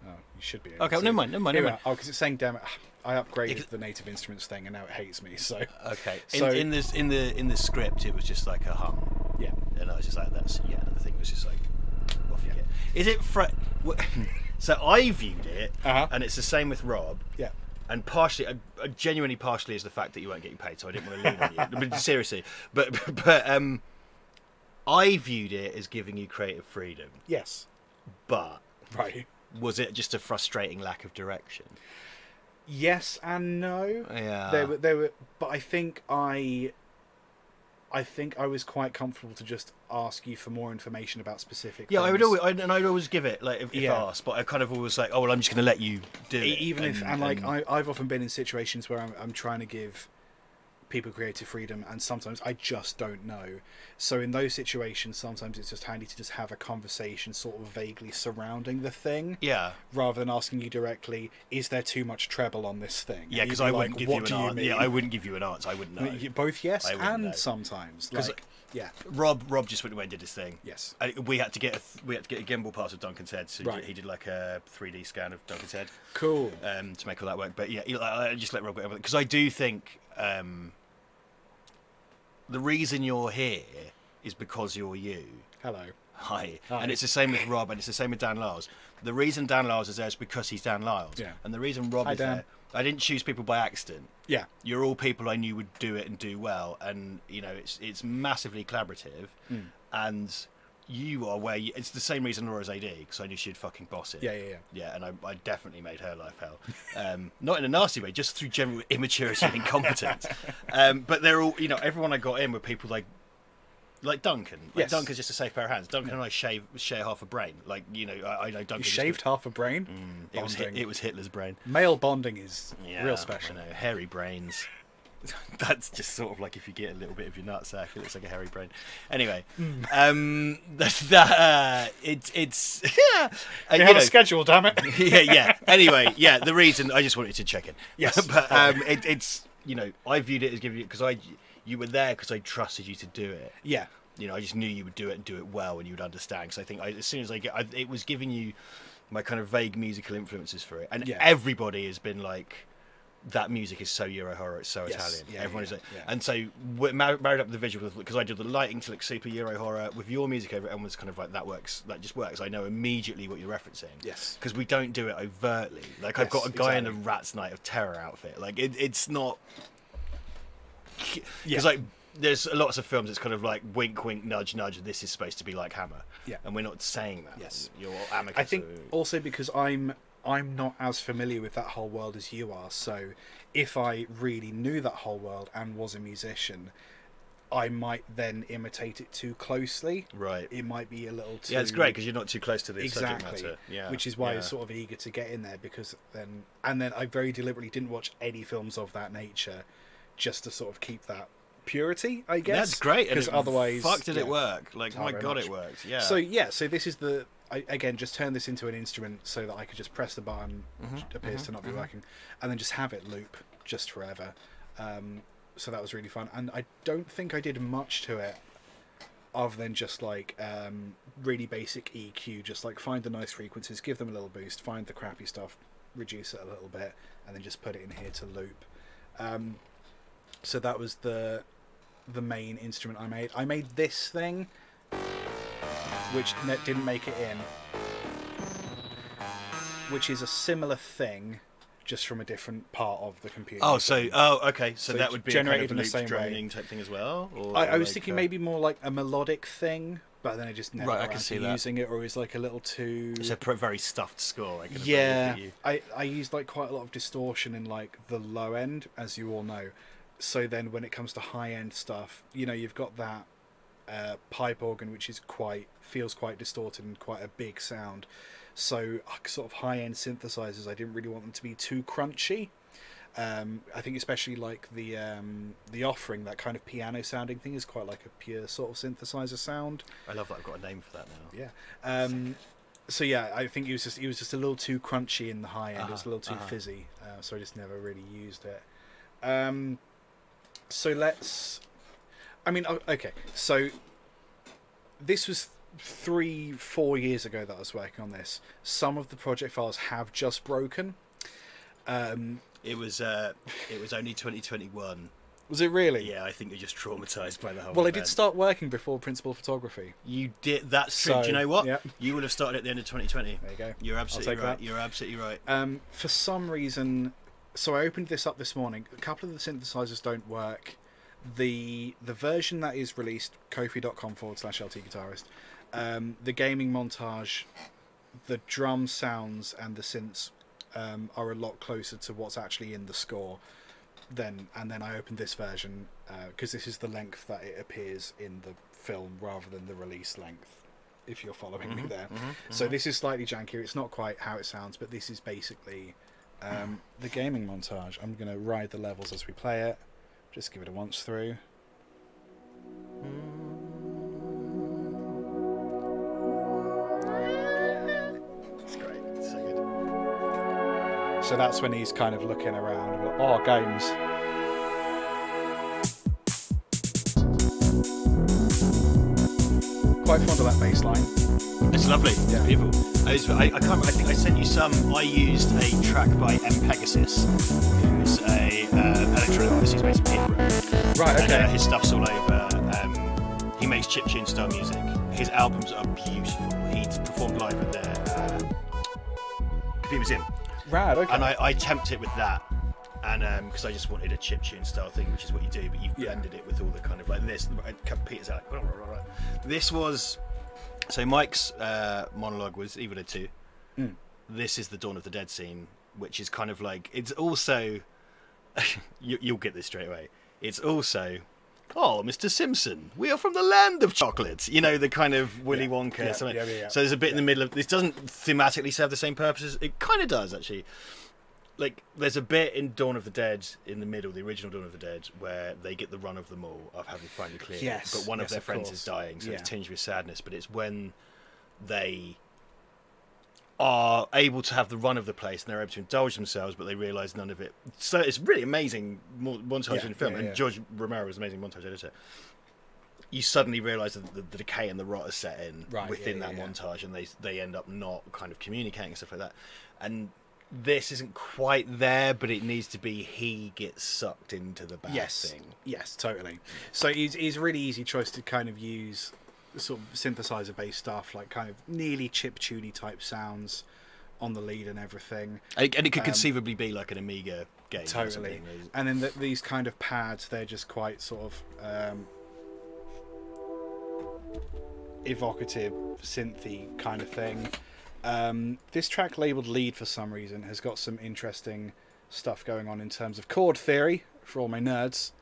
Oh, you should be able okay, to. never mind. Oh, because it's saying demo. I upgraded the native instruments thing, and now it hates me. So okay. So in the script, it was just like a hum. Yeah. And I was just like, that's and the thing was just like, off you get. Is it so I viewed it, and it's the same with Rob. Yeah. And partially, genuinely partially, is the fact that you weren't getting paid, so I didn't want to lean on you. But seriously, but I viewed it as giving you creative freedom. Yes. But right. Was it just a frustrating lack of direction? Yes and no. Yeah. They were, but I think I was quite comfortable to just ask you for more information about specific. Yeah, things. I'd always give it like if asked, but I kind of always like, oh well, I'm just going to let you do it. Even I've often been in situations where I'm trying to give people creative freedom, and sometimes I just don't know. So in those situations, sometimes it's just handy to just have a conversation sort of vaguely surrounding the thing, rather than asking you directly, is there too much treble on this thing? Yeah, because I wouldn't give you an answer. Yeah, I wouldn't give you an answer. I wouldn't know. Both yes and sometimes. Like, yeah. Rob just went away and did his thing. Yes. We had to get a gimbal pass with Duncan's head, so he did like a 3D scan of Duncan's head. Cool. To make all that work. But yeah, I just let Rob go over it, because I do think the reason you're here is because you're you. Hello. Hi. And it's the same with Rob, and it's the same with Dan Lyles. The reason Dan Lyles is there is because he's Dan Lyles. Yeah. And the reason Rob is there, I didn't choose people by accident. Yeah. You're all people I knew would do it and do well, and it's massively collaborative, and you are where it's the same reason Laura's AD, because I knew she'd fucking boss it. Yeah, and I definitely made her life hell. Not in a nasty way, just through general immaturity and incompetence. But they're all, everyone I got in were people like Duncan. Duncan's just a safe pair of hands. Duncan and I share half a brain. I know Duncan. You shaved half a brain? It was Hitler's brain. Male bonding is real special. I know, hairy brains. That's just sort of like if you get a little bit of your nutsack, it looks like a hairy brain. Anyway, it's you have a schedule, damn it. yeah. Anyway, the reason I just wanted to check in. Yes, but it's I viewed it as giving you, because you were there because I trusted you to do it. Yeah. I just knew you would do it and do it well, and you would understand. Because I think as soon as it was giving you my kind of vague musical influences for it, and everybody has been like, that music is so Euro horror, it's so Italian. Everyone is like, and so we're married up the visual, because I did the lighting to look super Euro horror with your music over it, and was kind of like, that just works. I know immediately what you're referencing. Yes, because we don't do it overtly. Like I've got a guy in a Rat's Night of Terror outfit. Like it's not. Because there's lots of films it's kind of like wink wink nudge nudge, this is supposed to be like Hammer, and we're not saying that. Yes, you're Amicus. I think also because I'm not as familiar with that whole world as you are, so if I really knew that whole world and was a musician, I might then imitate it too closely. Right. It might be a little too... Yeah, it's great because you're not too close to the subject matter. Yeah. Which is why I was sort of eager to get in there, because then... And then I very deliberately didn't watch any films of that nature, just to sort of keep that purity, I guess. That's great. Because otherwise... Fuck, did it work. Like, my God, it worked. Yeah. So this is the... again, just turn this into an instrument so that I could just press the button, which appears to not be working, and then just have it loop just forever. So that was really fun. And I don't think I did much to it other than just like really basic EQ, just like find the nice frequencies, give them a little boost, find the crappy stuff, reduce it a little bit, and then just put it in here to loop. So that was the main instrument I made. I made this thing, which didn't make it in, which is a similar thing, just from a different part of the computer. Okay. So that would be generated a in the same droning type thing as well. Or I was thinking maybe more like a melodic thing, but then I just never got I can see that. using it, or it was like a little too. It's a very stuffed score. I used like quite a lot of distortion in like the low end, as you all know. So then when it comes to high end stuff, you've got that pipe organ, which is feels quite distorted and quite a big sound. So sort of high end synthesizers, I didn't really want them to be too crunchy. I think especially like the Offering, that kind of piano sounding thing, is quite like a pure sort of synthesizer sound. I love that I've got a name for that now. Yeah. So yeah, I think it was just a little too crunchy in the high end. It was a little too fizzy, so I just never really used it. So okay. So this was 3-4 years ago that I was working on this. Some of the project files have just broken. It was only 2021. Was it really? Yeah, I think you're just traumatized by the whole. Well, event. I did start working before Principal Photography. You did. That's true. Do you know what? Yep. You would have started at the end of 2020. There you go. You're absolutely right. You're absolutely right. For some reason, so I opened this up this morning. A couple of the synthesizers don't work. The version that is released, kofi.com/LTGuitarist, the gaming montage, the drum sounds and the synths are a lot closer to what's actually in the score. And then I opened this version because this is the length that it appears in the film rather than the release length, if you're following me there. So this is slightly jankier. It's not quite how it sounds, but this is basically the gaming montage. I'm going to ride the levels as we play it. Just give it a once through. It's great. It's so good. So that's when he's kind of looking around and like, oh, games. Quite fond of that bass line. It's lovely. It's beautiful. I think I sent you some. I used a track by M. Pegasus, who's a electronic artist who's based in Peterborough. Right, okay. And, his stuff's all over. He makes chiptune style music. His albums are beautiful. He's performed live at the Computer Museum. Right, okay. And I temped it with that. And because I just wanted a chiptune style thing, which is what you do, but you've blended it with all the kind of like this. Peter's like, blah, blah, blah, blah. This was. So Mike's monologue was Evil Dead 2. This is the Dawn of the Dead scene, which is kind of like, it's also, you'll get this straight away. It's also, oh, Mr. Simpson, we are from the land of chocolates. You know, the kind of Willy Wonka. So there's a bit in the middle of, this doesn't thematically serve the same purposes. It kind of does, actually. Like, there's a bit in Dawn of the Dead, in the middle, the original Dawn of the Dead, where they get the run of them all, of having finally cleared. Yes, but one of their friends course. is dying, so it's tinged with sadness. But it's when they are able to have the run of the place and they're able to indulge themselves, but they realise none of it. So it's really amazing montage in the film, and George Romero was an amazing montage editor. You suddenly realise that the decay and the rot is set in within that montage, and they end up not kind of communicating and stuff like that. And this isn't quite there, but it needs to be. He gets sucked into the bad thing. Yes, totally. So he's a really easy choice to kind of use sort of synthesizer based stuff, like kind of nearly chiptune type sounds on the lead and everything. And it could conceivably be like an Amiga game. Totally. And then these kind of pads, they're just quite sort of evocative, synthy kind of thing. This track labelled lead for some reason has got some interesting stuff going on in terms of chord theory for all my nerds.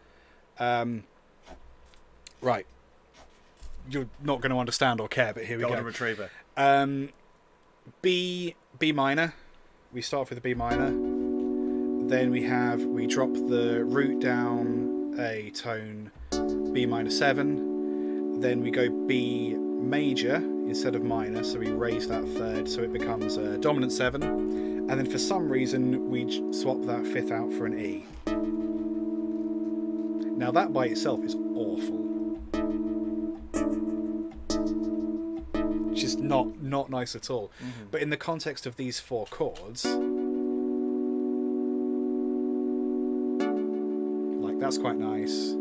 Right. You're not going to understand or care, but here we go. Golden Retriever. B minor. We start off with a B minor. Then we drop the root down a tone, B minor 7. Then we go B major instead of minor, so we raise that third, so it becomes a dominant 7. And then for some reason we swap that fifth out for an E. Now that by itself is awful. It's just not nice at all. Mm-hmm. But in the context of these 4 chords, like, that's quite nice.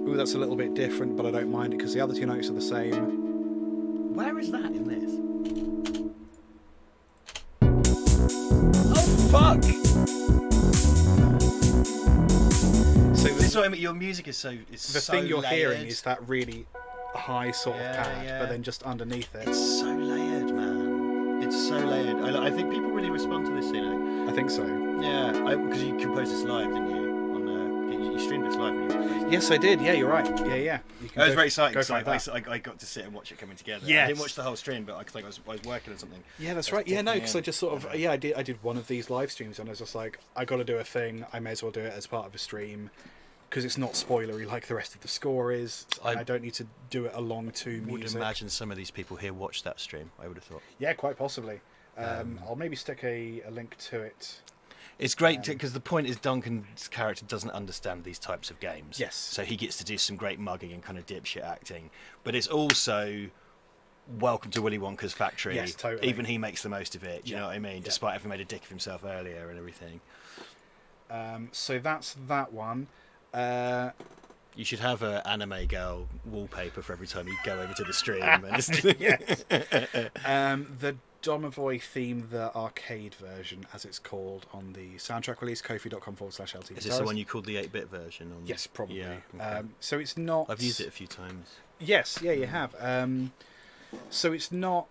Ooh, that's a little bit different, but I don't mind it because the other 2 notes are the same. Where is that in this? Oh, fuck! So this is what I mean, your music is so... The thing you're hearing is that really high sort of pad, but then just underneath it. It's so layered, man. It's so layered. I think people really respond to this scene. I think so. Yeah, because you composed this live, didn't you? You streamed this live, didn't you? Yes, I did. Yeah, you're right. Yeah. It was very exciting. I got to sit and watch it coming together. Yes. I didn't watch the whole stream, but I was working on something. Yeah, that's right. Yeah, no, because I just sort of I did one of these live streams, and I was just like, I got to do a thing. I may as well do it as part of a stream because it's not spoilery like the rest of the score is. I don't need to do it along to music. I would imagine some of these people here watched that stream. I would have thought. Yeah, quite possibly. I'll maybe stick a link to it. It's great because the point is Duncan's character doesn't understand these types of games. Yes. So he gets to do some great mugging and kind of dipshit acting. But it's also welcome to Willy Wonka's factory. Yes, totally. Even he makes the most of it. Do you know what I mean? Despite having made a dick of himself earlier and everything. So that's that one. You should have an anime girl wallpaper for every time you go over to the stream. Yes. The Domovoy theme, the arcade version, as it's called on the soundtrack release, kofi.com/LTGuitarist. Is this the one you called the 8-bit version? Yes, probably. Yeah, okay. So it's not... I've used it a few times. Yes, yeah, you have. So it's not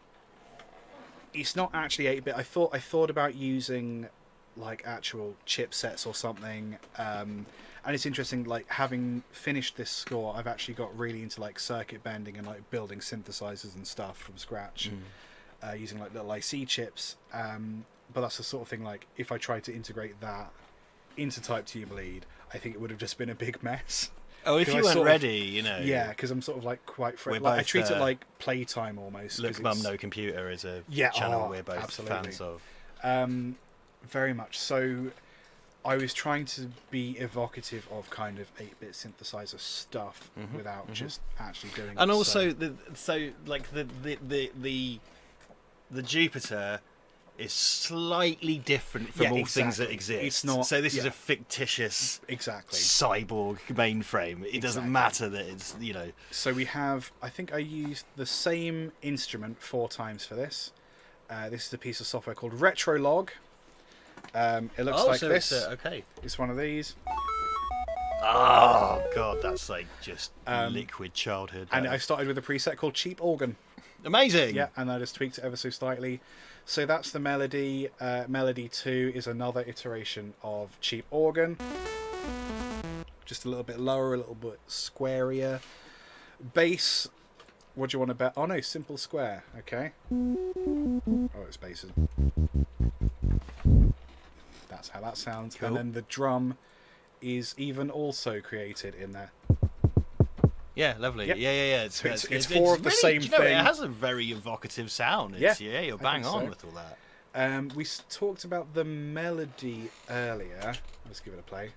actually 8-bit. I thought about using like actual chipsets or something. And it's interesting, like, having finished this score, I've actually got really into like circuit bending and like building synthesizers and stuff from scratch. Using like little IC chips, but that's the sort of thing, like, if I tried to integrate that into Type 2 Bleed, I think it would have just been a big mess. Oh, if you weren't ready, you know. Yeah, because I'm sort of like quite I treat it like playtime almost. Look, Mum, No Computer is a channel we're both fans of. Very much. So I was trying to be evocative of kind of 8-bit synthesizer stuff without just actually doing it. And also, the Jupiter is slightly different from all things that exist. It's not. So this is a fictitious, exactly, cyborg mainframe. It doesn't matter that it's, you know. So we have. I think I used the same instrument 4 times for this. This is a piece of software called Retrolog. It looks like this. It's one of these. Oh god, that's like just liquid childhood. And I started with a preset called Cheap Organ. Amazing. Yeah, and I just tweaked it ever so slightly. So that's the melody. Melody 2 is another iteration of Cheap Organ. Just a little bit lower, a little bit squarier. Bass. What do you want to bet? Oh no, simple square. Okay. Oh, it's basses. That's how that sounds. Cool. And then the drum is even also created in there. Yeah, lovely. Yep. Yeah. It's 4 of the same thing. It has a very evocative sound. You're bang on with all that. We talked about the melody earlier. Let's give it a play.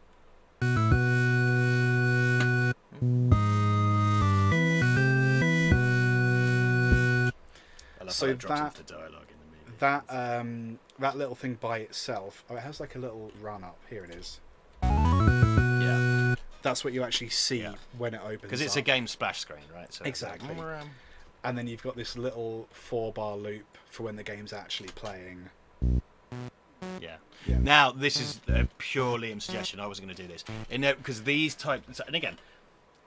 I love how it drops into dialogue in the movie. That little thing by itself, it has like a little run up. Here it is. Yeah. That's what you actually see when it opens. Because it's a game splash screen, right? So exactly. And then you've got this little 4-bar loop for when the game's actually playing. Yeah. Now, this is a pure Liam suggestion. I wasn't going to do this. Because these types... And again,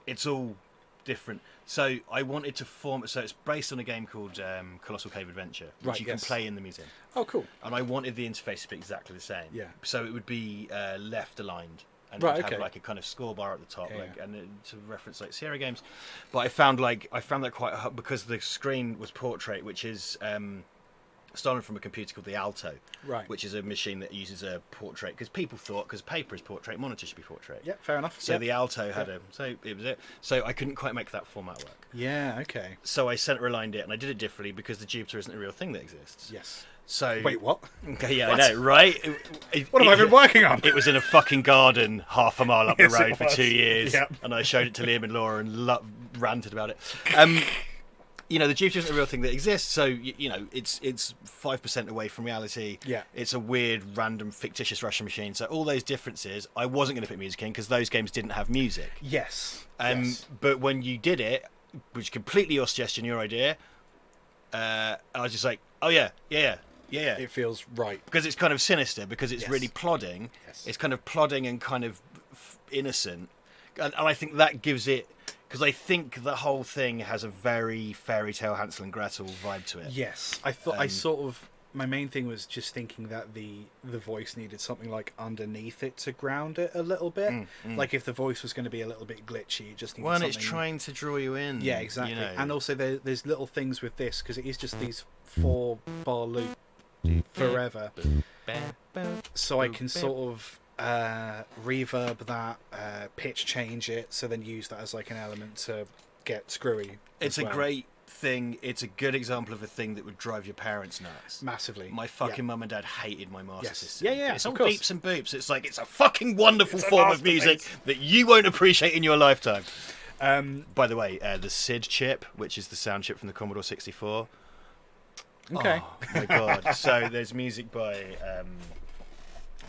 it's all different. So I wanted to form... So it's based on a game called Colossal Cave Adventure, which you can play in the museum. Oh, cool. And I wanted the interface to be exactly the same. Yeah. So it would be left-aligned. And it would have like a kind of score bar at the top, and to reference like Sierra games. But I found that quite hard because the screen was portrait, which is stolen from a computer called the Alto, which is a machine that uses a portrait because paper is portrait, monitor should be portrait. Yeah, fair enough. So the Alto had so it was it. So I couldn't quite make that format work. Yeah, okay. So I center aligned it, and I did it differently because the Jupiter isn't a real thing that exists. Yes. So wait, what? Okay, yeah, what? I know, right? What have I been working on? It was in a fucking garden half a mile up the road for 2 years, and I showed it to Liam and Laura and ranted about it. You know, the Jupiter isn't a real thing that exists, so you know it's 5% away from reality. Yeah, it's a weird, random, fictitious Russian machine. So all those differences, I wasn't going to put music in because those games didn't have music. Yes. But when you did it, which is completely your suggestion, your idea, I was just like, oh yeah. It feels right. Because it's kind of sinister, because it's really plodding. Yes. It's kind of plodding and kind of innocent. And I think that gives it... Because I think the whole thing has a very fairy tale Hansel and Gretel vibe to it. Yes. I thought my main thing was just thinking that the voice needed something like underneath it to ground it a little bit. Like if the voice was going to be a little bit glitchy, it just needed something... it's trying to draw you in. Yeah, exactly. You know. And also there's little things with this, because it is just these 4-bar loop forever. So I can sort of reverb that, pitch change it, so then use that as like an element to get screwy. It's a great thing. It's a good example of a thing that would drive your parents nuts. Massively. My fucking mum and dad hated my Master System. Yeah, it's all beeps and boops. It's like, it's a fucking wonderful form of music that you won't appreciate in your lifetime. By the way, the SID chip, which is the sound chip from the Commodore 64. Okay. Oh my god. So there's music by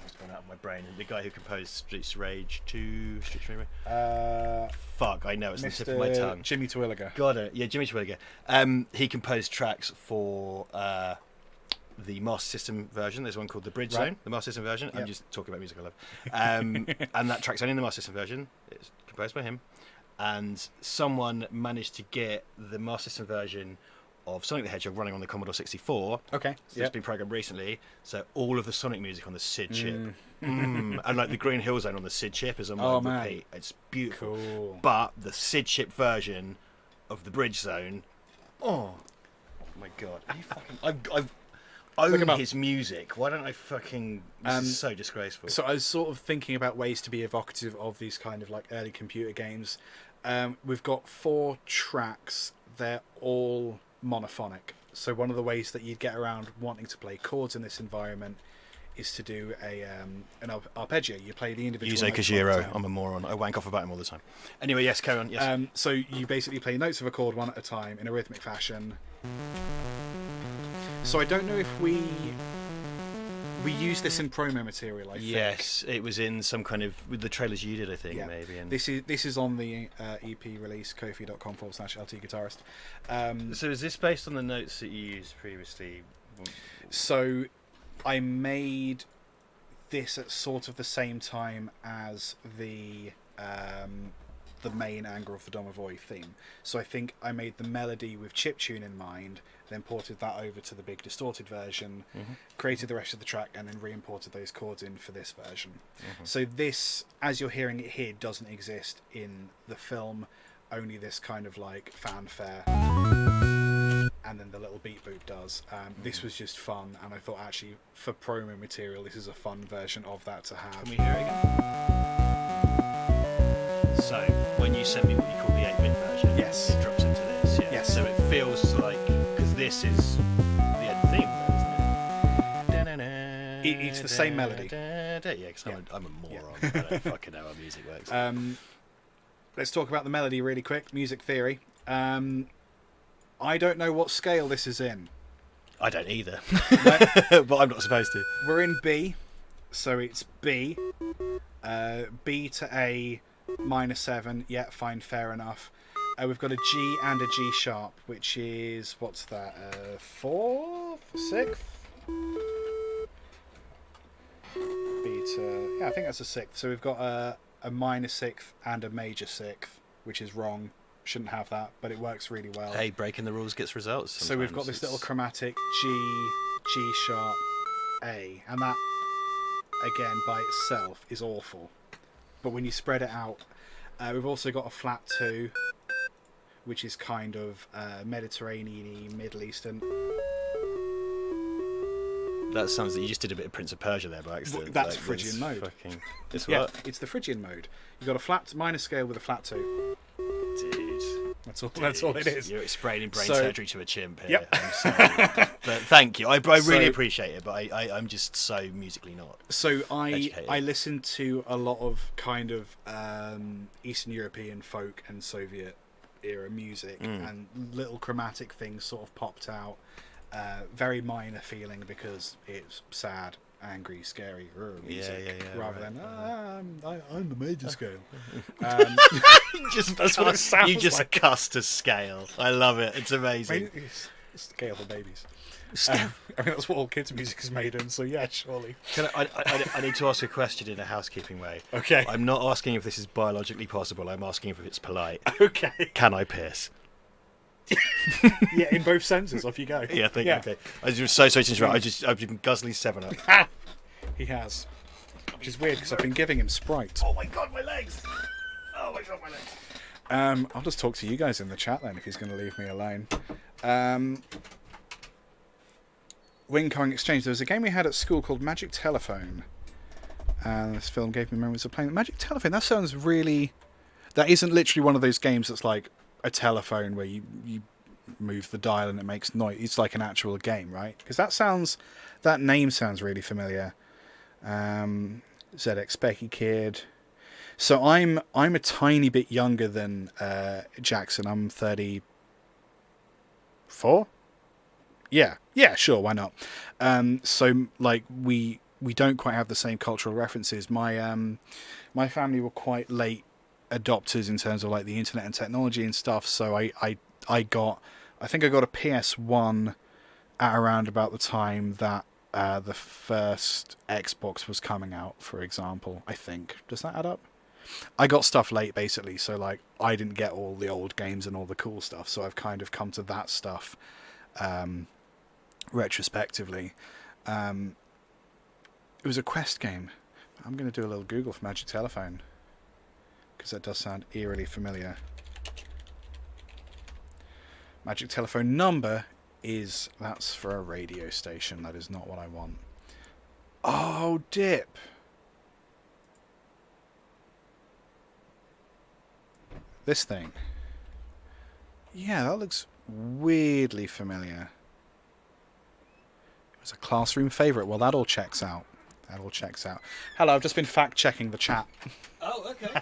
what's going out of my brain? The guy who composed Streets Rage 2, fuck, I know, it's on the tip of my tongue. Jimmy Terwilliger. Got it. Yeah, Jimmy Terwilliger. He composed tracks for the Master System version. There's one called the Bridge Zone, the Master System version. I'm just talking about music I love. And that track's only in the Master System version. It's composed by him. And someone managed to get the Master System version of Sonic the Hedgehog running on the Commodore 64. Okay. So it's been programmed recently. So all of the Sonic music on the SID chip. And like the Green Hill Zone on the SID chip is on my repeat. It's beautiful. Cool. But the SID chip version of the Bridge Zone, oh my god. Are you fucking... own his music. Why don't I fucking... This is so disgraceful. So I was sort of thinking about ways to be evocative of these kind of like early computer games. We've got 4 tracks. They're all monophonic. So one of the ways that you'd get around wanting to play chords in this environment is to do an arpeggio. You play the individual Use Kajiro. I'm a moron. I wank off about him all the time. Anyway, yes, carry on. Yes. So you basically play notes of a chord one at a time in a rhythmic fashion. So I don't know if we use this in promo material. I think. Yes, it was in some kind of with the trailers you did, I think, yeah. maybe. And this is on the EP release, kofi.com/LTGuitarist. So is this based on the notes that you used previously? So I made this at sort of the same time as the main Anger of the Domovoy theme. So I think I made the melody with chiptune in mind, then ported that over to the big distorted version, created the rest of the track, and then re-imported those chords in for this version. So this, as you're hearing it here, doesn't exist in the film, only this kind of like fanfare, and then the little beat boop does. This was just fun, and I thought actually for promo material this is a fun version of that to have. Can we hear it again? So when you sent me what you call the 8-bit version, yes, it drops into this. Yeah. Yes. So it feels like, because this is the end theme, isn't it? It's the same melody. Yeah, because I'm a moron. I don't fucking know how music works. Let's talk about the melody really quick. Music theory. I don't know what scale this is in. I don't either, but I'm not supposed to. We're in B, so it's B. B to A minor 7. Yeah, fine, fair enough. We've got a G and a G sharp, which is, what's that? 4th, 6th. B to, yeah, I think that's a 6th. So we've got a minor 6th and a major 6th, which is wrong. Shouldn't have that, but it works really well. Hey, breaking the rules gets results. So we've got this little chromatic G, G sharp, A, and that, again, by itself is awful. But when you spread it out, we've also got a flat 2, which is kind of Mediterranean-y, Middle Eastern. That sounds like you just did a bit of Prince of Persia there by accident. That's like, Phrygian mode. Fucking... Yeah, it's the Phrygian mode. You've got a flat minor scale with a flat 2. Dude. That's all it is. You're explaining brain surgery to a chimp here. Yep. I'm sorry. But thank you. I really appreciate it, but I'm just so musically not. So educated. I listen to a lot of kind of Eastern European folk and Soviet era music, and little chromatic things sort of popped out. Very minor feeling because it's sad, angry, scary music, rather than I'm the major scale. That's what it sounds like. You just cussed a scale. I love it. It's amazing. It's scale for babies. I mean, that's what all kids' music is made in, so yeah, surely. I need to ask a question in a housekeeping way. Okay. I'm not asking if this is biologically possible. I'm asking if it's polite. Okay. Can I piss? Yeah, in both senses. Off you go. Yeah, okay. I was just so sorry to interrupt. I've been guzzling 7-Up. He has, which is weird because I've been giving him Sprite. Oh my god, my legs! Oh my god, my legs! I'll just talk to you guys in the chat then if he's going to leave me alone. Wing Kong Exchange. There was a game we had at school called Magic Telephone, and this film gave me memories of playing Magic Telephone. That sounds really. That isn't literally one of those games that's like a telephone where you move the dial and it makes noise. It's like an actual game, right? Because that name sounds really familiar. ZX Specky Kid. So I'm a tiny bit younger than Jackson. I'm 34. Yeah, sure, why not? So like we don't quite have the same cultural references. My family were quite late adopters in terms of like the internet and technology and stuff. So I think I got a PS1 at around about the time that the first Xbox was coming out, for example. I think. Does that add up? I got stuff late, basically, so like I didn't get all the old games and all the cool stuff. So I've kind of come to that stuff retrospectively. It was a Quest game. I'm going to do a little Google for Magic Telephone because that does sound eerily familiar. Magic Telephone number That's for a radio station. That is not what I want. Oh, dip. This thing. Yeah, that looks weirdly familiar. It was a classroom favourite. Well, that all checks out. Hello, I've just been fact-checking the chat. Oh, okay.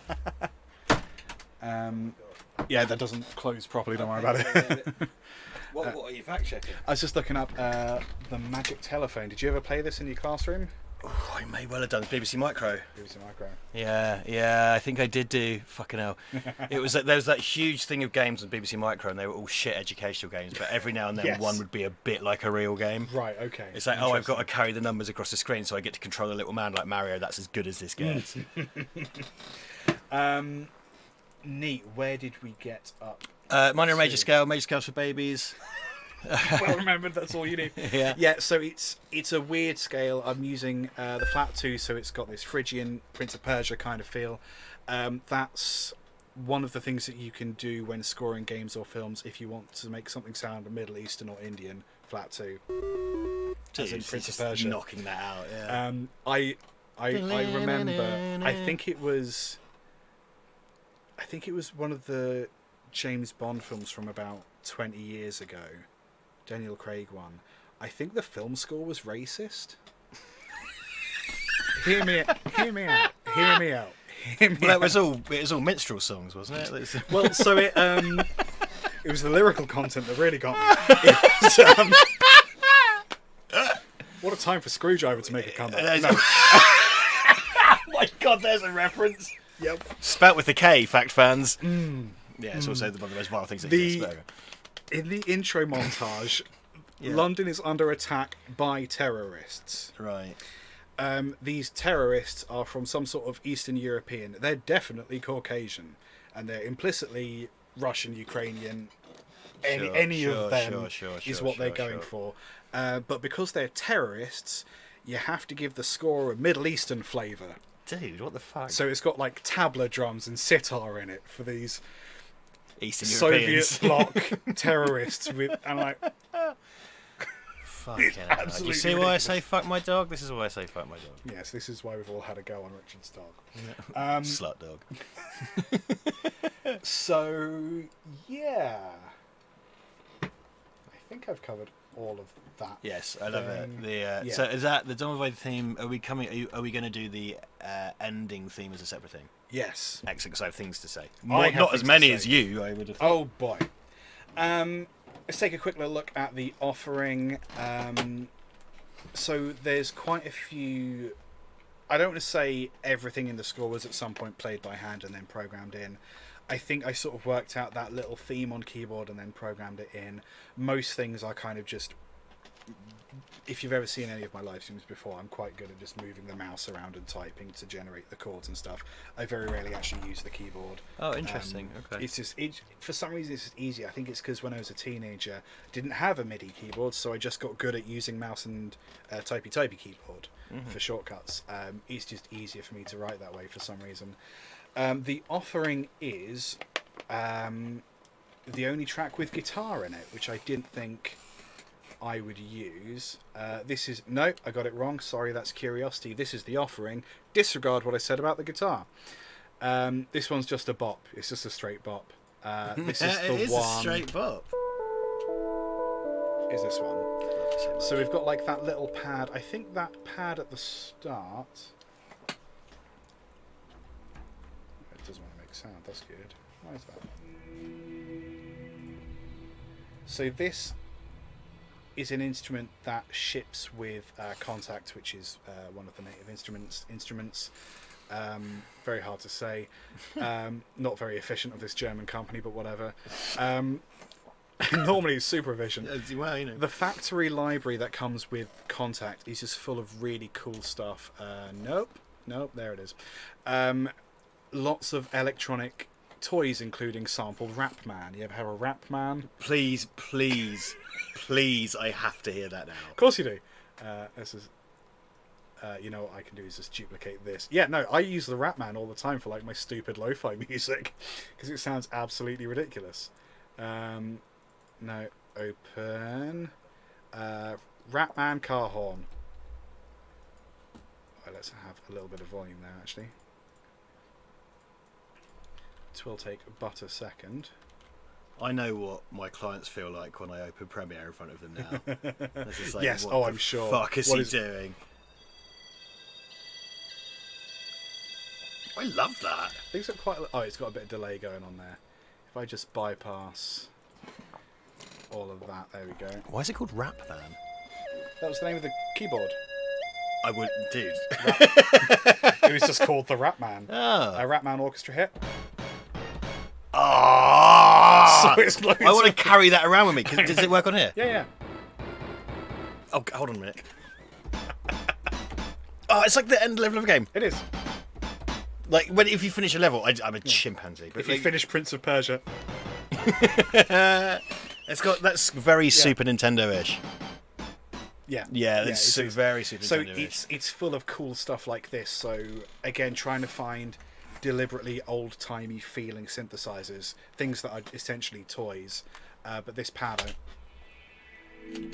Yeah, that doesn't close properly. Don't worry about it. What are you fact-checking? I was just looking up the Magic Telephone. Did you ever play this in your classroom? Oh, I may well have done BBC Micro. BBC Micro. Yeah, I think I did do. Fucking hell. There was that huge thing of games on BBC Micro, and they were all shit educational games, but every now and then one would be a bit like a real game. Right, okay. It's like, oh, I've got to carry the numbers across the screen so I get to control a little man like Mario. That's as good as this gets. Neat. Where did we get up? Minor and major scales for babies. Well remembered, that's all you need. Yeah, so it's a weird scale. I'm using the flat 2, so it's got this Phrygian Prince of Persia kind of feel. That's one of the things that you can do when scoring games or films if you want to make something sound Middle Eastern or Indian. Flat 2. Dude, as in Prince of Persia. Knocking that out, yeah. I remember, I think it was one of the James Bond films from about 20 years ago. Daniel Craig one. I think the film score was racist. Hear me out. Well, it was all minstrel songs, wasn't it? Well, so it was the lyrical content that really got me. What a time for Screwdriver to make a comeback. No. Oh my God, there's a reference. Yep. Spelt with a K, fact fans. Yeah, it's also one of the most vile things that exists. In the intro montage, London is under attack by terrorists. Right. These terrorists are from some sort of Eastern European. They're definitely Caucasian, and they're implicitly Russian, Ukrainian. Any of them is what they're going for. But because they're terrorists, you have to give the score a Middle Eastern flavour. Dude, what the fuck? So it's got like tabla drums and sitar in it for these Eastern Soviet bloc terrorists and like fucking hell. Do you see why I say fuck my dog? This is why I say fuck my dog. Yes, this is why we've all had a go on Richard's dog. Slut dog. So yeah, I think I've covered all of that. Yes, I love it. So is that the Dawn of Void theme? Are we going to do the ending theme as a separate thing? Yes. Excellent, because I have things to say. Not as many as you, I would have. Oh boy. Let's take a quick little look at the offering. So there's quite a few. I don't want to say everything in the score was at some point played by hand and then programmed in. I think I sort of worked out that little theme on keyboard and then programmed it in. Most things are kind of just... If you've ever seen any of my live streams before, I'm quite good at just moving the mouse around and typing to generate the chords and stuff. I very rarely actually use the keyboard. Oh, interesting. Okay. It's just for some reason it's just easy. I think it's because when I was a teenager, I didn't have a MIDI keyboard, so I just got good at using mouse and typey keyboard for shortcuts. It's just easier for me to write that way for some reason. The offering is the only track with guitar in it, which I didn't think I would use. This is... No, I got it wrong. Sorry, that's Curiosity. This is the offering. Disregard what I said about the guitar. This one's just a bop. It's just a straight bop. This is the it is one... a straight bop. Is this one. So we've got like that little pad. I think that pad at the start... It doesn't want to make sound. That's good. Why is that? So this is an instrument that ships with Contact, which is one of the native instruments. Very hard to say. Not very efficient of this German company, but whatever. Normally it's super efficient. Well, you know. The factory library that comes with Contact is just full of really cool stuff. Nope, there it is. Lots of electronic toys, including sampled Rap Man. You ever have a Rap Man? Please, I have to hear that now. Of course you do. This is... you know what I can do is just duplicate this. Yeah, no, I use the Rap Man all the time for like my stupid lo-fi music because it sounds absolutely ridiculous. No, open Ratman car horn. Right, let's have a little bit of volume there, actually. It will take but a second. I know what my clients feel like when I open Premiere in front of them now. It's just like, yes, what I'm sure. Fuck is he doing? I love that. Things are quite. Oh, it's got a bit of delay going on there. If I just bypass all of that, there we go. Why is it called Rap Band? That was the name of the keyboard. I would, dude. It was just called the Ratman. Oh. A Ratman orchestra hit. Oh! So it's I want to carry that around with me. Does it work on here? Yeah. Oh, hold on a minute. Oh, it's like the end level of a game. It is. Like if you finish a level, I'm a chimpanzee. But if you finish Prince of Persia, that's very Super Nintendo-ish. Yeah, it's very Super Nintendo-ish. So it's full of cool stuff like this. So again, trying to find deliberately old-timey feeling synthesizers, things that are essentially toys, but this pad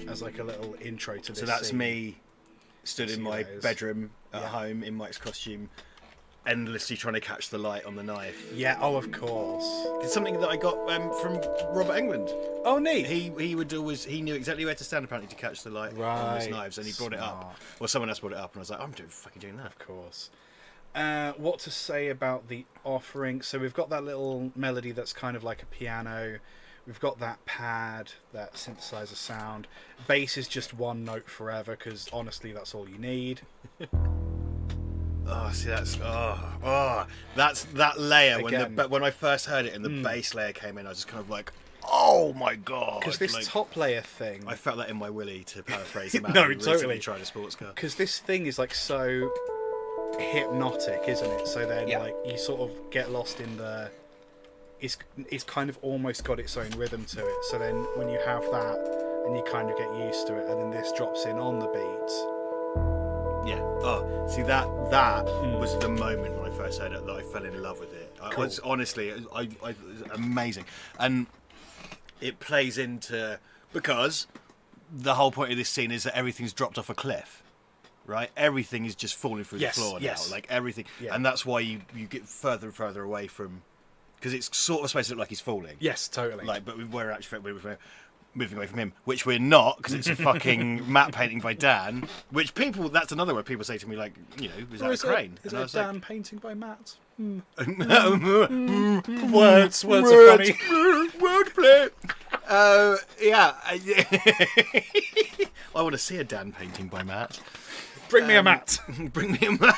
as like a little intro to this. So that's scene. Me stood in my bedroom at home in Mike's costume, endlessly trying to catch the light on the knife. Yeah, oh, of course. It's something that I got from Robert England. Oh, neat. He would always, he knew exactly where to stand apparently to catch the light on his knives, and he brought it up. Well, someone else brought it up, and I was like, I'm fucking doing that. Of course. What to say about the offering? So we've got that little melody that's kind of like a piano. We've got that pad, that synthesizer sound. Bass is just one note forever, because honestly, that's all you need. Oh, see, that's that's that layer. Again, when I first heard it and the bass layer came in, I was just kind of like, oh my god! Because this top layer thing, I felt that in my willy, to paraphrase a man no, who totally recently tried a sports car. Because this thing is like so hypnotic, isn't it? So then, like, you sort of get lost in the. It's kind of almost got its own rhythm to it. So then, when you have that, and you kind of get used to it, and then this drops in on the beat. Yeah. Oh, see that was the moment when I first heard it that I fell in love with it. Cool. Honestly, it was amazing, and it plays into, because the whole point of this scene is that everything's dropped off a cliff, right? Everything is just falling through the floor now, like everything, and that's why you get further and further away from, because it's sort of supposed to look like he's falling. Yes, totally. Like, but we're actually moving away from him, which we're not, because it's a fucking matte painting by Dan. Which people, that's another word people say to me, like, you know, is that a crane? Is it a Dan painting by Matt? Words are funny. Wordplay. Yeah. I want to see a Dan painting by Matt. Bring me a mat. Bring me a mat.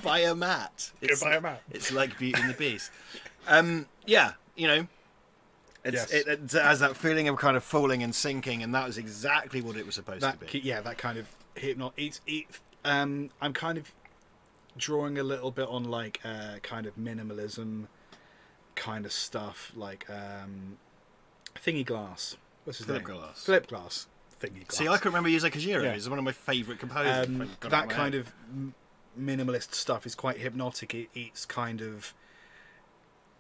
Buy a mat. Buy a mat. It's like Beauty and the Beast. Yeah, you know. It has that feeling of kind of falling and sinking, and that was exactly what it was supposed to be. Yeah, that kind of I'm kind of drawing a little bit on like kind of minimalism kind of stuff, like Thingy Glass. What's his name? Glass. Philip Glass. Thingy Glass. See, I can remember Yuzo Koshiro. He's one of my favourite composers. That kind of minimalist stuff is quite hypnotic. It's kind of.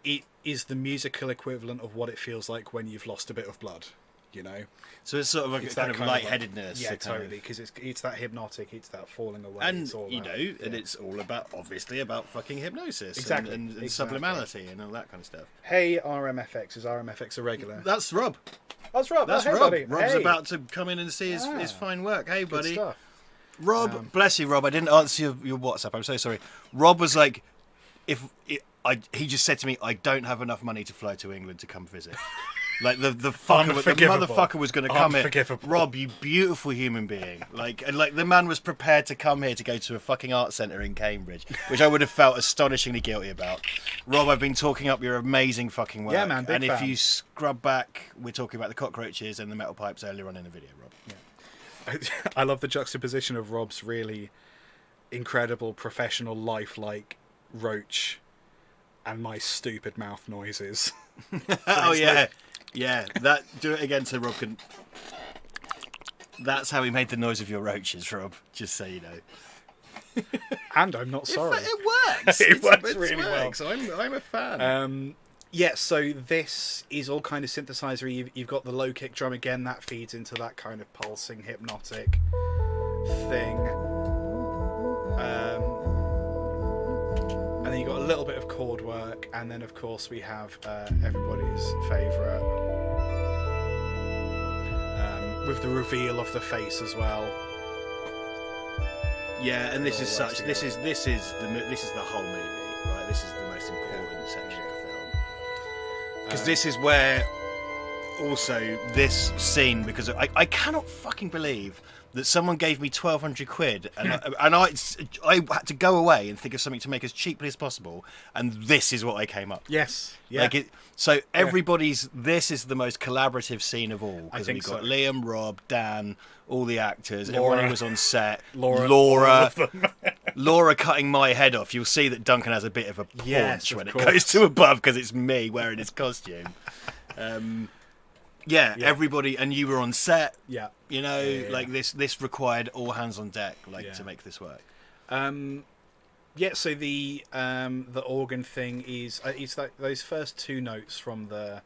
It is the musical equivalent of what it feels like when you've lost a bit of blood, you know. So it's sort of a kind of lightheadedness. Yeah, totally, because it's that hypnotic, it's that falling away, and it's all you know, and it's all about fucking hypnosis, exactly, and sublimality and all that kind of stuff. Hey, RMFX, is RMFX a regular? That's Rob. That's Rob. That's Rob. Buddy. Rob's about to come in and see his fine work. Hey, buddy. Good stuff. Rob, bless you, Rob. I didn't answer your WhatsApp. I'm so sorry. Rob was like, he just said to me, I don't have enough money to fly to England to come visit. Like the motherfucker was going to come in. Rob, you beautiful human being. Like the man was prepared to come here to go to a fucking art centre in Cambridge, which I would have felt astonishingly guilty about. Rob, I've been talking up your amazing fucking work. Yeah, man, big and fan. If you scrub back, we're talking about the cockroaches and the metal pipes earlier on in the video, Rob. Yeah. I love the juxtaposition of Rob's really incredible professional lifelike roach and my stupid mouth noises. Oh yeah, yeah. That do it again so Rob can. That's how he made the noise of your roaches, Rob. Just so you know. And I'm not sorry. It works. It works really well. So I'm a fan. Yeah, so this is all kind of synthesizer. You've got the low kick drum again, that feeds into that kind of pulsing, hypnotic thing. And then you've got a little bit of chord work, and then of course we have everybody's favourite, with the reveal of the face as well. Yeah, and this is such. This is the whole movie, right? This is the most important section of the film, because this is where also this scene. Because I cannot fucking believe that someone gave me 1,200 quid, and I had to go away and think of something to make as cheaply as possible, and this is what I came up. Yes, yeah. So everybody's. This is the most collaborative scene of all, because we've got Liam, Rob, Dan, all the actors, everyone who was on set, Laura cutting my head off. You'll see that Duncan has a bit of a paunch when it goes to above because it's me wearing his costume. Yeah, everybody, and you were on set. Yeah, you know, like this required all hands on deck, to make this work. Yeah, so the organ thing is it's like those first two notes from the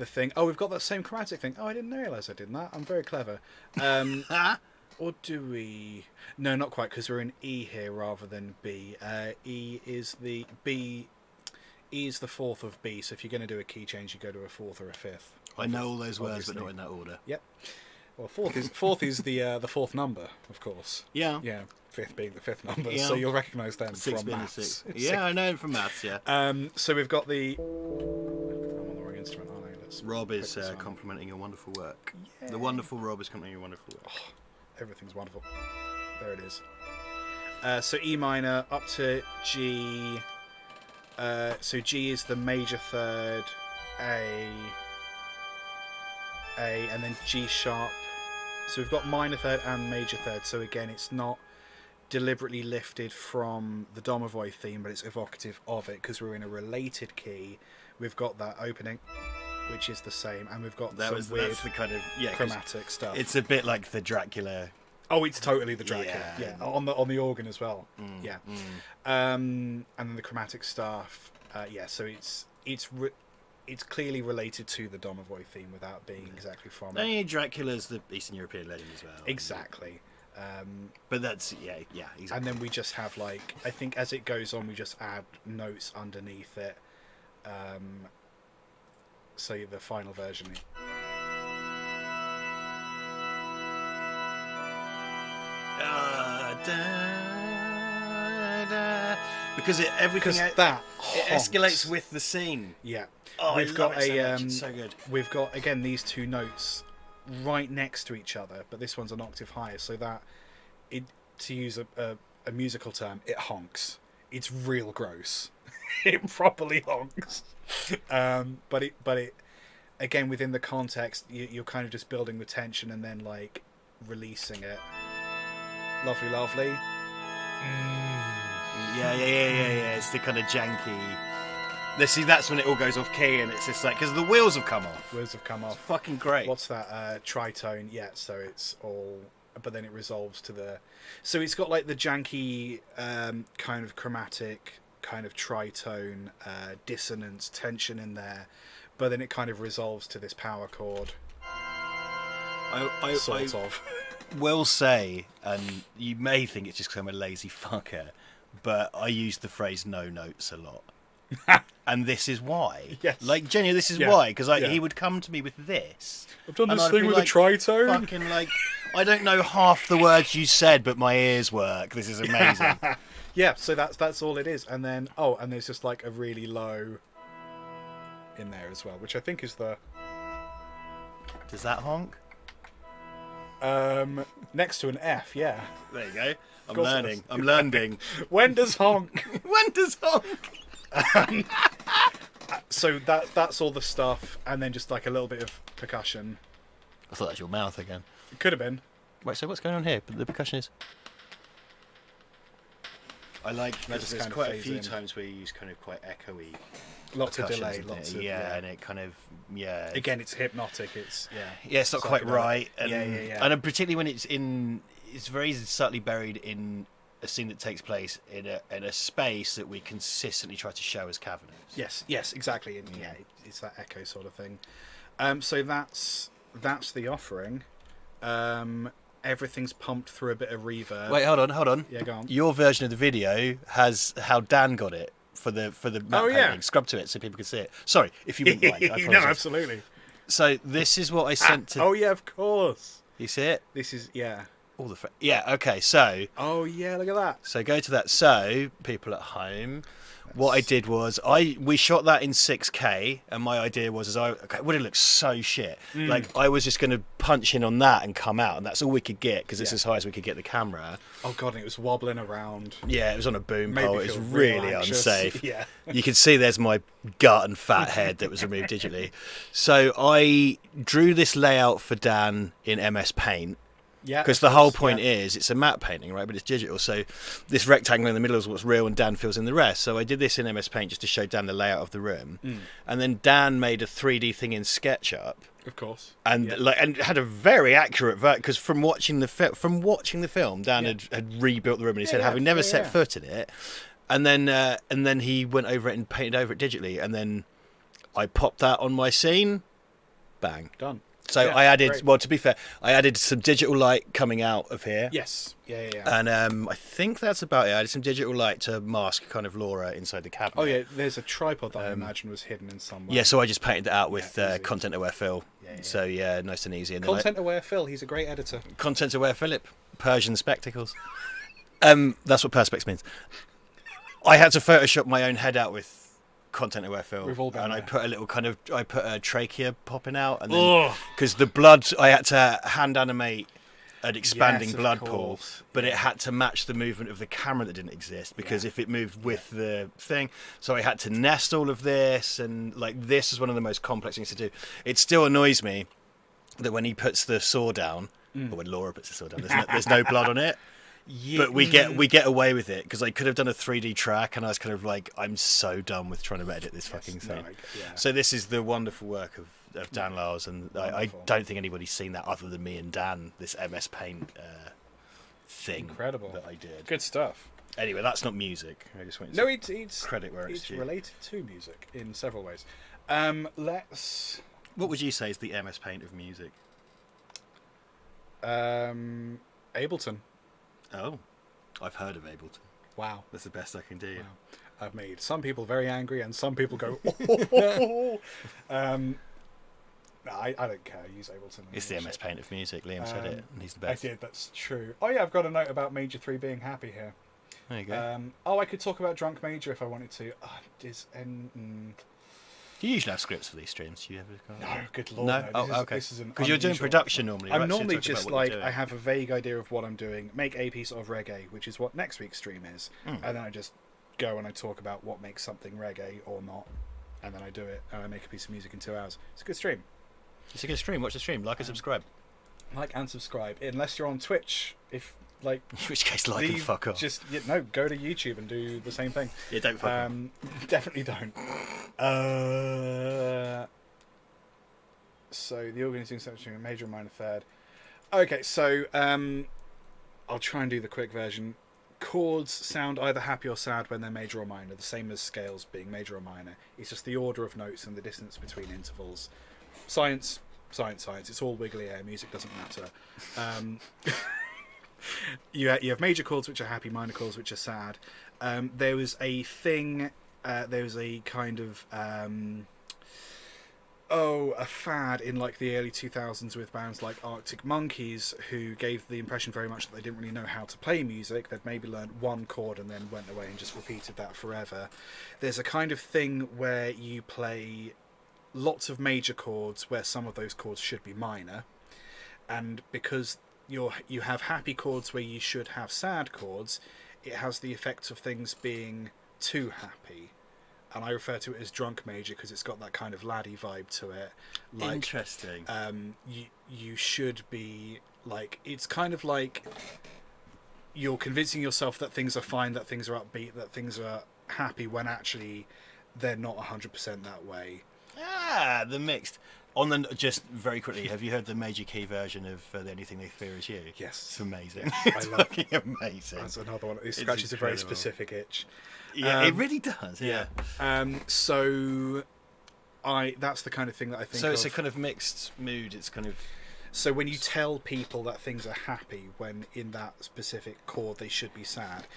thing. Oh, we've got that same chromatic thing. Oh, I didn't realise I did that. I'm very clever. Or do we? No, not quite, because we're in E here rather than B. E is the fourth of B. So if you're going to do a key change, you go to a fourth or a fifth. I know all those words, but not in that order. Yep. Well, fourth is the fourth number, of course. Yeah. Yeah. Fifth being the fifth number, so you'll recognise them Six from maths. Yeah, I know them from maths. Yeah. So we've got the. I'm on the wrong instrument, aren't I? Rob is complimenting your wonderful work. Yeah. The wonderful Rob is complimenting your wonderful work. Oh, everything's wonderful. There it is. So E minor up to G. So G is the major third, A, and then G sharp. So we've got minor third and major third. So again, it's not deliberately lifted from the Domovoy theme, but it's evocative of it because we're in a related key. We've got that opening, which is the same, and we've got that's the kind of chromatic stuff. It's a bit like the Dracula. Oh, it's totally the Dracula. Yeah. On the organ as well. Yeah. And then the chromatic stuff. So it's clearly related to the Domovoy theme without being exactly from it. No, Dracula's the Eastern European legend as well. Exactly. But that's exactly. And then we just have I think as it goes on, we just add notes underneath it. So the final version. Because it escalates with the scene. Yeah. Oh, we've got it's so good. We've got again these two notes right next to each other, but this one's an octave higher, so that it, to use a musical term, it honks. It's real gross. It properly honks. But it again within the context, you're kind of just building the tension and then releasing it. Lovely. Yeah. It's the kind of janky. That's when it all goes off key, and it's just because the wheels have come off. It's fucking great. What's that? Tritone. Yeah. So it's all, but then it resolves to the. So it's got the janky kind of chromatic, kind of tritone, dissonance, tension in there, but then it kind of resolves to this power chord. I will say, and you may think it's just because I'm a lazy fucker, but I use the phrase "no notes" a lot. And this is why. Yes. Genuinely, this is why. Because he would come to me with this. I've done this thing with a tritone. Fucking I don't know half the words you said, but my ears work. This is amazing. Yeah, so that's all it is. And then, and there's just a really low in there as well, which I think is the... Does that honk? Next to an F, yeah. There you go. I'm learning. When does honk? When does honk? So that's all the stuff, and then just a little bit of percussion. I thought that was your mouth again. It could have been. Wait, so what's going on here? The percussion is... There's quite a few times where you use kind of quite echoey. Lots of delay, and it kind of Again, it's hypnotic. It's it's not quite right, and yeah. and particularly when it's very subtly buried in a scene that takes place in a space that we consistently try to show as caverns. Yes, exactly. And it's that echo sort of thing. So that's the offering. Everything's pumped through a bit of reverb. Wait, hold on. Yeah, go on. Your version of the video has how Dan got it for the matte painting. Scrub to it so people can see it. Sorry, if you wouldn't mind. I No, absolutely. So this is what I sent to... Oh, yeah, of course. You see it? This is, All the okay, so... Oh, yeah, look at that. So go to that. So, people at home, what I did was, we shot that in 6K, and my idea was, would it look so shit? Like, I was just going to punch in on that and come out, and that's all we could get, because it's as high as we could get the camera. Oh, God, and it was wobbling around. Yeah, it was on a boom pole. It was really unsafe. Yeah. You can see there's my gut and fat head that was removed digitally. So I drew this layout for Dan in MS Paint. Yeah, because the whole point is it's a matte painting, right? But it's digital. So this rectangle in the middle is what's real, and Dan fills in the rest. So I did this in MS Paint just to show Dan the layout of the room, and then Dan made a 3D thing in SketchUp, of course, and and had a very accurate because from watching the film, Dan had rebuilt the room, and he said having never set foot in it, and then he went over it and painted over it digitally, and then I popped that on my scene, bang, done. So I added, well, to be fair, I added some digital light coming out of here. Yes. Yeah. And I think that's about it. I added some digital light to mask kind of Laura inside the cabinet. Oh, yeah, there's a tripod that I imagine was hidden in some way. Yeah, so I just painted it out with content-aware fill. Yeah. So, yeah, nice and easy. And content-aware Phil, he's a great editor. Content-aware Philip, Persian spectacles. That's what Perspex means. I had to Photoshop my own head out with content-aware film, and I put a trachea popping out, and then because the blood, I had to hand animate an expanding blood pool, but it had to match the movement of the camera that didn't exist, because if it moved with the thing, so I had to nest all of this, and like this is one of the most complex things to do. It still annoys me that when he puts the saw down, or when Laura puts the saw down, there's no blood on it. Yeah. But we get away with it, because I could have done a 3D track, and I was kind of like, I'm so done with trying to edit this fucking thing. So this is the wonderful work of Dan Lyles, and I don't think anybody's seen that other than me and Dan, this MS Paint thing. Incredible that I did. Good stuff. Anyway, that's not music. I just want to it's credit where it's due. It's related to music in several ways. What would you say is the MS Paint of music? Ableton. Oh, I've heard of Ableton. Wow. That's the best I can do. Wow. I've made some people very angry, and some people go, no, I don't care. I use Ableton. It's the MS Paint of music. Liam said it, and he's the best. I did, that's true. Oh, yeah, I've got a note about Major 3 being happy here. There you go. I could talk about Drunk Major if I wanted to. Do you usually have scripts for these streams? Do you ever? No, good lord. No? No. Okay. Because you're doing production normally. I'm normally just like, I have a vague idea of what I'm doing, make a piece of reggae, which is what next week's stream is, and then I just go and I talk about what makes something reggae or not, and then I do it, and I make a piece of music in 2 hours. It's a good stream. It's a good stream. Watch the stream. Like and subscribe. Like and subscribe. Unless you're on Twitch. In which case, like and fuck off. Just go to YouTube and do the same thing. Yeah, don't fuck off. Definitely don't. So the organizing section, a major and minor third. Okay, so I'll try and do the quick version. Chords sound either happy or sad when they're major or minor, the same as scales being major or minor. It's just the order of notes and the distance between intervals. Science. It's all wiggly air. Music doesn't matter. You have major chords which are happy, minor chords which are sad. There was a thing. There was a kind of a fad in like the early 2000s with bands like Arctic Monkeys, who gave the impression very much that they didn't really know how to play music. They'd maybe learned one chord and then went away and just repeated that forever. There's a kind of thing where you play lots of major chords where some of those chords should be minor, and because you have happy chords where you should have sad chords, it has the effect of things being too happy. And I refer to it as drunk major because it's got that kind of laddie vibe to it. Like, interesting. You should be like, it's kind of like you're convincing yourself that things are fine, that things are upbeat, that things are happy, when actually they're not 100% that way. The mixed. On the just very quickly, have you heard the major key version of The Only Thing They Fear Is You? Yes, it's amazing. Yes. It's fucking amazing. That's another one. It scratches a very specific itch. Yeah, it really does. Yeah. So, that's the kind of thing that I think. So it's a kind of mixed mood. It's kind of. So when you tell people that things are happy when in that specific chord they should be sad,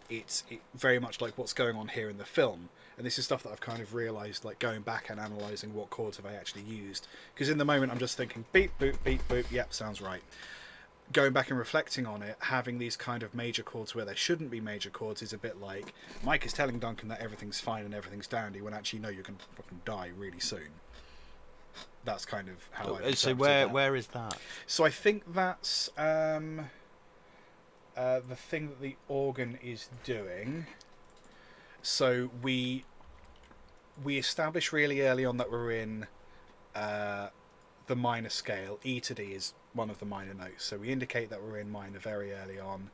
it's very much like what's going on here in the film. And this is stuff that I've kind of realised, like going back and analysing what chords have I actually used. Because in the moment I'm just thinking, beep, boop, beep, boop, yep, sounds right. Going back and reflecting on it, having these kind of major chords where there shouldn't be major chords is a bit like Mike is telling Duncan that everything's fine and everything's dandy when actually, no, you're going to fucking die really soon. That's kind of how I. So where is that? So I think that's the thing that the organ is doing. So we establish really early on that we're in the minor scale. E to D is one of the minor notes, so we indicate that we're in minor very early on.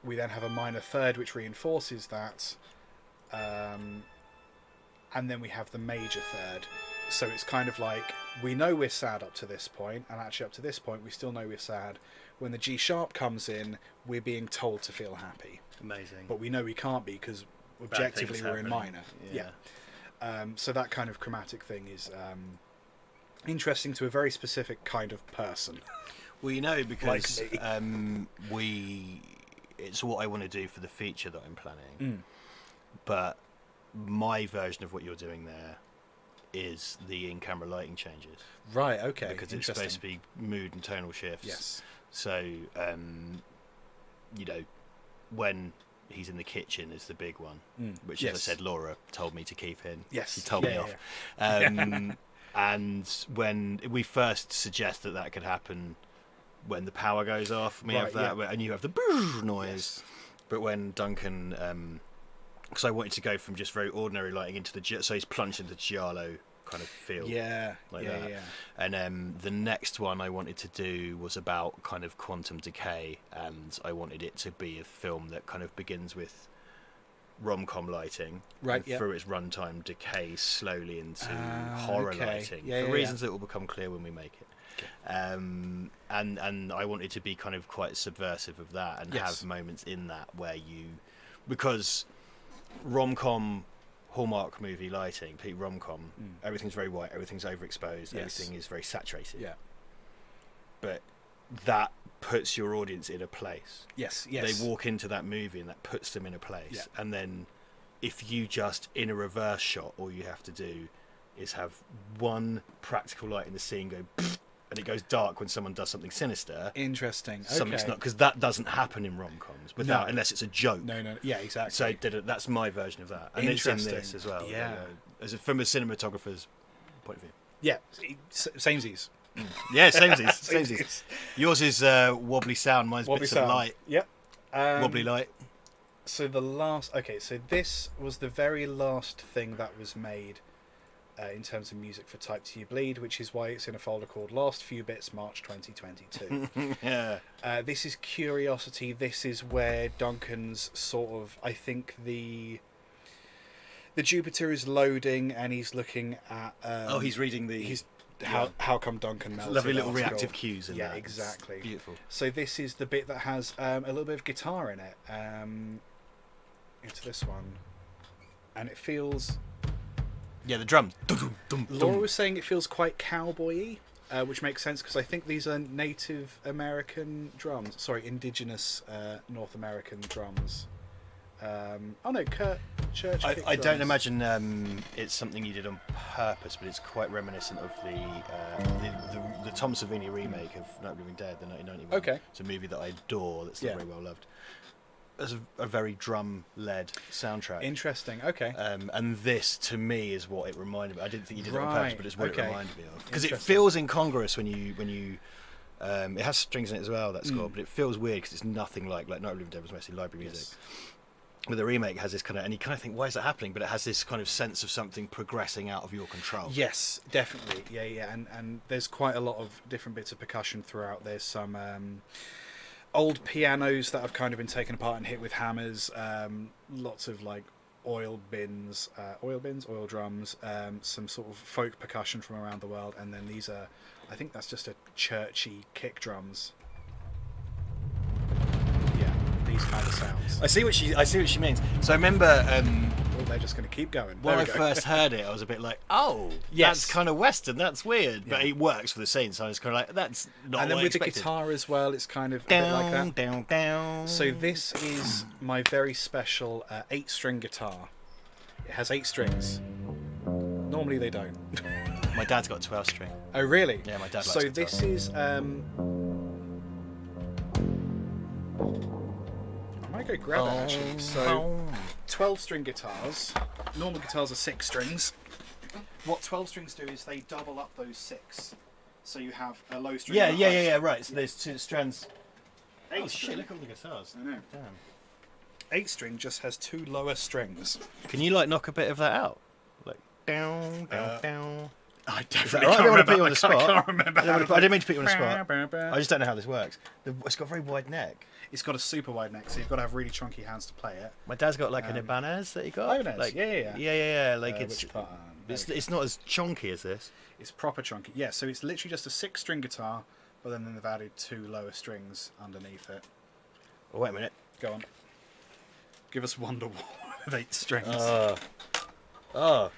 We then have a minor third which reinforces that, and then we have the major third. So it's kind of like we know we're sad up to this point, and actually up to this point we still know we're sad. When the G sharp comes in, we're being told to feel happy. Amazing. But we know we can't be because objectively we're in minor. Yeah. So that kind of chromatic thing is interesting to a very specific kind of person. Well, you know, because like it's what I want to do for the feature that I'm planning. But my version of what you're doing there is the in-camera lighting changes. Right, okay. Because it's supposed to be mood and tonal shifts. Yes. So, you know, when he's in the kitchen is the big one, which, as I said, Laura told me to keep in. Yes. She told me off. And when we first suggest that could happen when the power goes off, we have that, and you have the noise. Yes. But when Duncan... because I wanted to go from just very ordinary lighting into so he's plunged into the giallo kind of feel. Yeah. And the next one I wanted to do was about kind of quantum decay, and I wanted it to be a film that kind of begins with rom-com lighting, right? Through its runtime decays slowly into horror lighting for reasons that will become clear when we make it. And I wanted to be kind of quite subversive of that and have moments in that where because rom-com Hallmark movie lighting, peak rom-com, everything's very white, everything's overexposed, everything is very saturated. Yeah. But that puts your audience in a place. Yes. They walk into that movie and that puts them in a place. Yeah. And then if you just, in a reverse shot, all you have to do is have one practical light in the scene go and it goes dark when someone does something sinister. Interesting. Something's not, because that doesn't happen in rom-coms unless it's a joke. No. Yeah, exactly. So that's my version of that, and it's in this as well. Yeah, from a cinematographer's point of view. Yeah, samesies. Yeah, samesies. Yours is wobbly sound. Mine's bits of light. Yep. Wobbly light. So so this was the very last thing that was made. In terms of music for Type 2 Bleed, which is why it's in a folder called Last Few Bits, March 2022. Yeah. This is Curiosity. This is where Duncan's sort of, I think the Jupiter is loading and he's looking at... he's reading the... How come Duncan melted? Lovely little reactive cues in that. Yeah, exactly. It's beautiful. So this is the bit that has a little bit of guitar in it. Into this one. And it feels... Yeah, the drum. Laura was saying it feels quite cowboy-y, which makes sense because I think these are Native American drums. Sorry, indigenous North American drums. Church. I don't imagine it's something you did on purpose, but it's quite reminiscent of the Tom Savini remake of Night of the Living Dead, the 1991. Okay. It's a movie that I adore. That's not very well loved. As a very drum-led soundtrack. Interesting. Okay. And this, to me, is what it reminded me. I didn't think you did it on purpose, but it's what it reminded me of. Because it feels incongruous when you. It has strings in it as well. That score, but it feels weird because it's nothing like Night of the Living Dead was mostly library music. But the remake has this kind of, and you kind of think, why is that happening? But it has this kind of sense of something progressing out of your control. Yes, definitely. Yeah. And there's quite a lot of different bits of percussion throughout. There's some. Old pianos that have kind of been taken apart and hit with hammers, lots of like oil drums, some sort of folk percussion from around the world, and then these are, I think that's just a churchy kick drums. Yeah, these kind of sounds. I see what she means. So I remember they're just going to keep going. When I first heard it, I was a bit like, oh, yes, that's kind of Western, that's weird. But it works for the scene, so I was kind of like, that's not and then what with I expected. The guitar as well, it's kind of down, a bit like that. Down, down. So this is my very special 8-string guitar. It has 8 strings. Normally they don't. My dad's got 12 string. Oh really? Yeah, my dad likes So guitar. this is I might go grab it actually. So 12-string guitars. Normal guitars are 6 strings. What 12 strings do is they double up those 6. So you have a low string. Yeah, right. So there's 2 strands. 8 Oh string. shit, look at all the guitars. I know. Damn. 8 string just has 2 lower strings. Can you like knock a bit of that out? Like down, down. I definitely can't remember. I can't remember. I didn't mean to put you on the spot. I just don't know how this works. It's got a very wide neck. It's got a super wide neck, so you've got to have really chunky hands to play it. My dad's got like an Ibanez that he got. Ibanez, like, yeah. Like it's not as chunky as this. It's proper chunky. Yeah, so it's literally just a 6-string guitar, but then they've added 2 lower strings underneath it. Oh, wait a minute. Go on. Give us Wonderwall with 8 strings. Oh.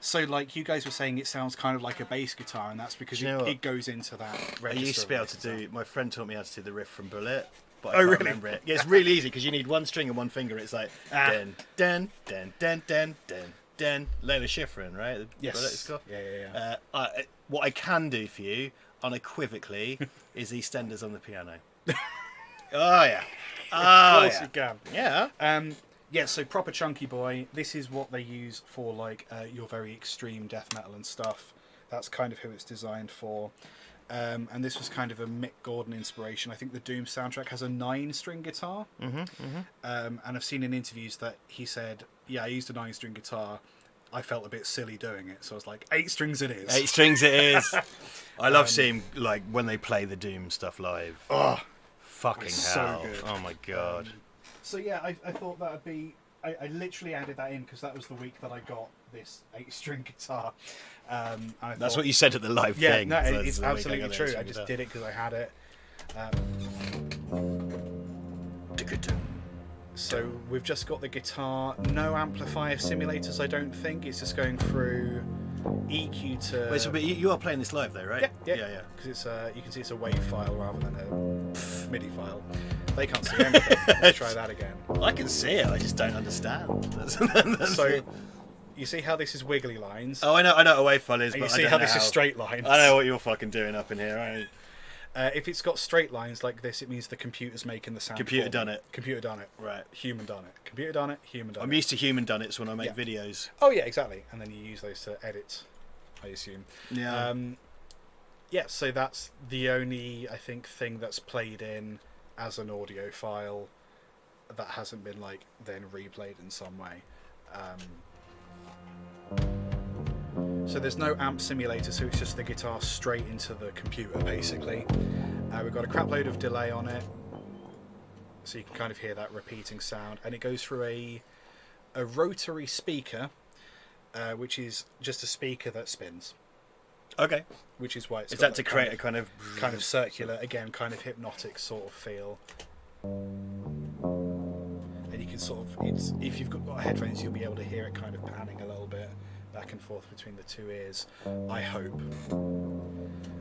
So like you guys were saying, it sounds kind of like a bass guitar, and that's because it goes into that register. I used to be able to do. My friend taught me how to do the riff from Bullet, but I can't can't remember it. Yeah, it's really easy because you need 1 string and 1 finger. It's like den, den, den, den, den, den, den. Lena Schifrin, right? Yes. Bullet it's called. Yeah. What I can do for you, unequivocally, is EastEnders on the piano. Oh yeah. Of course you can. Yeah. Yeah, so proper chunky boy. This is what they use for like your very extreme death metal and stuff. That's kind of who it's designed for. And this was kind of a Mick Gordon inspiration. I think the Doom soundtrack has a 9-string guitar. And I've seen in interviews that he said, yeah, I used a 9-string guitar. I felt a bit silly doing it. So I was like, 8 strings it is. 8 strings it is. I love seeing like when they play the Doom stuff live. Oh, fucking hell. So good. Oh my god. So yeah, I thought that would be. I literally added that in because that was the week that I got this 8-string guitar. And that's what you said at the live thing. Yeah, no, it's absolutely true. I just did it because I had it. So we've just got the guitar. No amplifier simulators, I don't think. It's just going through EQ to. Wait, so but you are playing this live though, right? Yeah. Because it's you can see it's a WAV file rather than a MIDI file. They can't see anything. Let's try that again. I can see it. I just don't understand. So you see how this is wiggly lines? Oh, I know. A WAV file is. And but you see how this is straight lines. I know what you're fucking doing up in here. Right? If it's got straight lines like this, it means the computer's making the sound. Computer done it. Computer done it. Right. Human done it. Computer done it. Human done it. I'm used to human done it when I make videos. Oh yeah, exactly. And then you use those to edit, I assume. Yeah. Yeah. So that's the only I think thing that's played in as an audio file that hasn't been like then replayed in some way. So there's no amp simulator, so it's just the guitar straight into the computer basically. We've got a crap load of delay on it, so you can kind of hear that repeating sound, and it goes through a rotary speaker, which is just a speaker that spins. Okay. Which is why it's is that to create a kind of circular, again, kind of hypnotic sort of feel. And you can sort of, if you've got headphones, you'll be able to hear it kind of panning a little bit back and forth between the 2 ears. I hope.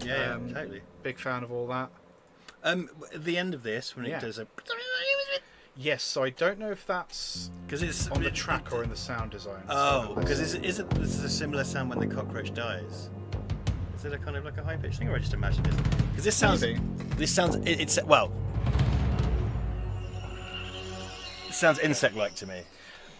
Yeah, totally. Big fan of all that. At the end of this, when it does a. Yes, so I don't know if that's because it's on the track or in the sound design. Oh, because this is a similar sound when the cockroach dies. Is it a kind of like a high pitched thing, or I just imagine it? Because this sounds. Maybe. This sounds. It's well. It sounds insect-like to me.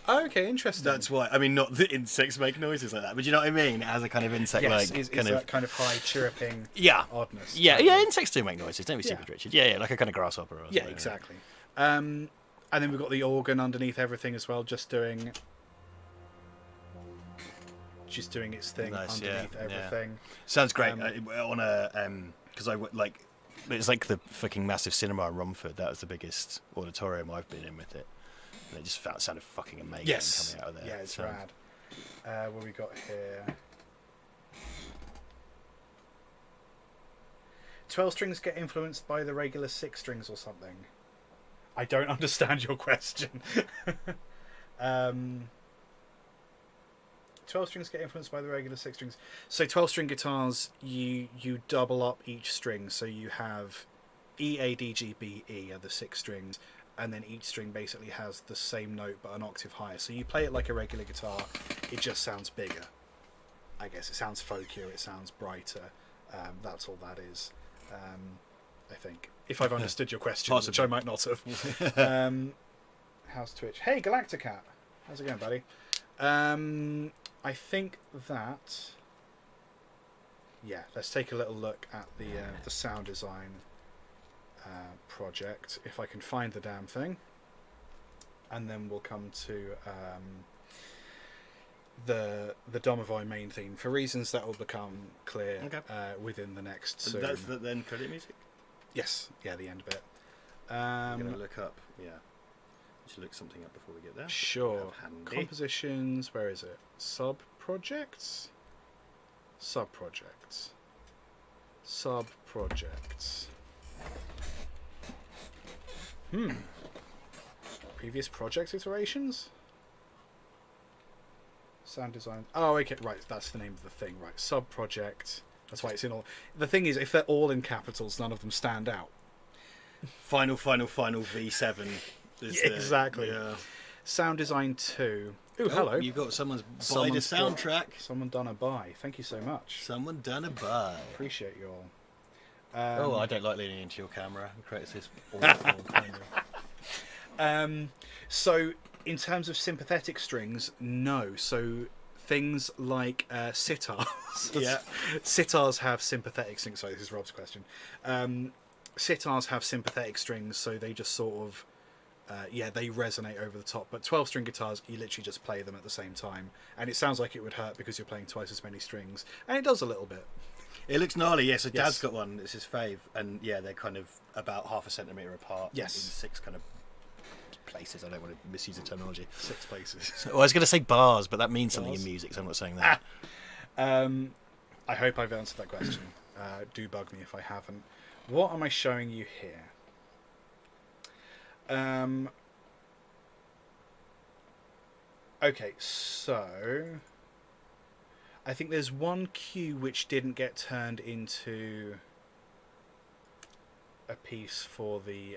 Oh, okay, interesting. That's why. I mean, not that insects make noises like that, but you know what I mean. It has a kind of insect-like kind of high chirring. Oddness. Yeah. Insects do make noises. Don't be stupid, Richard. Yeah, like a kind of grasshopper. Or something. Exactly. And then we've got the organ underneath everything as well, just doing its thing underneath everything. Sounds great. On a because it's like the fucking massive cinema in Romford. That was the biggest auditorium I've been in with it. And it just sounded fucking amazing coming out of there. Yeah, it's rad. What we got here? 12 strings get influenced by the regular 6 strings or something. I don't understand your question. 12 strings get influenced by the regular 6 strings. So 12 string guitars, you double up each string. So you have E, A, D, G, B, E are the 6 strings, and then each string basically has the same note but an octave higher. So you play it like a regular guitar, it just sounds bigger. I guess it sounds folkier, it sounds brighter. That's all that is. I think, if I've understood your question, which I might not have. How's Twitch? Hey, Galacticat, how's it going, buddy? I think that, yeah, let's take a little look at the sound design project, if I can find the damn thing, and then we'll come to the Domovoy main theme for reasons that will become clear within the next soon. That's then credit music? Yes, yeah, the end bit. I'm going to look up, just look something up before we get there. Sure. Compositions, where is it? Sub-projects? Sub-projects. Sub-projects. Previous project iterations? Sound design. Oh, okay, right, that's the name of the thing, right. Sub-project. That's why it's in all... The thing is, if they're all in capitals, none of them stand out. Final V7. Exactly. Yeah. Sound design 2. Ooh, hello. You've got someone's bought a soundtrack. Someone done a buy. Thank you so much. Someone done a buy. Appreciate you all. I don't like leaning into your camera. It creates this awful kind of... So, in terms of sympathetic strings, no. So, things like sitars. Sitars have sympathetic strings. Sorry, this is Rob's question. Sitars have sympathetic strings, so they just sort of... they resonate over the top. But 12-string guitars, you literally just play them at the same time. And it sounds like it would hurt because you're playing twice as many strings. And it does a little bit. It looks gnarly, yes. So Dad's got one. It's his fave. And, they're kind of about half a centimetre apart. Yes. In 6 kind of places. I don't want to misuse the terminology. 6 places. I was going to say bars, but that means something in music, so I'm not saying that. I hope I've answered that question. Do bug me if I haven't. What am I showing you here? Okay, so I think there's one cue which didn't get turned into a piece for the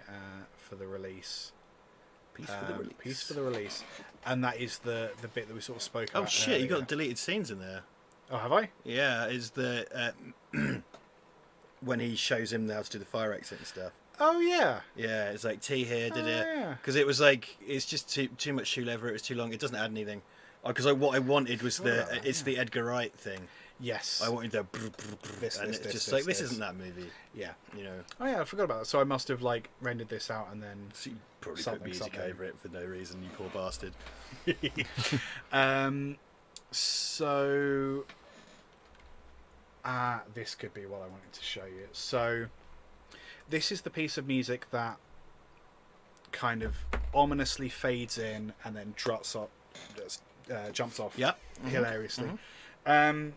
release. Piece for the release, and that is the bit that we sort of spoke about. Oh shit! Earlier. You got deleted scenes in there. Oh, have I? Yeah, is the when he shows him how to do the fire exit and stuff. Oh yeah. Yeah, it's like T here did it yeah. because it was like it's just too much shoe leather. It was too long. It doesn't add anything. Because what I wanted was the Edgar Wright thing. Yes. I wanted the this isn't that movie. Yeah. You know. Oh yeah, I forgot about that. So I must have like rendered this out and then probably put music over it for no reason. You poor bastard. So this could be what I wanted to show you. So this is the piece of music that kind of ominously fades in and then jumps off hilariously. Mm-hmm.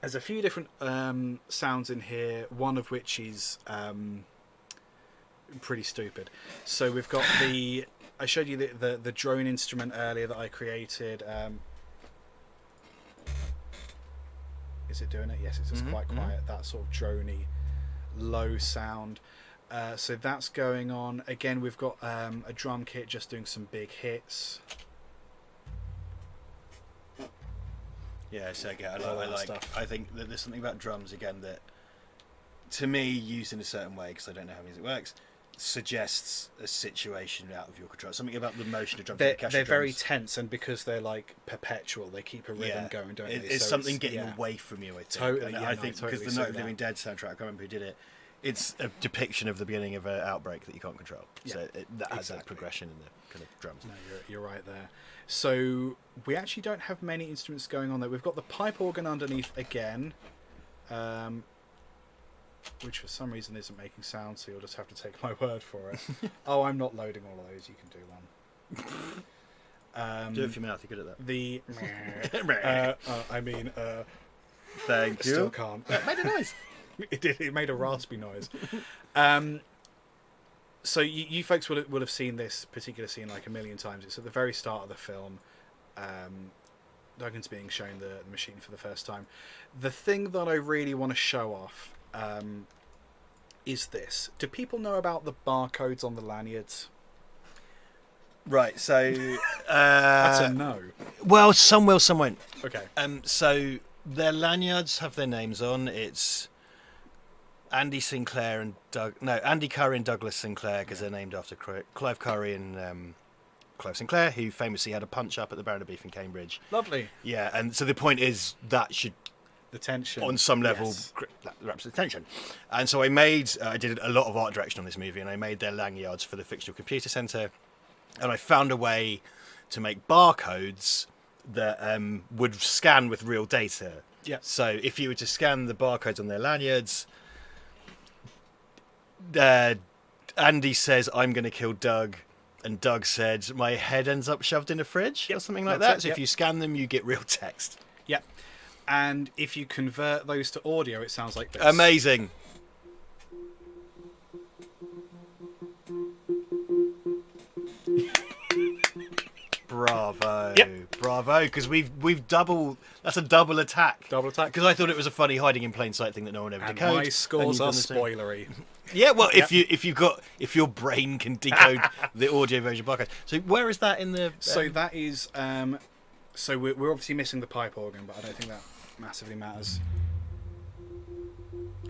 There's a few different sounds in here, one of which is pretty stupid. So we've got I showed you the drone instrument earlier that I created. Is it doing it? Yes, it's just quite quiet. That sort of droney, low sound. So that's going on. Again, we've got a drum kit just doing some big hits. Yeah, so again, I think that there's something about drums again that, to me, used in a certain way, because I don't know how music works, suggests a situation out of your control. Something about the motion of drums. They're very tense, and because they're like perpetual, they keep a rhythm going, don't they? It's something getting away from you, I think. Totally, I think because the Night of the Living Dead soundtrack, I can't remember who did it. It's a depiction of the beginning of an outbreak that you can't control. Yeah, so that has that progression in the kind of drums. No, you're right there. So we actually don't have many instruments going on there. We've got the pipe organ underneath again, which for some reason isn't making sound, so you'll just have to take my word for it. Oh, I'm not loading all of those. You can do one. Do it with your mouth. You're good at that. The Thank you. Still can't. It made a noise. It did. It made a raspy noise. So you folks would have seen this particular scene like a million times. It's at the very start of the film. Duggan's being shown the machine for the first time. The thing that I really want to show off is this. Do people know about the barcodes on the lanyards? Right, so... That's a no. Well, some will, some won't. Okay. So their lanyards have their names on. It's Andy Sinclair and Andy Curry and Douglas Sinclair, because they're named after Clive Curry and Clive Sinclair, who famously had a punch-up at the Baron of Beef in Cambridge. Lovely. Yeah, and so the point is that should... The tension. On some level, that wraps the tension. And so I did a lot of art direction on this movie, and I made their lanyards for the Fictional Computer Centre. And I found a way to make barcodes that would scan with real data. Yeah. So if you were to scan the barcodes on their lanyards, Andy says, "I'm going to kill Doug," and Doug said, "My head ends up shoved in a fridge," or something like that. So if you scan them, you get real text. Yep. And if you convert those to audio, it sounds like this. Amazing. Bravo. Yep. Bravo, because we've that's a double attack. Double attack. Because I thought it was a funny hiding in plain sight thing that no one ever decoded. My scores are spoilery. Yeah, well, if your brain can decode the audio version barcode. So where is that in the? So that is so we're obviously missing the pipe organ, but I don't think that massively matters.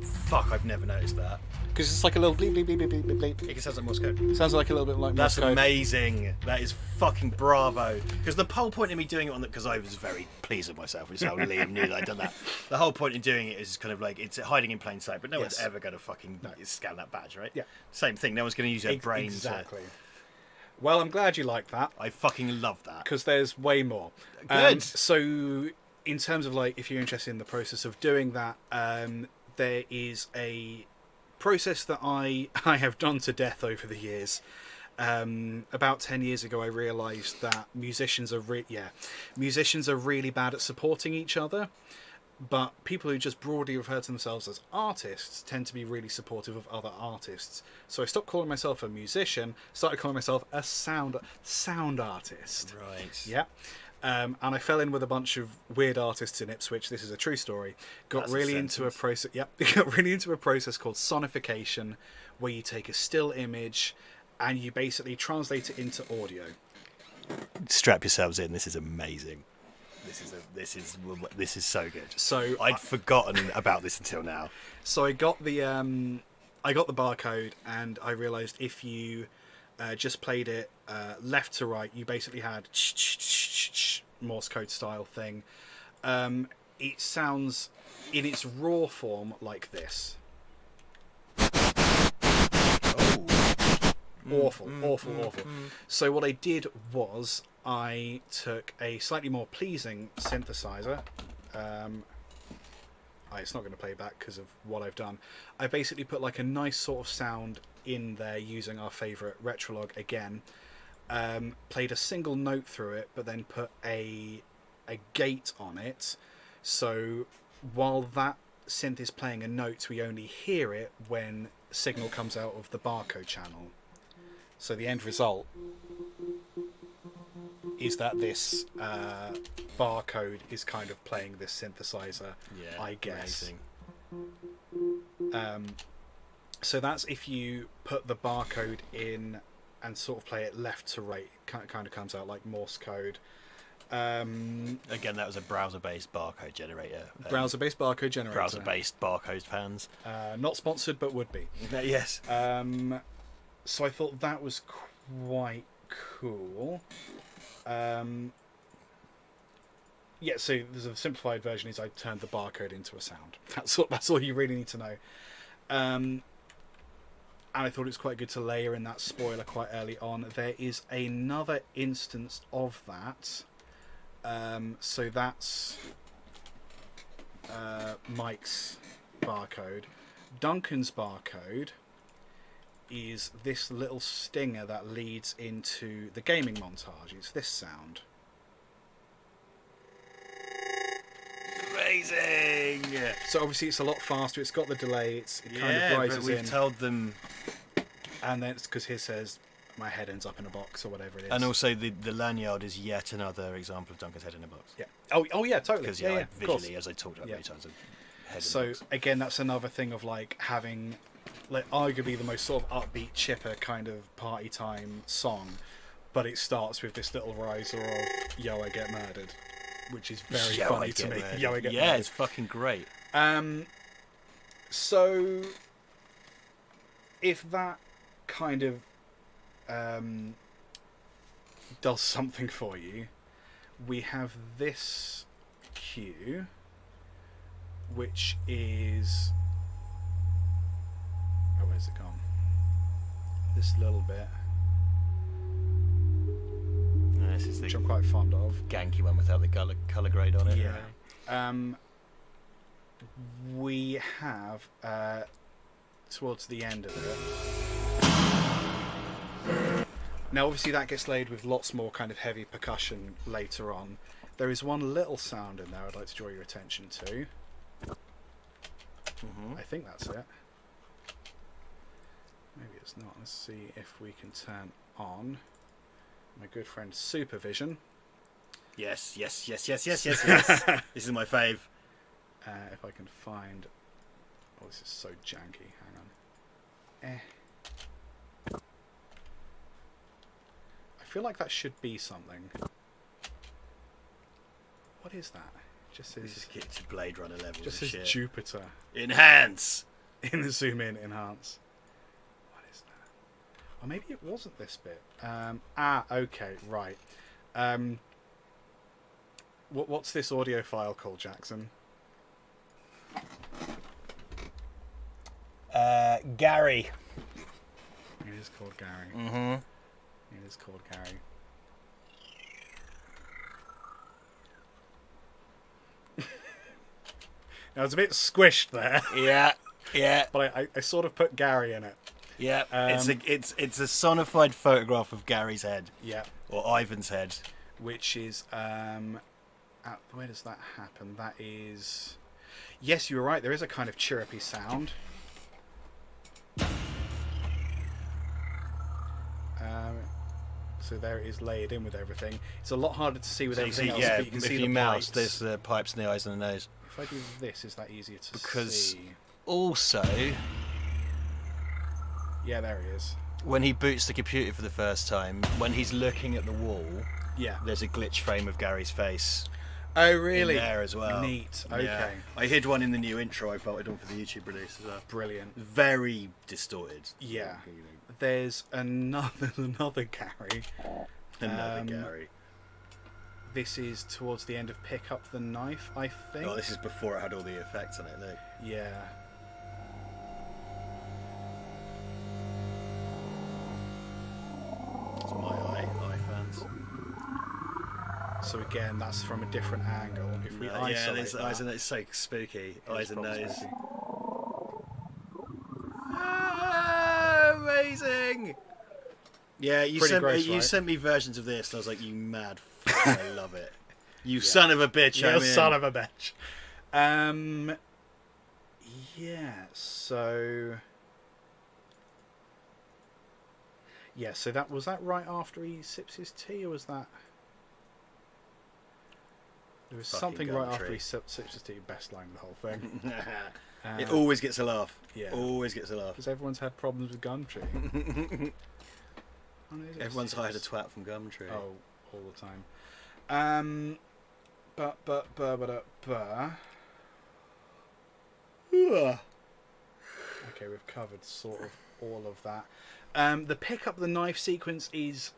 Fuck, I've never noticed that. Because it's like a little bleep bleep bleep bleep bleep bleep. It sounds like Morse code. Sounds like a little bit like Morse code. That's amazing. That is fucking bravo. Because the whole point of me doing it because I was very pleased with myself, which is how Liam knew that I'd done that. The whole point in doing it is kind of like it's hiding in plain sight, but no one's ever going to fucking scan that badge, right? Yeah. Same thing. No one's going to use their brain. Exactly. Well, I'm glad you like that. I fucking love that. Because there's way more. Good. So, in terms of like, if you're interested in the process of doing that, there is a process that I have done to death over the years. About 10 years ago, I realised that musicians are really bad at supporting each other, but people who just broadly refer to themselves as artists tend to be really supportive of other artists. So I stopped calling myself a musician, started calling myself a sound artist. Right. Yeah. And I fell in with a bunch of weird artists in Ipswich. This is a true story. Got really into a process called sonification, where you take a still image and you basically translate it into audio. Strap yourselves in. This is amazing. This is so good. So I'd forgotten about this until now. So I got the barcode, and I realised if you just played it left to right, you basically had Morse code style thing. It sounds in its raw form like this. Awful. So what I did was I took a slightly more pleasing synthesizer. It's not going to play back because of what I've done. I basically put like a nice sort of sound in there using our favourite Retrolog again. Played a single note through it, but then put a gate on it. So while that synth is playing a note, we only hear it when signal comes out of the barcode channel. So the end result is that this barcode is kind of playing this synthesizer, I guess. Amazing. So that's if you put the barcode in and sort of play it left to right, it kind of comes out like Morse code. Again, that was a browser-based barcode generator. Browser-based barcode generator. Browser-based barcode fans. Not sponsored, but would be. Yes. So I thought that was quite cool. Yeah, so there's a simplified version is I turned the barcode into a sound. That's all you really need to know. And I thought it was quite good to layer in that spoiler quite early on. There is another instance of that. So that's Mike's barcode. Duncan's barcode is this little stinger that leads into the gaming montage. It's this sound. Amazing! So obviously it's a lot faster. It's got the delay. It kind of rises but we've in. told them... And then it's because his says, my head ends up in a box, or whatever it is. And also the lanyard is yet another example of Duncan's head in a box. Yeah. Oh yeah, totally. Because visually, as I talked about many times, head so in a box. Again, that's another thing of like having, like, arguably the most sort of upbeat, chipper kind of party time song, but it starts with this little riser of "Yo, I get murdered," which is very funny to me. Yo, I get murdered. Yeah, it's fucking great. So if that kind of does something for you, we have this cue, which is, oh, where's it gone? This little bit, This is which I'm quite fond of. Ganky one without the colour grade on it. Yeah. We have towards the end of it. Now, obviously, that gets laid with lots more kind of heavy percussion later on. There is one little sound in there I'd like to draw your attention to. I think that's it. Maybe it's not. Let's see if we can turn on my good friend Supervision. Yes. This is my fave. If I can find... Oh, this is so janky. Hang on. I feel like that should be something. What is that? Just This is get to Blade Runner levels just of says shit. Jupiter. Enhance! In the zoom in, enhance. What is that? Or maybe it wasn't this bit. Okay, right. What's this audio file called, Jackson? Gary. It is called Gary. Mm-hmm. It is called Gary. Now it's a bit squished there. Yeah. But I sort of put Gary in it. Yeah. It's a sonified photograph of Gary's head. Yeah. Or Ivan's head. Which is where does that happen? That is, yes, you were right. There is a kind of chirrupy sound. So there it is, layered in with everything. It's a lot harder to see with everything else, but you can see the mouse, pipes. there's the pipes in the eyes and the nose. If I do this, is that easier to see? Because also, yeah, there he is. When he boots the computer for the first time, when he's looking at the wall, yeah, there's a glitch frame of Gary's face. Oh, really? In there as well. Neat. Okay. Yeah. I hid one in the new intro I bolted on for the YouTube release as well. Brilliant. Very distorted. Yeah. There's another Gary. Another Gary. This is towards the end of Pick Up the Knife, I think. Oh, this is before it had all the effects on it, look. Yeah. It's my eye fans. So again, that's from a different angle. If we isolate there's eyes and it's so spooky. Eyes and nose. Spooky. Amazing! Yeah, you sent me versions of this, and I was like, "You mad fuck! I love it. You son of a bitch! You son of a bitch." Yeah. So. Yeah. So that was that right after he sips his tea, or was that? There was something right after he sips his tea. Best line of the whole thing. It always gets a laugh. Yeah. Always gets a laugh. Because everyone's had problems with Gumtree. Everyone's hired a twat from Gumtree. Oh, all the time. Okay, we've covered sort of all of that. The Pick Up the Knife sequence is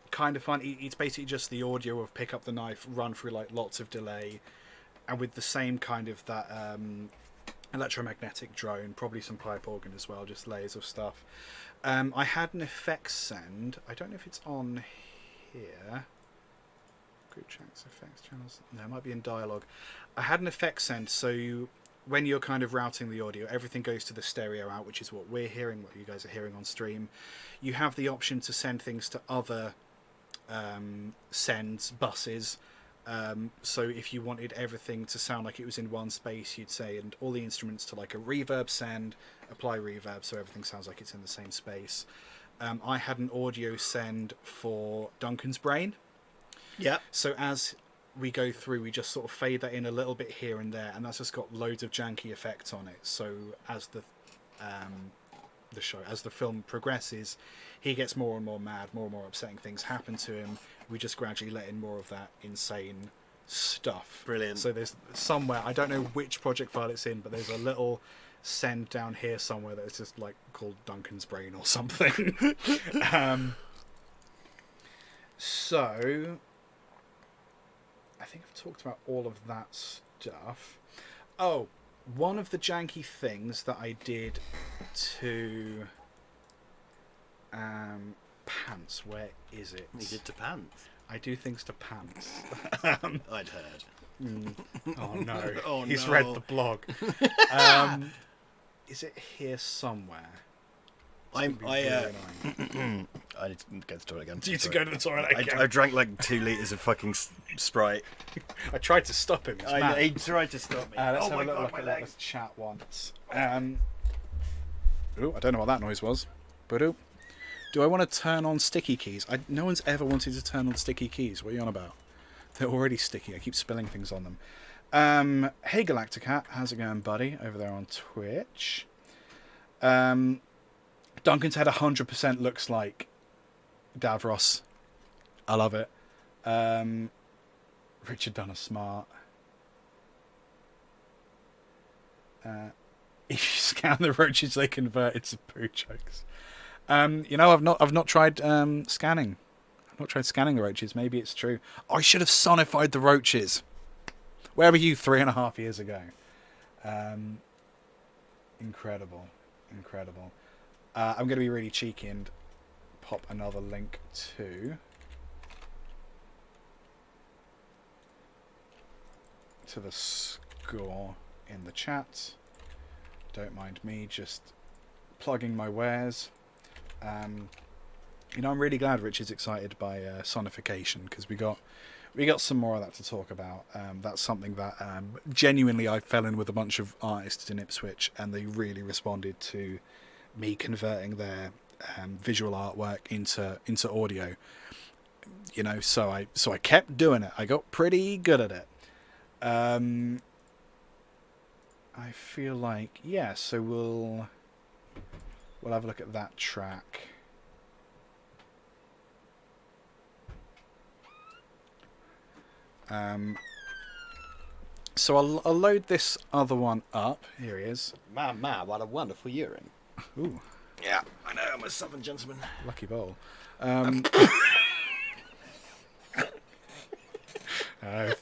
kind of fun. It's basically just the audio of Pick Up the Knife run through like lots of delay, and with the same kind of that electromagnetic drone, probably some pipe organ as well, just layers of stuff. I had an effects send. I don't know if it's on here. Group tracks, effects channels. No, it might be in dialogue. I had an effects send, so when you're kind of routing the audio, everything goes to the stereo out, which is what we're hearing, what you guys are hearing on stream. You have the option to send things to other sends, buses. So if you wanted everything to sound like it was in one space, you'd say, and all the instruments to like a reverb send, apply reverb so everything sounds like it's in the same space. I had an audio send for Duncan's Brain. Yeah. So as we go through, we just sort of fade that in a little bit here and there, and that's just got loads of janky effects on it. So as the film progresses, he gets more and more mad, more and more upsetting things happen to him. We just gradually let in more of that insane stuff. Brilliant. So there's somewhere, I don't know which project file it's in, but there's a little send down here somewhere that is just like called Duncan's Brain or something. So I think I've talked about all of that stuff. Oh, one of the janky things that I did to Pants, where is it? You did to Pants? I do things to Pants. I'd heard. Oh no. Oh, He's no. read the blog. Is it here somewhere? I need to go to the toilet again. You need to go to the toilet again. I drank like 2 litres of fucking Sprite. I tried to stop him. It's mad. He tried to stop me. Let's have a little look at that. Let's chat once. I don't know what that noise was. But do I want to turn on sticky keys? No one's ever wanted to turn on sticky keys. What are you on about? They're already sticky. I keep spilling things on them. Hey Galacticat, how's it going, buddy? Over there on Twitch. Duncan's Head 100% looks like Davros. I love it. Richard Dunn is smart. If you scan the roaches, they convert into poo jokes. I've not tried scanning. I've not tried scanning the roaches. Maybe it's true. I should have sonified the roaches. Where were you 3.5 years ago? Incredible. I'm going to be really cheeky and pop another link to the score in the chat. Don't mind me just plugging my wares. I'm really glad Rich is excited by sonification, because we got some more of that to talk about. That's something that genuinely I fell in with a bunch of artists in Ipswich, and they really responded to me converting their visual artwork into audio. So I kept doing it. I got pretty good at it. I feel like, yeah, so we'll have a look at that track. So I'll load this other one up. Here he is. Man, what a wonderful urine. Ooh. Yeah, I know, I'm a southern gentleman. Lucky bowl.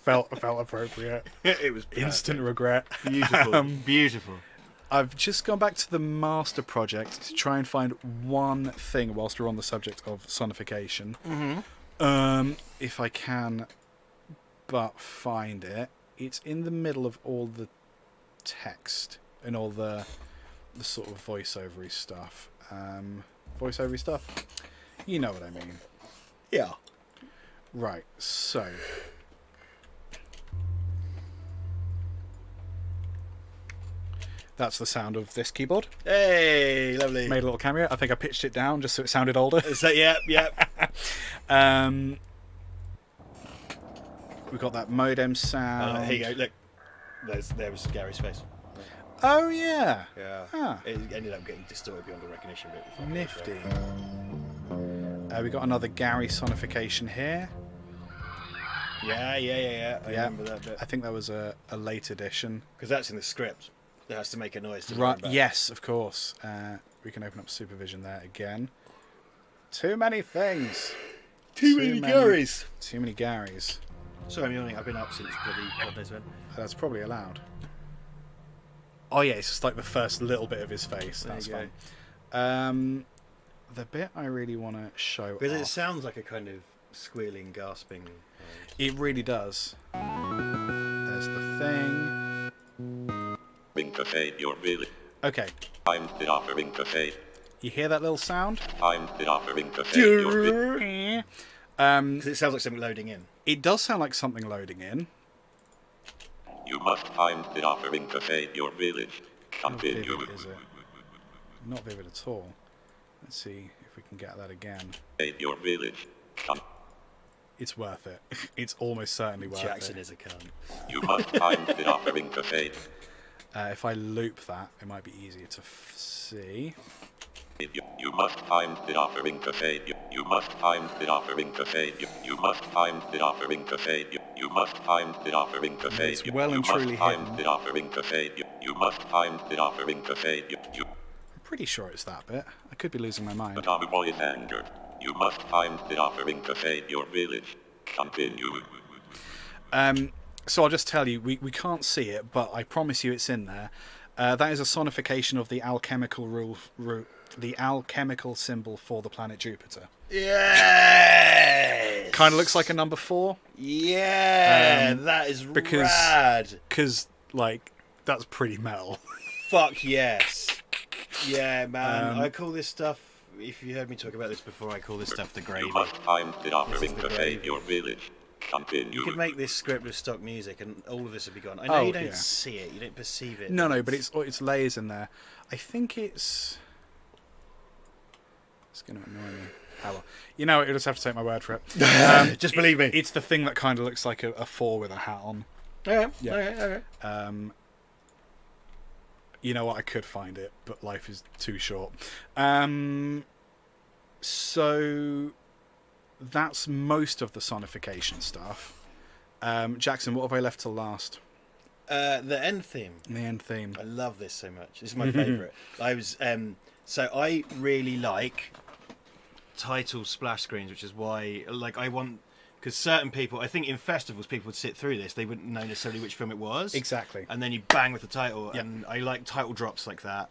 Felt appropriate. It was perfect. Instant regret. Beautiful. Beautiful. I've just gone back to the master project to try and find one thing whilst we're on the subject of sonification. Mm-hmm. If I can but find it. It's in the middle of all the text and all the sort of voiceovery stuff. Voiceovery stuff? You know what I mean. Yeah. Right, so that's the sound of this keyboard. Hey, lovely. Made a little cameo. I think I pitched it down just so it sounded older. Is that, yeah. We've got that modem sound. Here you go. Look, there was Gary's face. Oh yeah. Yeah. Ah. It ended up getting distorted beyond the recognition bit. Nifty. We got another Gary sonification here. Yeah. I remember that bit. I think that was a late edition. Because that's in the script. It has to make a noise. Right. Yes, of course. We can open up supervision there again. Too many things. Too many Garys. Too many Garys. Sorry, I'm yawning. I've been up since bloody God knows when. That's probably allowed. Oh yeah, it's just like the first little bit of his face. There That's you fine. The bit I really want to show because off, it sounds like a kind of squealing, gasping. It really does. There's the thing. to fade your village. Okay. I'm still offering to fade. You hear that little sound? I'm still offering to fade your village. Because it sounds like something loading in. It does sound like something loading in. You must. I'm still offering to fade your village. Continue. Not vivid, is it? Not vivid at all. Let's see if we can get that again. Fade your village. It's worth it. It's almost certainly worth Jackson it. is a cunt. You must. I'm still offering to fade. If I loop that, it might be easier to see. You must. I'm still offering to fade. You must. I'm still offering to fade. You must. I'm still offering to fade. You must. I'm still offering to fade. It's well and truly hidden. I'm still offering to fade. You must. I'm still offering to fade. I'm pretty sure it's that bit. I could be losing my mind. The boy is angered. You must. I'm still offering to fade your village. Continue. So I'll just tell you, we can't see it, but I promise you it's in there. That is a sonification of the alchemical the alchemical symbol for the planet Jupiter. Yes! Kind of looks like a number 4. Yeah, that is rad. Because, like, that's pretty metal. Fuck yes. Yeah, man. I call this stuff, if you heard me talk about this before, I call this stuff the gravy. You must. I'm still offering to fade your village. Continue. You could make this script with stock music and all of this would be gone. I know you don't see it, you don't perceive it. No, but it's layers in there. I think it's going to annoy me. Oh, well. You know, you'll just have to take my word for it. Just believe me. It's the thing that kind of looks like a 4 with a hat on. Okay. Yeah. Okay. You know what? I could find it, but life is too short. So that's most of the sonification stuff. Jackson, what have I left till last? The end theme. The end theme. I love this so much. This is my favourite. So I really like title splash screens, which is why, like, I want, because certain people, I think in festivals, people would sit through this, they wouldn't know necessarily which film it was. Exactly. And then you bang with the title, and I like title drops like that.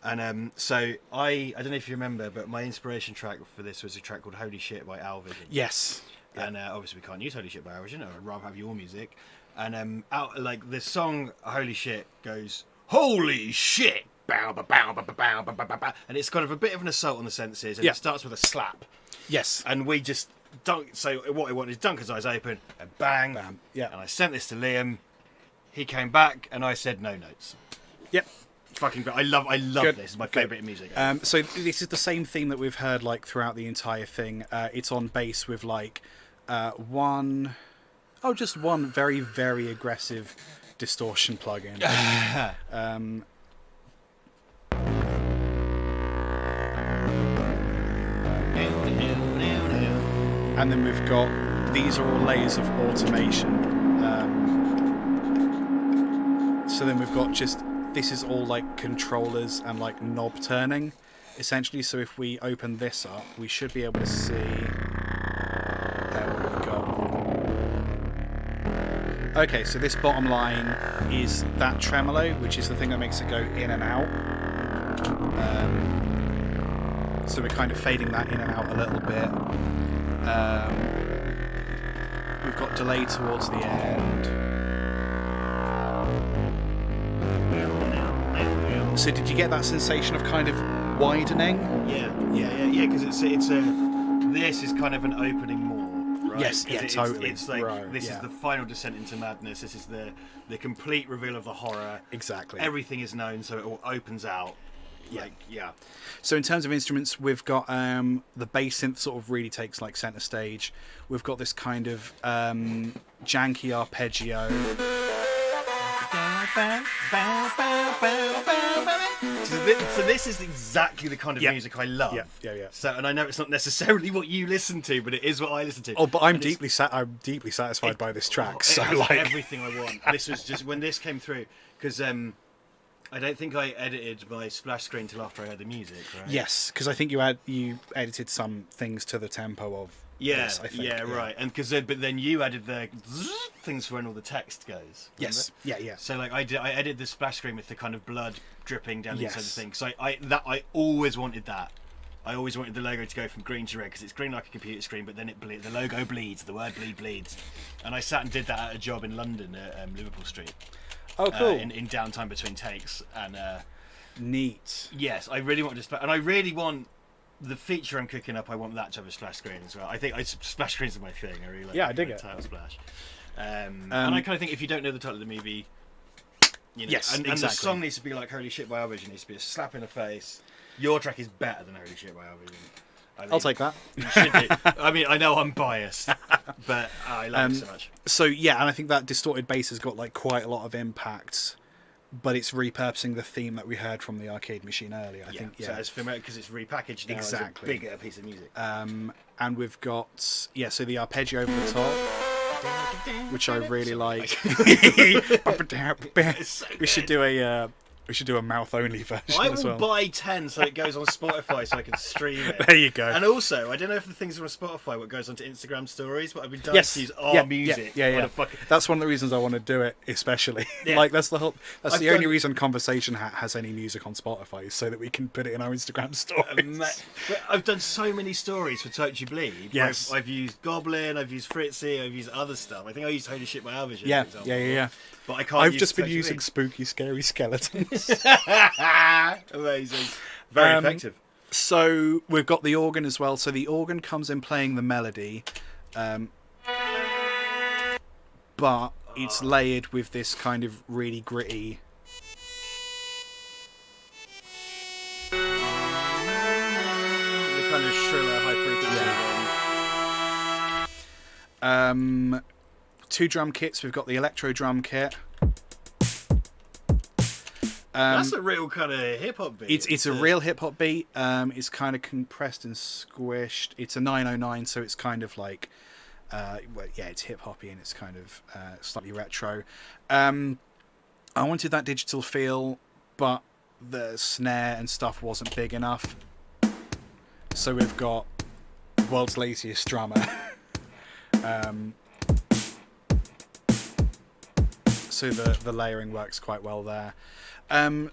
And so I don't know if you remember, but my inspiration track for this was a track called Holy Shit by Al Vision. Yes. And obviously we can't use Holy Shit by Al Vision, I'd rather have your music. And like the song Holy Shit goes, holy shit! Bow, bow, bow, bow, bow, bow, bow, bow. And it's kind of a bit of an assault on the senses, and it starts with a slap. Yes. And we just dunk. So what I want is Duncan's eyes open and bang. Bam. Yeah. And I sent this to Liam. He came back and I said no notes. Yep. Fucking great. I love Good. this. It's my favourite bit of music. So this is the same theme that we've heard like throughout the entire thing. It's on bass with like just one very, very aggressive distortion plugin. And then we've got, these are all layers of automation. So then we've got just, this is all like controllers and like knob turning, essentially. So if we open this up, we should be able to see what we've got. Okay, so this bottom line is that tremolo, which is the thing that makes it go in and out. So we're kind of fading that in and out a little bit. We've got delay towards the end. So did you get that sensation of kind of widening? Yeah. Because it's a. This is kind of an opening more, right? Yes, totally. It's like this is the final descent into madness. This is the complete reveal of the horror. Exactly. Everything is known, so it all opens out. So in terms of instruments, we've got the bass synth sort of really takes like center stage. We've got this kind of janky arpeggio. So this is exactly the kind of music I love. Yeah. So, and I know it's not necessarily what you listen to, but it is what I listen to. Oh, but I'm deeply satisfied by this track. So like everything I want. This was just when this came through, because I don't think I edited my splash screen till after I heard the music. Right? Yes, because I think you edited some things to the tempo of. This, I think. Right. And but then you added the things for when all the text goes. Remember? Yes. Yeah. So like I edited the splash screen with the kind of blood dripping down the inside of the thing. So I always wanted that. I always wanted the logo to go from green to red because it's green like a computer screen, but then the logo bleeds. The word bleeds. And I sat and did that at a job in London at Liverpool Street. Oh, cool. In downtime between takes, and neat. yes, I really want to and I really want the feature I'm cooking up. I want that to have a splash screen as well. I think splash screens are my thing. I really like. Yeah, I dig it. Title splash. And I kind of think if you don't know the title of the movie, you know, yes, and exactly. the song needs to be like Holy Shit by Our Vision. It needs to be a slap in the face. Your track is better than Holy Shit by Our Vision. I'll take that. You should be. I mean, I know I'm biased, but I love it so much. So yeah, and I think that distorted bass has got like quite a lot of impact, but it's repurposing the theme that we heard from the arcade machine earlier. I think so it's familiar because it's repackaged now exactly. as a bigger piece of music. And we've got so the arpeggio over the top, which I really like. So we should do a mouth only version I as will well. buy 10 so it goes on Spotify so I can stream it. There you go. And also, I don't know if the things on Spotify what goes onto Instagram stories, but I've been dying to use our music. Yeah. That's one of the reasons I want to do it, especially. Yeah. Like that's the only reason Conversation has any music on Spotify is so that we can put it in our Instagram stories. But I've done so many stories for Touchy Bleed. Yes. I've used Goblin, I've used Fritzy, I've used other stuff. I think I used Holy Shit by Our Vision, Yeah, for example. yeah. But I can't. I've use just been Touchy using Bleed. spooky, scary skeletons. Amazing. Very effective. So we've got the organ as well. So the organ comes in playing the melody, but it's layered with this kind of really gritty. The kind of shriller, high frequency. 2 drum kits. We've got the electro drum kit. That's a real kind of hip hop beat. It's a real hip hop beat. It's kind of compressed and squished. It's a 909, so it's kind of like, it's hip hoppy and it's kind of slightly retro. I wanted that digital feel, but the snare and stuff wasn't big enough. So we've got world's laziest drummer. So the layering works quite well there.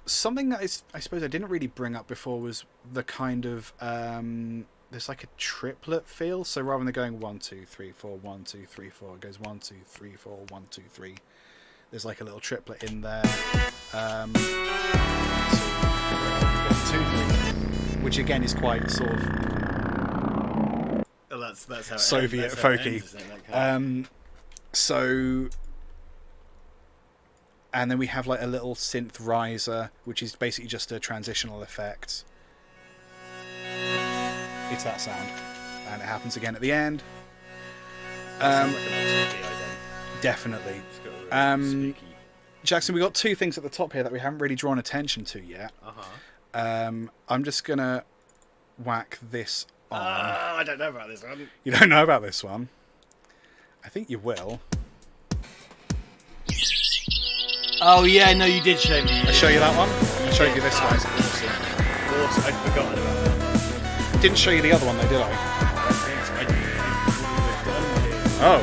Something that I suppose I didn't really bring up before was the kind of there's like a triplet feel. So rather than going 1 2 3 4 1 2 3 4, it goes 1 2 3 4 1 2 3. There's like a little triplet in there. 1 2 3, which again is quite sort of that's how Soviet folky. So. And then we have like a little synth riser, which is basically just a transitional effect. It's that sound. And it happens again at the end. Definitely. Jackson, we got 2 things at the top here that we haven't really drawn attention to yet. I'm just going to whack this on. I don't know about this one. You don't know about this one? I think you will. Oh yeah, no, you did show me. I'll show you that one. I'll show you this one. Awesome. I'd forgotten about that. Didn't show you the other one though, did I? Oh.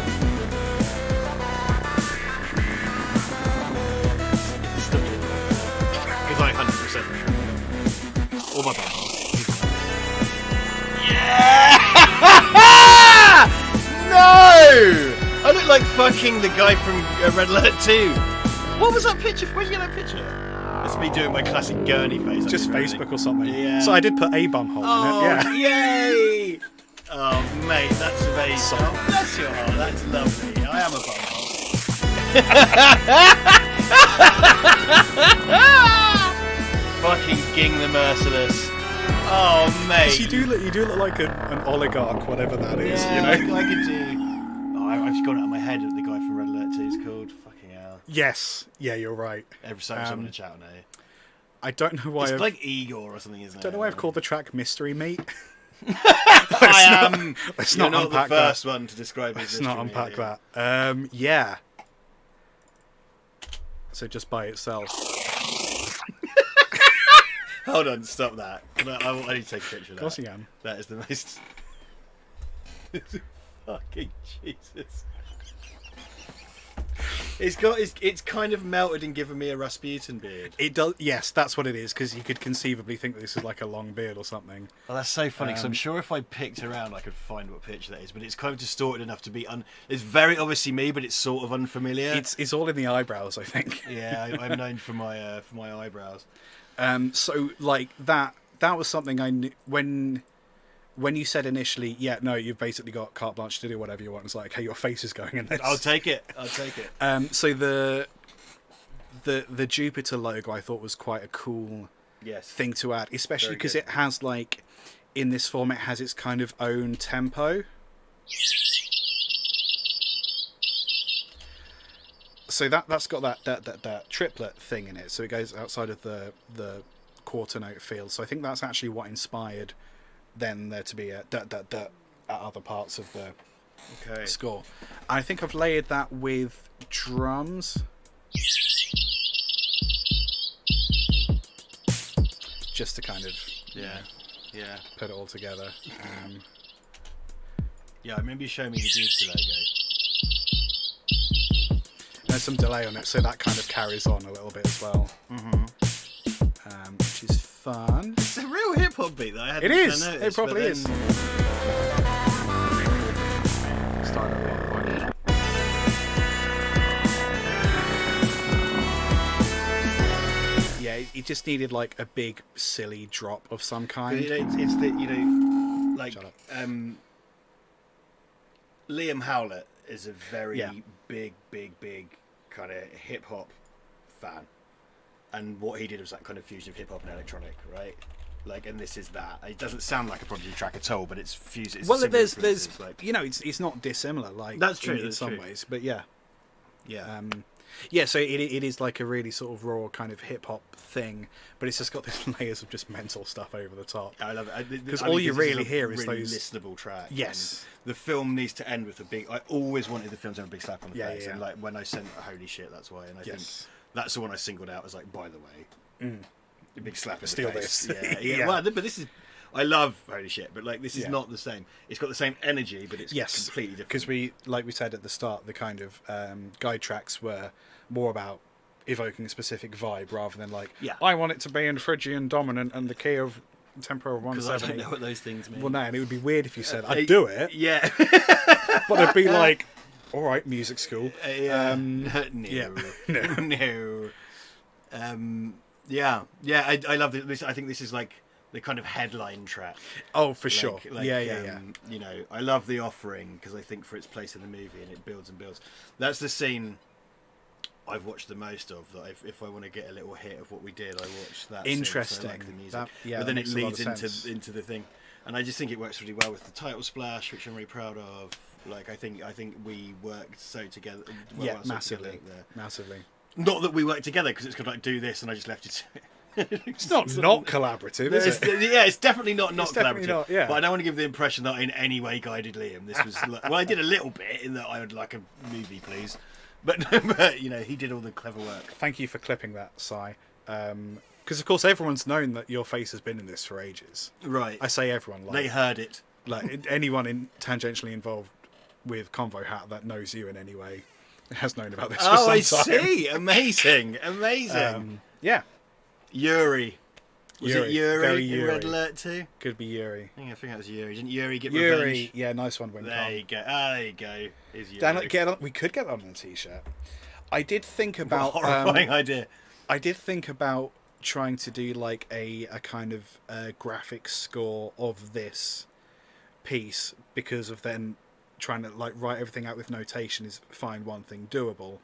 Because I 100%. All my buttons. Yeah! No! I look like fucking the guy from Red Alert 2. What was that picture? Where'd you get that picture? That's me doing my classic gurney face. Just Facebook or something. Yeah. So I did put a bumhole in it. Yeah. Yay! Oh, mate, that's amazing. Oh, bless your heart. That's lovely. I am a bumhole. Fucking Ging the Merciless. Oh, mate. You do look like an oligarch, whatever that is. Yeah, You know. I could do. Oh, I've just got it out of my head. The guy from Red Alert 2 is called. Fucking hell. Yes. Yeah, you're right. Every time someone in chat now. I don't know why. It's like Igor or something, isn't it? I don't know why I've called the track Mystery Meat. I am. Let's You're not not the unpack first that. one to describe it. Let's not unpack that. Yeah. So just by itself. Hold on, stop that. I need to take a picture of that. Of course you can. That is the most. Fucking Jesus. It's kind of melted and given me a Rasputin beard. It does. Yes, that's what it is. Because you could conceivably think that this is like a long beard or something. Well, that's so funny because I'm sure if I picked around, I could find what picture that is. But it's kind of distorted enough to be It's very obviously me, but it's sort of unfamiliar. It's all in the eyebrows, I think. Yeah, I'm known for my eyebrows. So like that was something I knew when you said initially, yeah, no, you've basically got carte blanche to do whatever you want. It's like, hey, your face is going in this. I'll take it. So the Jupiter logo I thought was quite a cool thing to add, especially because it has like in this form it has its kind of own tempo. So that's got that triplet thing in it. So it goes outside of the quarter note field. So I think that's actually what inspired then there to be a at other parts of the score. I think I've layered that with drums. Just to kind of put it all together. I remember you showing me the Jupiter logo. There's some delay on it, so that kind of carries on a little bit as well. Which is fun. It's a real hip hop beat that I hadn't noticed. It probably is. Start at one point. Yeah, it just needed like a big silly drop of some kind. It's the like Liam Howlett is a very big kind of hip hop fan, and what he did was that kind of fusion of hip hop and electronic, right? Like, and this is that. It doesn't sound like a Prodigy track at all, but it's fused. It's there's like, it's not dissimilar. Like that's true in some ways, but yeah. Yeah. So it is like a really sort of raw kind of hip hop thing, but it's just got these layers of just mental stuff over the top. I love it because all you really hear is really those listenable tracks. Yes, and the film needs to end with a big. I always wanted the film to have a big slap on the face, yeah. and like when I sent holy shit, that's why. And I think that's the one I singled out as like, by the way, a big slap in the face. Yeah. Well, but this is. I love holy shit, but like this is not the same. It's got the same energy, but it's completely different. Because like we said at the start, the kind of guide tracks were more about evoking a specific vibe rather than like, I want it to be in Phrygian dominant and the key of tempo of 170. Because I don't know what those things mean. Well, no, and it would be weird if you said, I'd do it. Yeah. But it'd be like, all right, music school. No. I love this. I think this is like the kind of headline track. Oh, for sure. Yeah. You know, I love The Offering because I think for its place in the movie and it builds and builds. That's the scene I've watched the most of. That if I want to get a little hit of what we did, I watch that. Interesting. Scene, so I like the music. But then it leads into the thing, and I just think it works really well with the title splash, which I'm really proud of. Like I think we worked so together. Massively. Not that we worked together because it's kind of like do this and I just left it. It's not collaborative, is it? It's definitely not collaborative. Not, But I don't want to give the impression that I in any way guided Liam. This was well, I did a little bit in that I would like a movie, please. But you know, he did all the clever work. Thank you for clipping that, Si. Because of course everyone's known that your face has been in this for ages. Right. I say everyone. Like, they heard it. Like anyone tangentially involved with Convo Hat that knows you in any way has known about this for some time. Oh, I see. Amazing. Yeah. Yuri. Was it Yuri? Very in Yuri. Red Alert 2? Could be Yuri. I think that was Yuri. Didn't Yuri get revenge? Yeah, nice one. There you go. There you go. Is Yuri. Dan, we could get that on a t-shirt. I did think about... What a horrifying idea. I did think about trying to do like a kind of graphic score of this piece because of then trying to like write everything out with notation is fine, one thing, doable.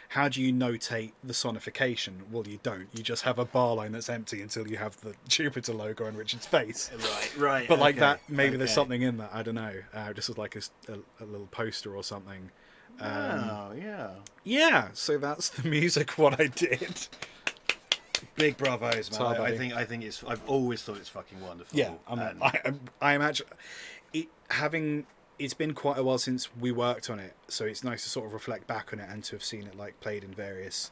How do you notate the sonification? Well, you don't. You just have a bar line that's empty until you have the Jupiter logo on Richard's face. Right. But like that, maybe there's something in that. I don't know. Just as like a little poster or something. Yeah. So that's the music. What I did. Big bravos, man. I think it's. I've always thought it's fucking wonderful. Yeah, I imagine it having. It's been quite a while since we worked on it, so it's nice to sort of reflect back on it and to have seen it like played in various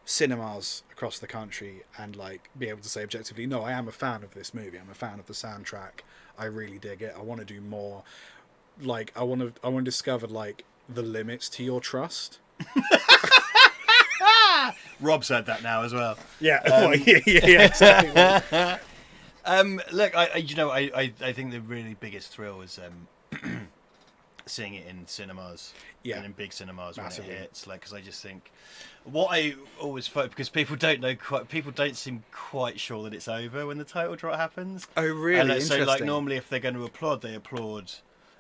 cinemas across the country and like be able to say objectively, no, I am a fan of this movie. I'm a fan of the soundtrack. I really dig it. I want to do more. Like I want to discover like the limits to your trust. Rob's heard that now as well. Yeah, yeah, exactly. Look, I think the really biggest thrill is seeing it in cinemas, and in big cinemas massively. When it hits. Like, because I just think what I always because people don't seem quite sure that it's over when the title drop happens. Oh, really? And interesting. so, like, normally if they're going to applaud, they applaud.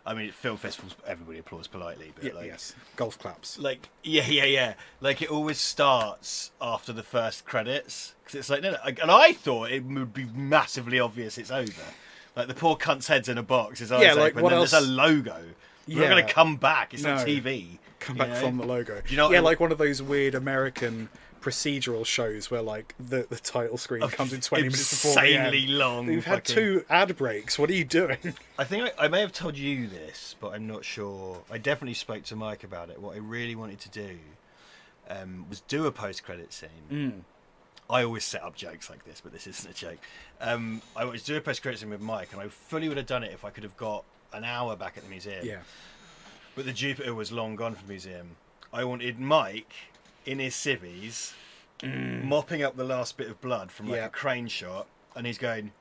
I mean, at film festivals, everybody applauds politely, but yes, golf claps. Like, yeah. Like, it always starts after the first credits because it's like, no, and I thought it would be massively obvious it's over. Like, the poor cunt's head's in a box, his eyes open, and then there's a logo. We're not going to come back. It's on TV. Come back from the logo. You know, like one of those weird American procedural shows where, like, the title screen comes in 20 minutes before the end. Insanely long. We've had 2 ad breaks. What are you doing? I think I may have told you this, but I'm not sure. I definitely spoke to Mike about it. What I really wanted to do was do a post-credit scene. I always set up jokes like this, but this isn't a joke. I wanted to do a post-credit scene with Mike, and I fully would have done it if I could have got an hour back at the museum. Yeah. But the Jupiter was long gone from the museum. I wanted Mike in his civvies mopping up the last bit of blood from a crane shot, and he's going.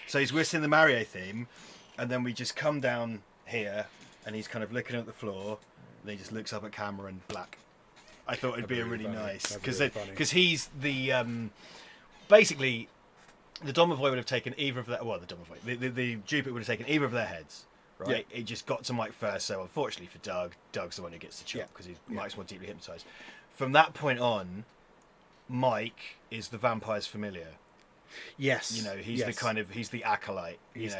So he's whistling the Mario theme, and then we just come down here, and he's kind of looking at the floor, and he just looks up at camera and black. I thought it'd be really nice because he's the basically. The Domovoy would have taken either of their... Well, the Domovoy. The Jupiter would have taken either of their heads, right? Yeah. It just got to Mike first, so unfortunately for Doug's the one who gets the chop because Mike's more deeply hypnotised. From that point on, Mike is the vampire's familiar. Yes. You know, he's the kind of... He's the acolyte. He's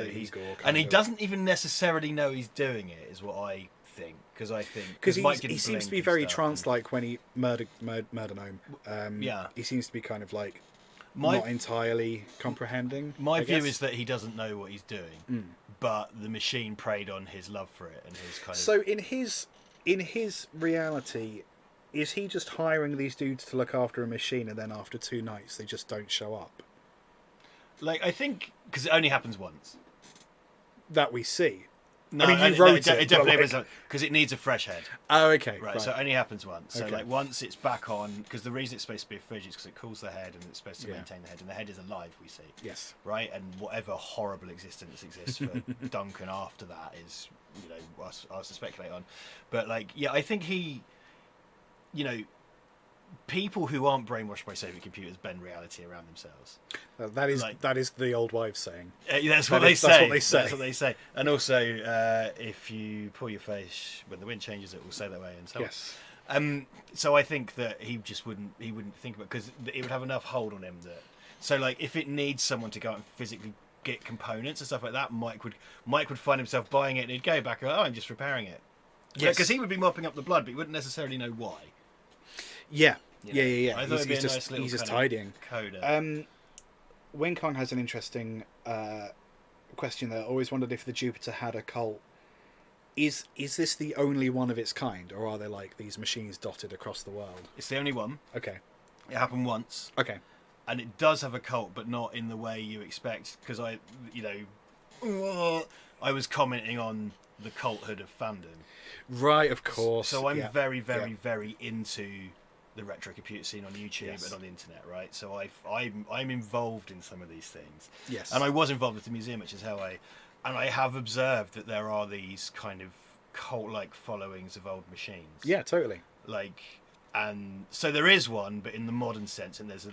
and he doesn't even necessarily know he's doing it, is what I think. Because I think... Because he seems to be very trance-like when he... Murder Gnome. He seems to be kind of like... not entirely comprehending. My view is that he doesn't know what he's doing, but the machine preyed on his love for it and his kind of. So in his reality, is he just hiring these dudes to look after a machine, and then after 2 nights they just don't show up? Like, I think because it only happens once that we see. No, I mean, you wrote it definitely isn't because it needs a fresh head. Oh, okay. Right, so it only happens once. So, like, once it's back on, because the reason it's supposed to be a fridge is because it cools the head and it's supposed to maintain the head, and the head is alive, we see. Yes. Right, and whatever horrible existence exists for Duncan after that is, you know, us to speculate on. But, like, yeah, I think he, you know, people who aren't brainwashed by Soviet computers bend reality around themselves. That is the old wives saying. That's what they say. And also, if you pull your face when the wind changes, it will stay that way, and so on. So I think that he wouldn't think about it because it would have enough hold on him that. So, like, if it needs someone to go out and physically get components and stuff like that, Mike would find himself buying it, and he'd go back and I'm just repairing it. Yeah, because he would be mopping up the blood, but he wouldn't necessarily know why. Yeah. You know? Yeah. I thought it'd be a nice little he's just tidying. Coda. Wing Kong has an interesting question there. I always wondered if the Jupiter had a cult. Is this the only one of its kind, or are there, like, these machines dotted across the world? It's the only one. Okay. It happened once. Okay. And it does have a cult, but not in the way you expect, because I was commenting on the culthood of fandom. Right, of course. So I'm very, very, very into the retro computer scene on YouTube and on the internet, right? So I'm involved in some of these things. Yes. And I was involved with the museum, which is how I have observed that there are these kind of cult-like followings of old machines. Yeah, totally. Like, and so there is one, but in the modern sense, and there's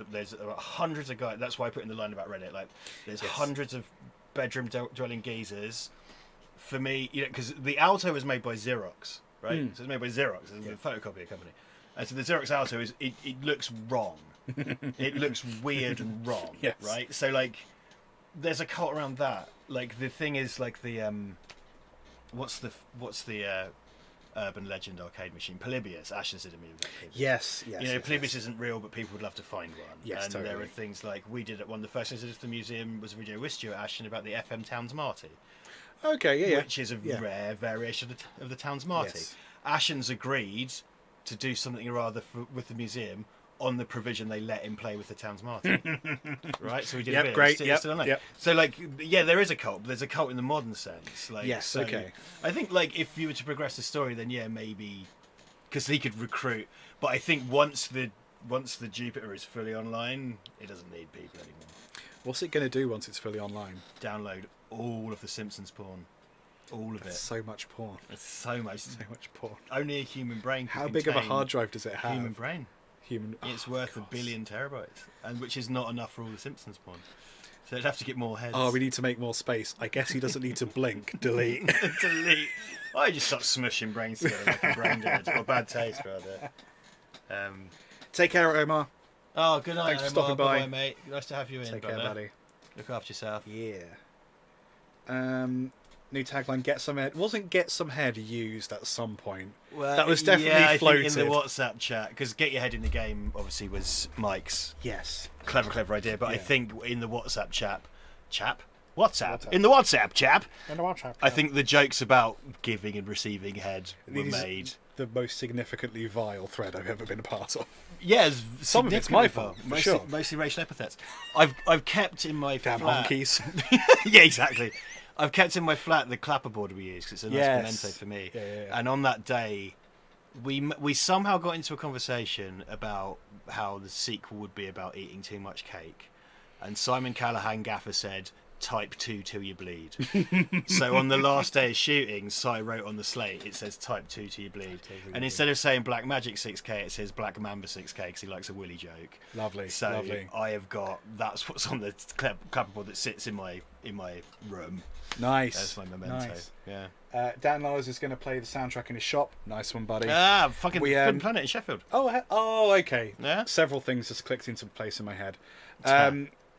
hundreds of guys. That's why I put in the line about Reddit. Like, there's hundreds of bedroom dwelling geezers. For me, you know, because the Alto was made by Xerox, right? So it's made by Xerox, it's a photocopy company. And so the Xerox Alto it looks wrong. It looks weird and wrong, right? So, like, there's a cult around that. Like, the thing is, like, the what's the urban legend arcade machine? Polybius. Ashton did a movie about Polybius. Yes. You know, Polybius isn't real, but people would love to find one. Yes, and totally. there are things like one of the first things I did at the museum was a video with Stuart Ashton about the FM Towns Marty. Okay, yeah. Which is a rare variation of the Towns Marty. Yes. Ashton's agreed to do something or other with the museum on the provision they let him play with the Towns Martin. Right, so we did a bit. Great. Still on that. So like, yeah, there is a cult, but there's a cult in the modern sense. Like, yes. So Okay. I think like if you were to progress the story, then yeah, maybe because he could recruit. But I think once the Jupiter is fully online, it doesn't need people anymore. What's it going to do once it's fully online? Download all of the Simpsons porn. All of it. So much porn. It's so much. So much porn. Only a human brain can How big of a hard drive does it have? Human brain. It's worth God. 1 billion terabytes, and which is not enough for all the Simpsons porn. So it'd have to get more heads. Oh, we need to make more space. I guess he doesn't need to blink. Delete. Delete. I just start smushing brains together like a brain dead, or bad taste rather. Take care, Omar. Oh, good night. Thanks for stopping by. Bye, mate. Nice to have you in. Take care, buddy. Look after yourself. Yeah. New tagline: Get some head. Wasn't Get Some Head used at some point? Well, that was definitely floated I think in the WhatsApp chat, because Get Your Head in the Game obviously was Mike's clever idea, but I think in the WhatsApp WhatsApp. In the WhatsApp chap, I think the jokes about giving and receiving head were made. The most significantly vile thread I've ever been a part of. Yeah, some of it's my fault, for sure. Mostly racial epithets. I've kept in my damn flat. honkies. Yeah, exactly. I've kept in my flat the clapperboard we use because it's a nice memento for me. Yeah. And on that day, we somehow got into a conversation about how the sequel would be about eating too much cake, and Simon Callaghan Gaffer said, "Type 2 till you bleed." So on the last day of shooting, Si wrote on the slate, it says "Type 2 till you bleed," and instead of saying Black Magic 6K, it says Black Mamba 6K because he likes a willy joke. Lovely. So lovely. I have got that's what's on the clapperboard that sits in my room. Nice. That's my memento. Nice. Yeah. Dan Lars is going to play the soundtrack in his shop. Nice one, buddy. Fucking Forbidden Planet in Sheffield. Oh, okay. Yeah. Several things just clicked into place in my head.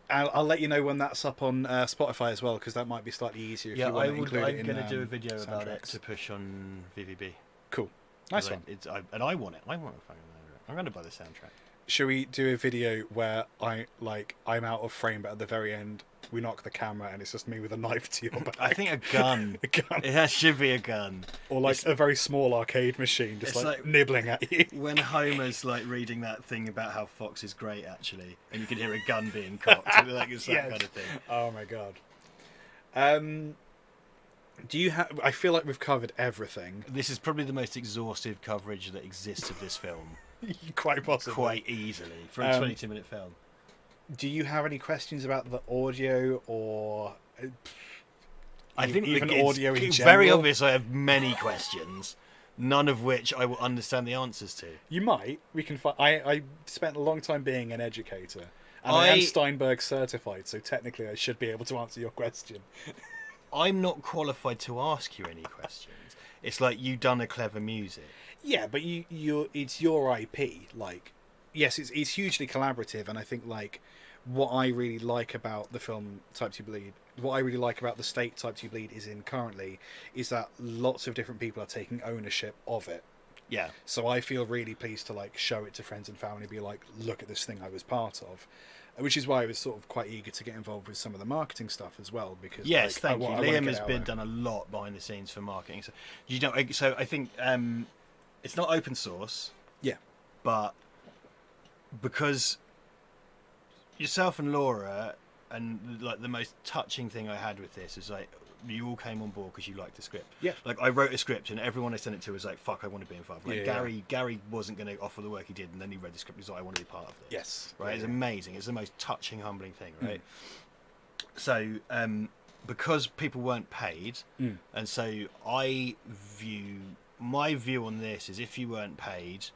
I'll let you know when that's up on Spotify as well, because that might be slightly easier if you want to include it in I'm going to do a video about it soundtracks. to push on VVB. Cool. Nice one. And I want it. I'm going to buy the soundtrack. Should we do a video where I'm out of frame, but at the very end we knock the camera and it's just me with a knife to your back? I think a gun. A gun. It should be a gun. Or a very small arcade machine, just like nibbling at you. When Homer's reading that thing about how Fox is great, actually, and you can hear a gun being cocked. It's that kind of thing. Oh my god. Do you have? I feel like we've covered everything. This is probably the most exhaustive coverage that exists of this film. Quite possibly. Quite easily for a 22-minute film. Do you have any questions about the audio or? I think even it's audio in very general? obvious. I have many questions, none of which I will understand the answers to. You might. We can find. I spent a long time being an educator, and I am Steinberg certified, so technically I should be able to answer your question. I'm not qualified to ask you any questions. It's like you done a clever music. Yeah, but it's your IP. Yes, it's hugely collaborative, and I think what I really like about the film Type 2 Bleed, what I really like about the state Type 2 Bleed is in currently, is that lots of different people are taking ownership of it. Yeah. So I feel really pleased to show it to friends and family, be like, look at this thing I was part of. Which is why I was sort of quite eager to get involved with some of the marketing stuff as well, because yes, thank you. Liam has done a lot behind the scenes for marketing. So I think it's not open source. Yeah, but because yourself and Laura, and the most touching thing I had with this is you all came on board because you liked the script. Yeah. I wrote a script and everyone I sent it to was like, fuck, I want to be involved. Gary wasn't going to offer the work he did, and then he read the script and was like, I want to be part of this. Yes. Right? It's amazing. It's the most touching, humbling thing, right? So, because people weren't paid, and so my view on this is if you weren't paid,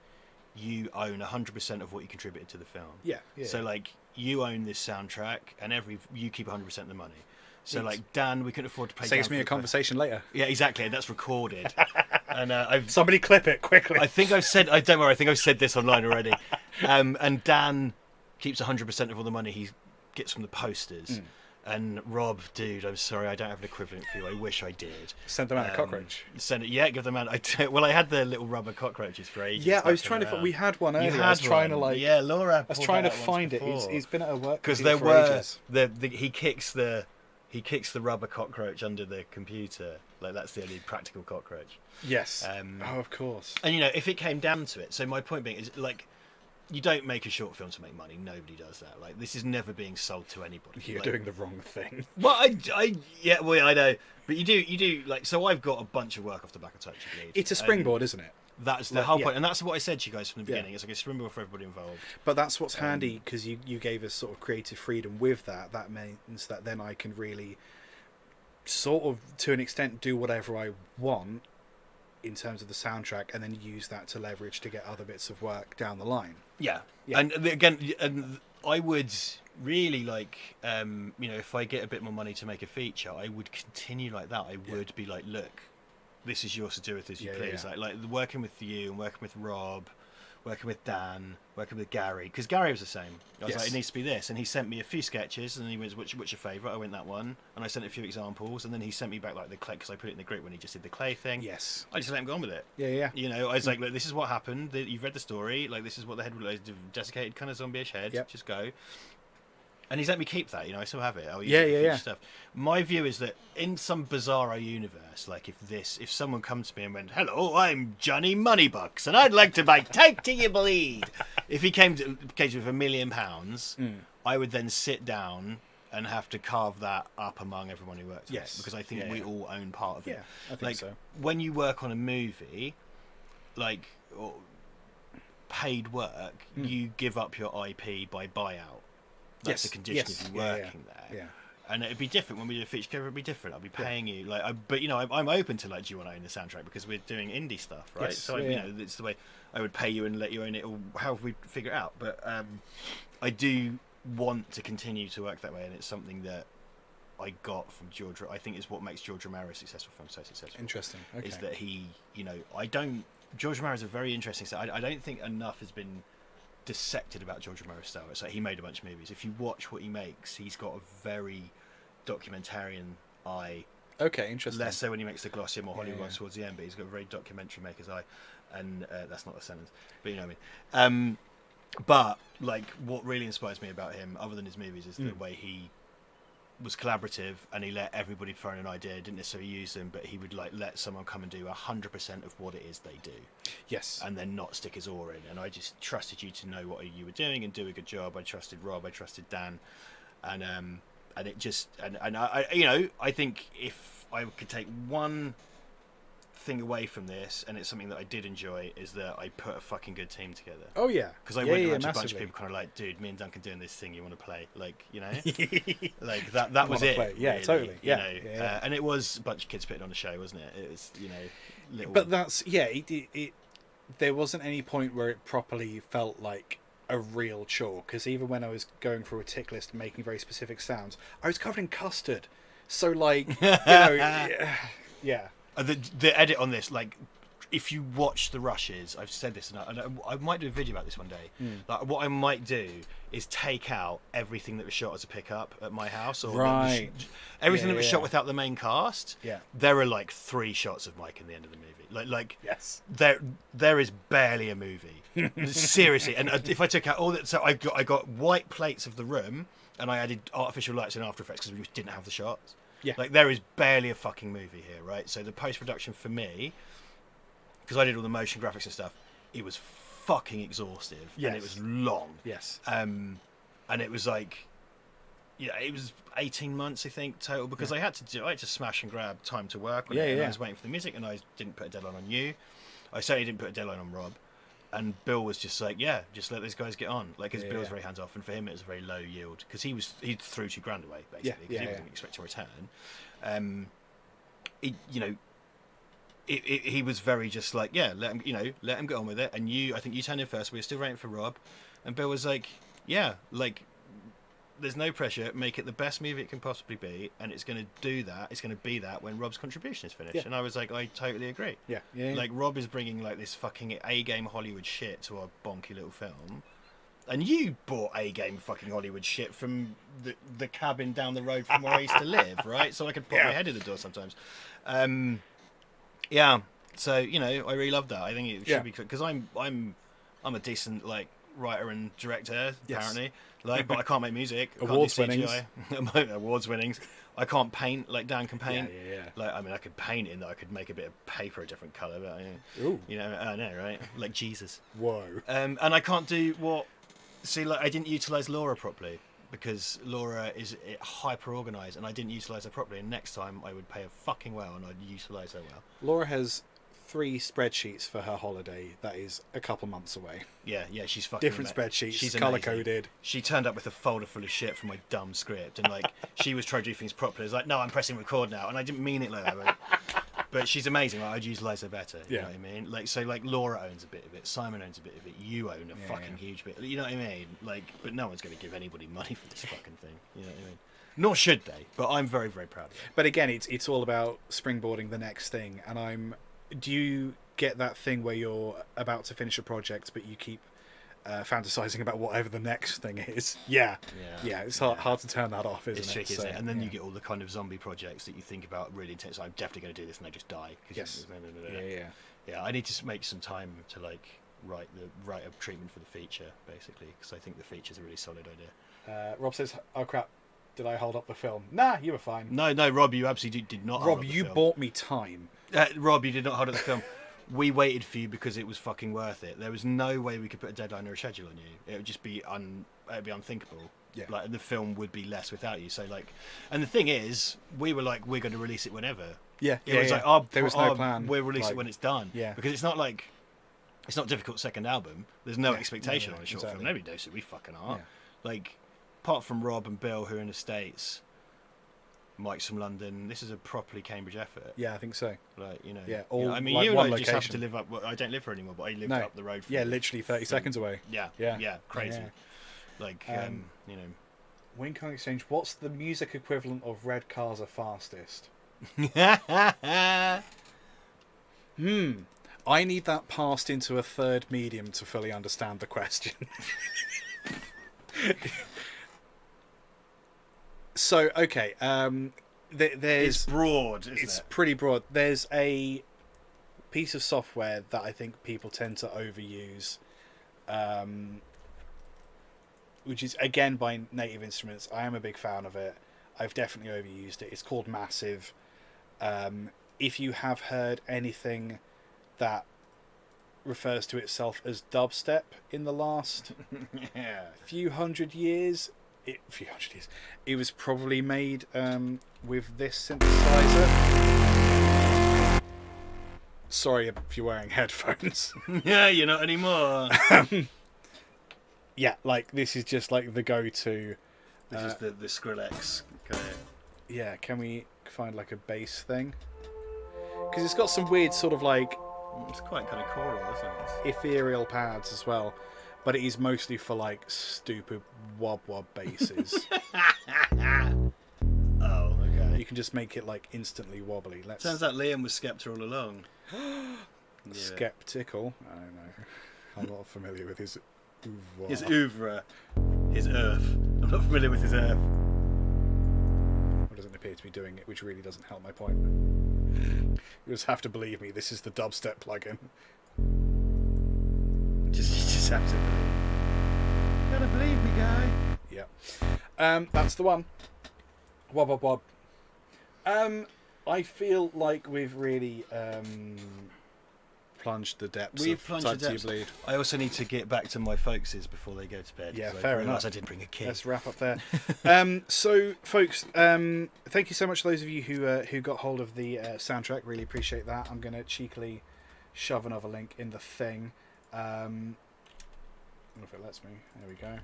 you own 100% of what you contributed to the film. Yeah. So, you own this soundtrack, and you keep 100% of the money. So, Dan, we couldn't afford to pay. Saves me a conversation later. Yeah, exactly. That's recorded. And somebody clip it quickly. I think I've said. Don't worry. I think I've said this online already. And Dan keeps 100% of all the money he gets from the posters. And Rob, dude, I'm sorry, I don't have an equivalent for you. I wish I did. Send them out a cockroach. Give them out. I had the little rubber cockroaches for ages. Yeah, I was trying to. We had one earlier. I was trying to Yeah, Laura. I was trying to find it. He's been at a work because there were he kicks the rubber cockroach under the computer. That's the only practical cockroach. Yes. Of course. And if it came down to it, so my point being is you don't make a short film to make money. Nobody does that. Like, this is never being sold to anybody. You're doing the wrong thing. Well, I know, but you do. Like, so I've got a bunch of work off the back of TTYB. It's a springboard, isn't it? That's the whole point, and that's what I said to you guys from the beginning. It's like a springboard for everybody involved. But that's what's handy, because you gave us sort of creative freedom with that. That means that then I can really sort of, to an extent, do whatever I want in terms of the soundtrack, and then use that to leverage to get other bits of work down the line. Yeah. And again, and I would really like, if I get a bit more money to make a feature, I would continue like that. I would be like, look, this is yours to do with as you please. Like working with you and working with Rob, working with Dan, working with Gary, because Gary was the same. I was like, it needs to be this, and he sent me a few sketches, and he went, what's your favourite? I went that one, and I sent a few examples, and then he sent me back like the clay, because I put it in the group when he just did the clay thing. Yes. I just let him go on with it. Yeah. I was like, look, this is what happened. You've read the story. Like, this is what the head would like, desiccated kind of zombie-ish head. Yep. Just go. And he's let me keep that, I still have it. I'll use it for stuff. My view is that in some bizarro universe, like if someone comes to me and went, hello, I'm Johnny Moneybucks, and I'd like to buy Take Till You Bleed. If he came with £1 million, I would then sit down and have to carve that up among everyone who works on it, because I think we all own part of it. I think so. When you work on a movie, like, or paid work, you give up your IP by buyout. That's the condition of you working there. Yeah. And it'd be different when we do a feature cover. It'd be different. I'll be paying you but I'm open to like, do you want to own the soundtrack, because we're doing indie stuff, right? Yes. So it's the way I would pay you and let you own it, or however we figure it out. But I do want to continue to work that way, and it's something that I got from George. I think is what makes George Romero's successful film so successful. Interesting. Okay. Is that he, George Romero is a very interesting. I don't think enough has been dissected about George Romero's style. It's like he made a bunch of movies. If you watch what he makes, he's got a very documentarian eye. Okay, interesting. Less so when he makes the glossier, more Hollywood ones towards the end, but he's got a very documentary maker's eye, and that's not a sentence, but you know what I mean. But like, what really inspires me about him, other than his movies, is the way he was collaborative, and he let everybody throw in an idea, didn't necessarily use them, but he would like let someone come and do 100% of what it is they do. Yes. And then not stick his oar in. And I just trusted you to know what you were doing and do a good job. I trusted Rob, I trusted Dan, and it just and I think if I could take one thing away from this, and it's something that I did enjoy, is that I put a fucking good team together. Oh yeah, because I went around to a bunch of people kind of like, dude, me and Duncan doing this thing, you want to play? Like, like that was it. Play. Yeah, really, totally. Yeah, and it was a bunch of kids putting on a show, wasn't it? It was, little. But that's it there wasn't any point where it properly felt like a real chore, because even when I was going through a tick list and making very specific sounds, I was covered in custard. So like, yeah. The edit on this, like, if you watch the rushes, I've said this, and I might do a video about this one day. Like, what I might do is take out everything that was shot as a pickup at my house, or everything that was shot without the main cast. Yeah, there are like 3 shots of Mike in the end of the movie. Like yes, there is barely a movie. Seriously, and if I took out all that, so I got white plates of the room, and I added artificial lights in After Effects because we didn't have the shots. Yeah. Like, there is barely a fucking movie here, right? So the post-production for me, because I did all the motion graphics and stuff, it was fucking exhaustive. Yes. And it was long. Yes. And it was like, it was 18 months, I think, total, because I had to smash and grab time to work on it. And I was waiting for the music, and I didn't put a deadline on you. I certainly didn't put a deadline on Rob. And Bill was just like, just let these guys get on. Like, because Bill was very hands off, and for him it was a very low yield, because he threw $2,000 away basically, because he wasn't expecting a return. He was very just like, let him get on with it. And I think you turned in first. We were still waiting for Rob, and Bill was like, there's no pressure. Make it the best movie it can possibly be, and it's going to do that. It's going to be that when Rob's contribution is finished. And I was like, I totally agree. Yeah. Like, Rob is bringing like this fucking A-game Hollywood shit to our bonky little film, and you bought A-game fucking Hollywood shit from the cabin down the road from where I used to live, right? So I could put my head in the door sometimes. So I really love that. I think it should be, because I'm a decent like writer and director apparently. Like, but I can't make music. Awards winnings. Awards winnings. I can't paint like Dan can paint. Yeah. Like, I mean, I could paint in that I could make a bit of paper a different colour, but Ooh. you know, I know, right? Like Jesus. Whoa. And I can't do what. See, like, I didn't utilise Laura properly because Laura is hyper organised, and I didn't utilise her properly. And next time, I would pay her fucking well, and I'd utilise her well. Laura has 3 spreadsheets for her holiday that is a couple months away. Yeah, she's fucking different spreadsheets. She's colour coded. She turned up with a folder full of shit from my dumb script, and like she was trying to do things properly. It's like, no, I'm pressing record now, and I didn't mean it like that. But she's amazing. Like, I'd utilise her better. You know what I mean? Like, so like Laura owns a bit of it, Simon owns a bit of it, you own a fucking huge bit. You know what I mean? Like, but no one's going to give anybody money for this fucking thing. You know what I mean? Nor should they. But I'm very, very proud of it. But again, it's all about springboarding the next thing. And do you get that thing where you're about to finish a project, but you keep fantasizing about whatever the next thing is? Yeah. It's hard to turn that off, isn't it? It's tricky, isn't it? And then you get all the kind of zombie projects that you think about really intense. I'm definitely going to do this, and I just die. Yes. Yeah. I need to make some time to like write a treatment for the feature, basically, because I think the feature's a really solid idea. Rob says, "Oh crap, did I hold up the film?" Nah, you were fine. No, Rob, you absolutely did not. Rob, you bought me time. Rob, you did not hold up the film. We waited for you because it was fucking worth it. There was no way we could put a deadline or a schedule on you. It would just be unthinkable. Yeah. Like, and the film would be less without you. So like, and the thing is, we were like, we're going to release it whenever. Yeah. It was like there was no plan. We'll release it when it's done. Yeah. Because it's not like, it's not a difficult second album. There's no expectation on a short film. Nobody knows who we fucking are. Yeah. Like, apart from Rob and Bill, who are in the States. Mike's from London. This is a properly Cambridge effort. Yeah, I think so. Like, you know. Yeah, I mean, like you and one I just have location. to live up. Well, I don't live here anymore, but I lived up the road. From literally 30 seconds away. Yeah, crazy. Yeah. Like, you know. Wincon Exchange. What's the music equivalent of Red Cars Are Fastest? I need that passed into a third medium to fully understand the question. So, okay, there's... It's broad, isn't it? It's pretty broad. There's a piece of software that I think people tend to overuse, which is, again, by Native Instruments. I am a big fan of it. I've definitely overused it. It's called Massive. If you have heard anything that refers to itself as dubstep in the last few hundred years... It was probably made with this synthesizer. Sorry if you're wearing headphones. Yeah, you're not anymore. Yeah, like this is just like the go-to. This is the Skrillex kind of. Yeah, can we find like a bass thing? Because it's got some weird sort of like. It's quite kind of choral, isn't it? Ethereal pads as well. But it is mostly for like stupid wob basses. Oh, okay. You can just make it like instantly wobbly. Turns out Liam was Skepta all along. Skeptical? I don't know. I'm not familiar with his oeuvre. His oeuvre. His earth. I'm not familiar with his earth. Well, doesn't appear to be doing it, which really doesn't help my point. You just have to believe me, this is the dubstep plugin. You just have to believe. You gotta believe me, guy. Yeah. That's the one. Wob. I feel like we've really plunged the depths of Type 2 Bleed. I also need to get back to my folks' before they go to bed. Yeah, fair enough. I didn't bring a key. Let's wrap up there. So, folks, thank you so much to those of you who got hold of the soundtrack. Really appreciate that. I'm going to cheekily shove another link in the thing. I don't know if it lets me. There we go.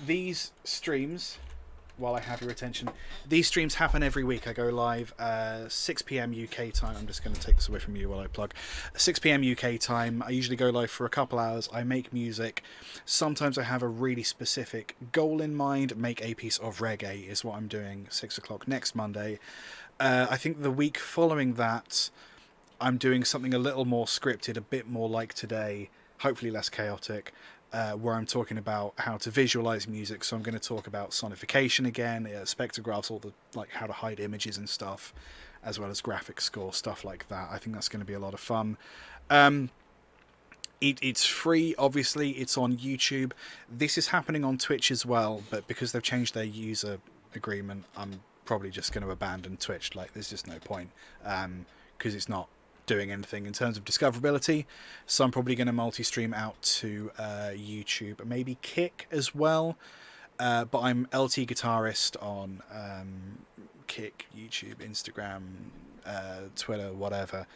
These streams, while I have your attention, these streams happen every week. I go live 6 p.m. UK time. I'm just going to take this away from you while I plug. 6 p.m. UK time. I usually go live for a couple hours. I make music. Sometimes I have a really specific goal in mind. Make a piece of reggae is what I'm doing 6 o'clock next Monday. I think the week following that, I'm doing something a little more scripted, a bit more like today, hopefully less chaotic, where I'm talking about how to visualize music. So I'm going to talk about sonification again, spectrographs, all the like how to hide images and stuff, as well as graphic score, stuff like that. I think that's going to be a lot of fun. It's free, obviously. It's on YouTube. This is happening on Twitch as well, but because they've changed their user agreement, I'm probably just going to abandon Twitch. Like, there's just no point, because it's not doing anything in terms of discoverability. So I'm probably going to multi-stream out to YouTube and maybe Kick as well. But I'm LTGuitarist on Kick, YouTube, Instagram, Twitter, whatever.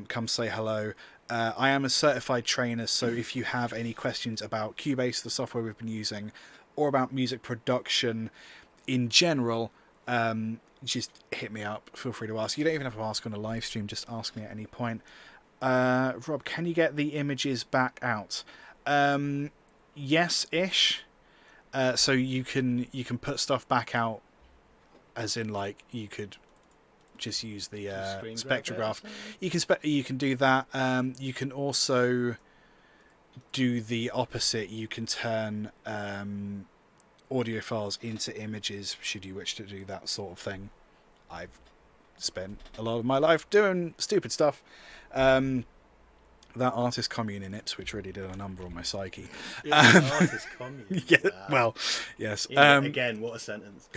Come say hello. I am a certified trainer, so if you have any questions about Cubase, the software we've been using, or about music production in general, just hit me up. Feel free to ask. You don't even have to ask on a live stream, just ask me at any point. Rob, can you get the images back out? Yes-ish. So you can put stuff back out, as in, like, you could just use the spectrograph. You can do that. You can also do the opposite. You can turn audio files into images, should you wish to do that sort of thing. I've spent a lot of my life doing stupid stuff. That artist commune in Ipswich really did a number on my psyche. Artist commune. Yeah, wow. Well, yes. Again, what a sentence.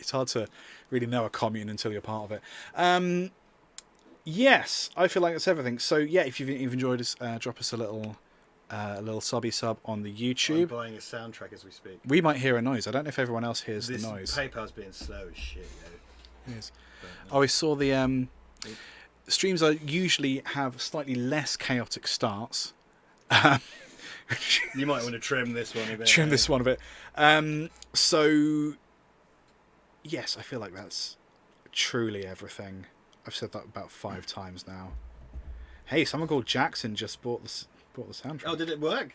It's hard to really know a commune until you're part of it. Yes, I feel like that's everything. So yeah, if you've enjoyed us, drop us a little subby sub on the YouTube. I'm buying a soundtrack as we speak. We might hear a noise. I don't know if everyone else hears the noise. PayPal's being slow as shit, yo. Yes. Oh, I saw the streams. I usually have slightly less chaotic starts. You might want to trim this one a bit. Trim this one a bit. So yes, I feel like that's truly everything. I've said that about 5 times now. Hey, someone called Jackson just bought the soundtrack. Oh, did it work?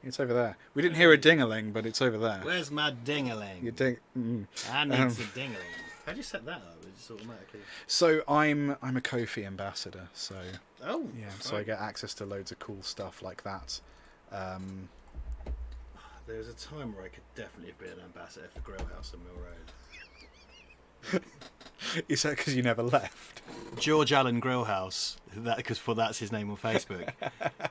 It's over there. We didn't hear a ding-a-ling, but it's over there. Where's my ding-a-ling? Your ding. I need some ding-a-ling. How do you set that up? It's automatically. So I'm a Ko-fi ambassador. So yeah, right. So I get access to loads of cool stuff like that. There was a time where I could definitely have been an ambassador for Grill House on Mill Road. Is that because you never left? George Allen Grillhouse, that's his name on Facebook.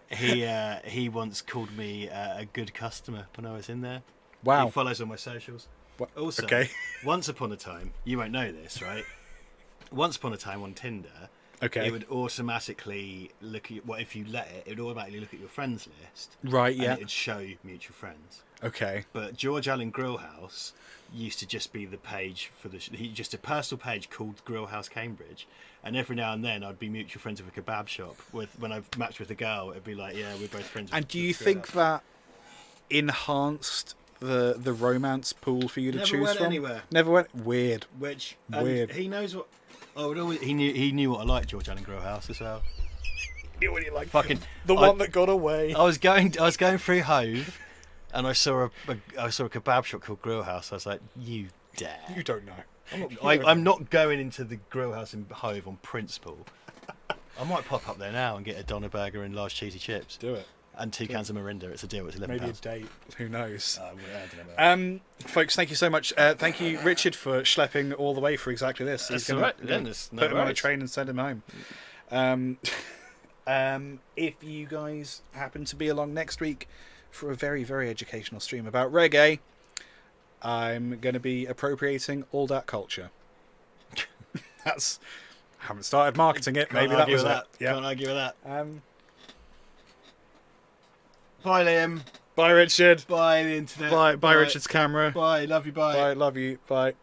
He once called me a good customer when I was in there. Wow. He follows on my socials. What? Also, okay. Once upon a time, you won't know this, right? Once upon a time on Tinder, okay, it would automatically look at if you let it. It would automatically look at your friends list. Right. Yeah. And it would show you mutual friends. Okay. But George Allen Grillhouse used to just be the page for just a personal page called Grillhouse Cambridge, and every now and then I'd be mutual friends with a kebab shop. When I've matched with a girl, it'd be like, yeah, we're both friends. And do you think that enhanced the romance pool for you to choose went from? Anywhere. Never went. Weird. Weird. He knows what. Oh, he knew what I liked, George Allen Grillhouse as well. What do you like? Fucking the one that got away. I was going through Hove. And I saw a kebab shop called Grill House. I was like, "You dare? You don't know." I'm not going into the Grill House in Hove on principle. I might pop up there now and get a doner burger and large cheesy chips. Do it. And 2 cans of Mirinda. It's a deal. It's £11. Maybe a date. Who knows? I don't know. Folks, thank you so much. Thank you, Richard, for schlepping all the way for exactly this. That's all right. Put him on a train and send him home. If you guys happen to be along next week for a very, very educational stream about reggae, I'm going to be appropriating all that culture. I haven't started marketing it. Maybe that was it. Yeah. Can't argue with that. Bye, Liam. Bye, Richard. Bye, the internet. Bye, Richard's camera. Bye, love you, bye. Bye, love you, bye.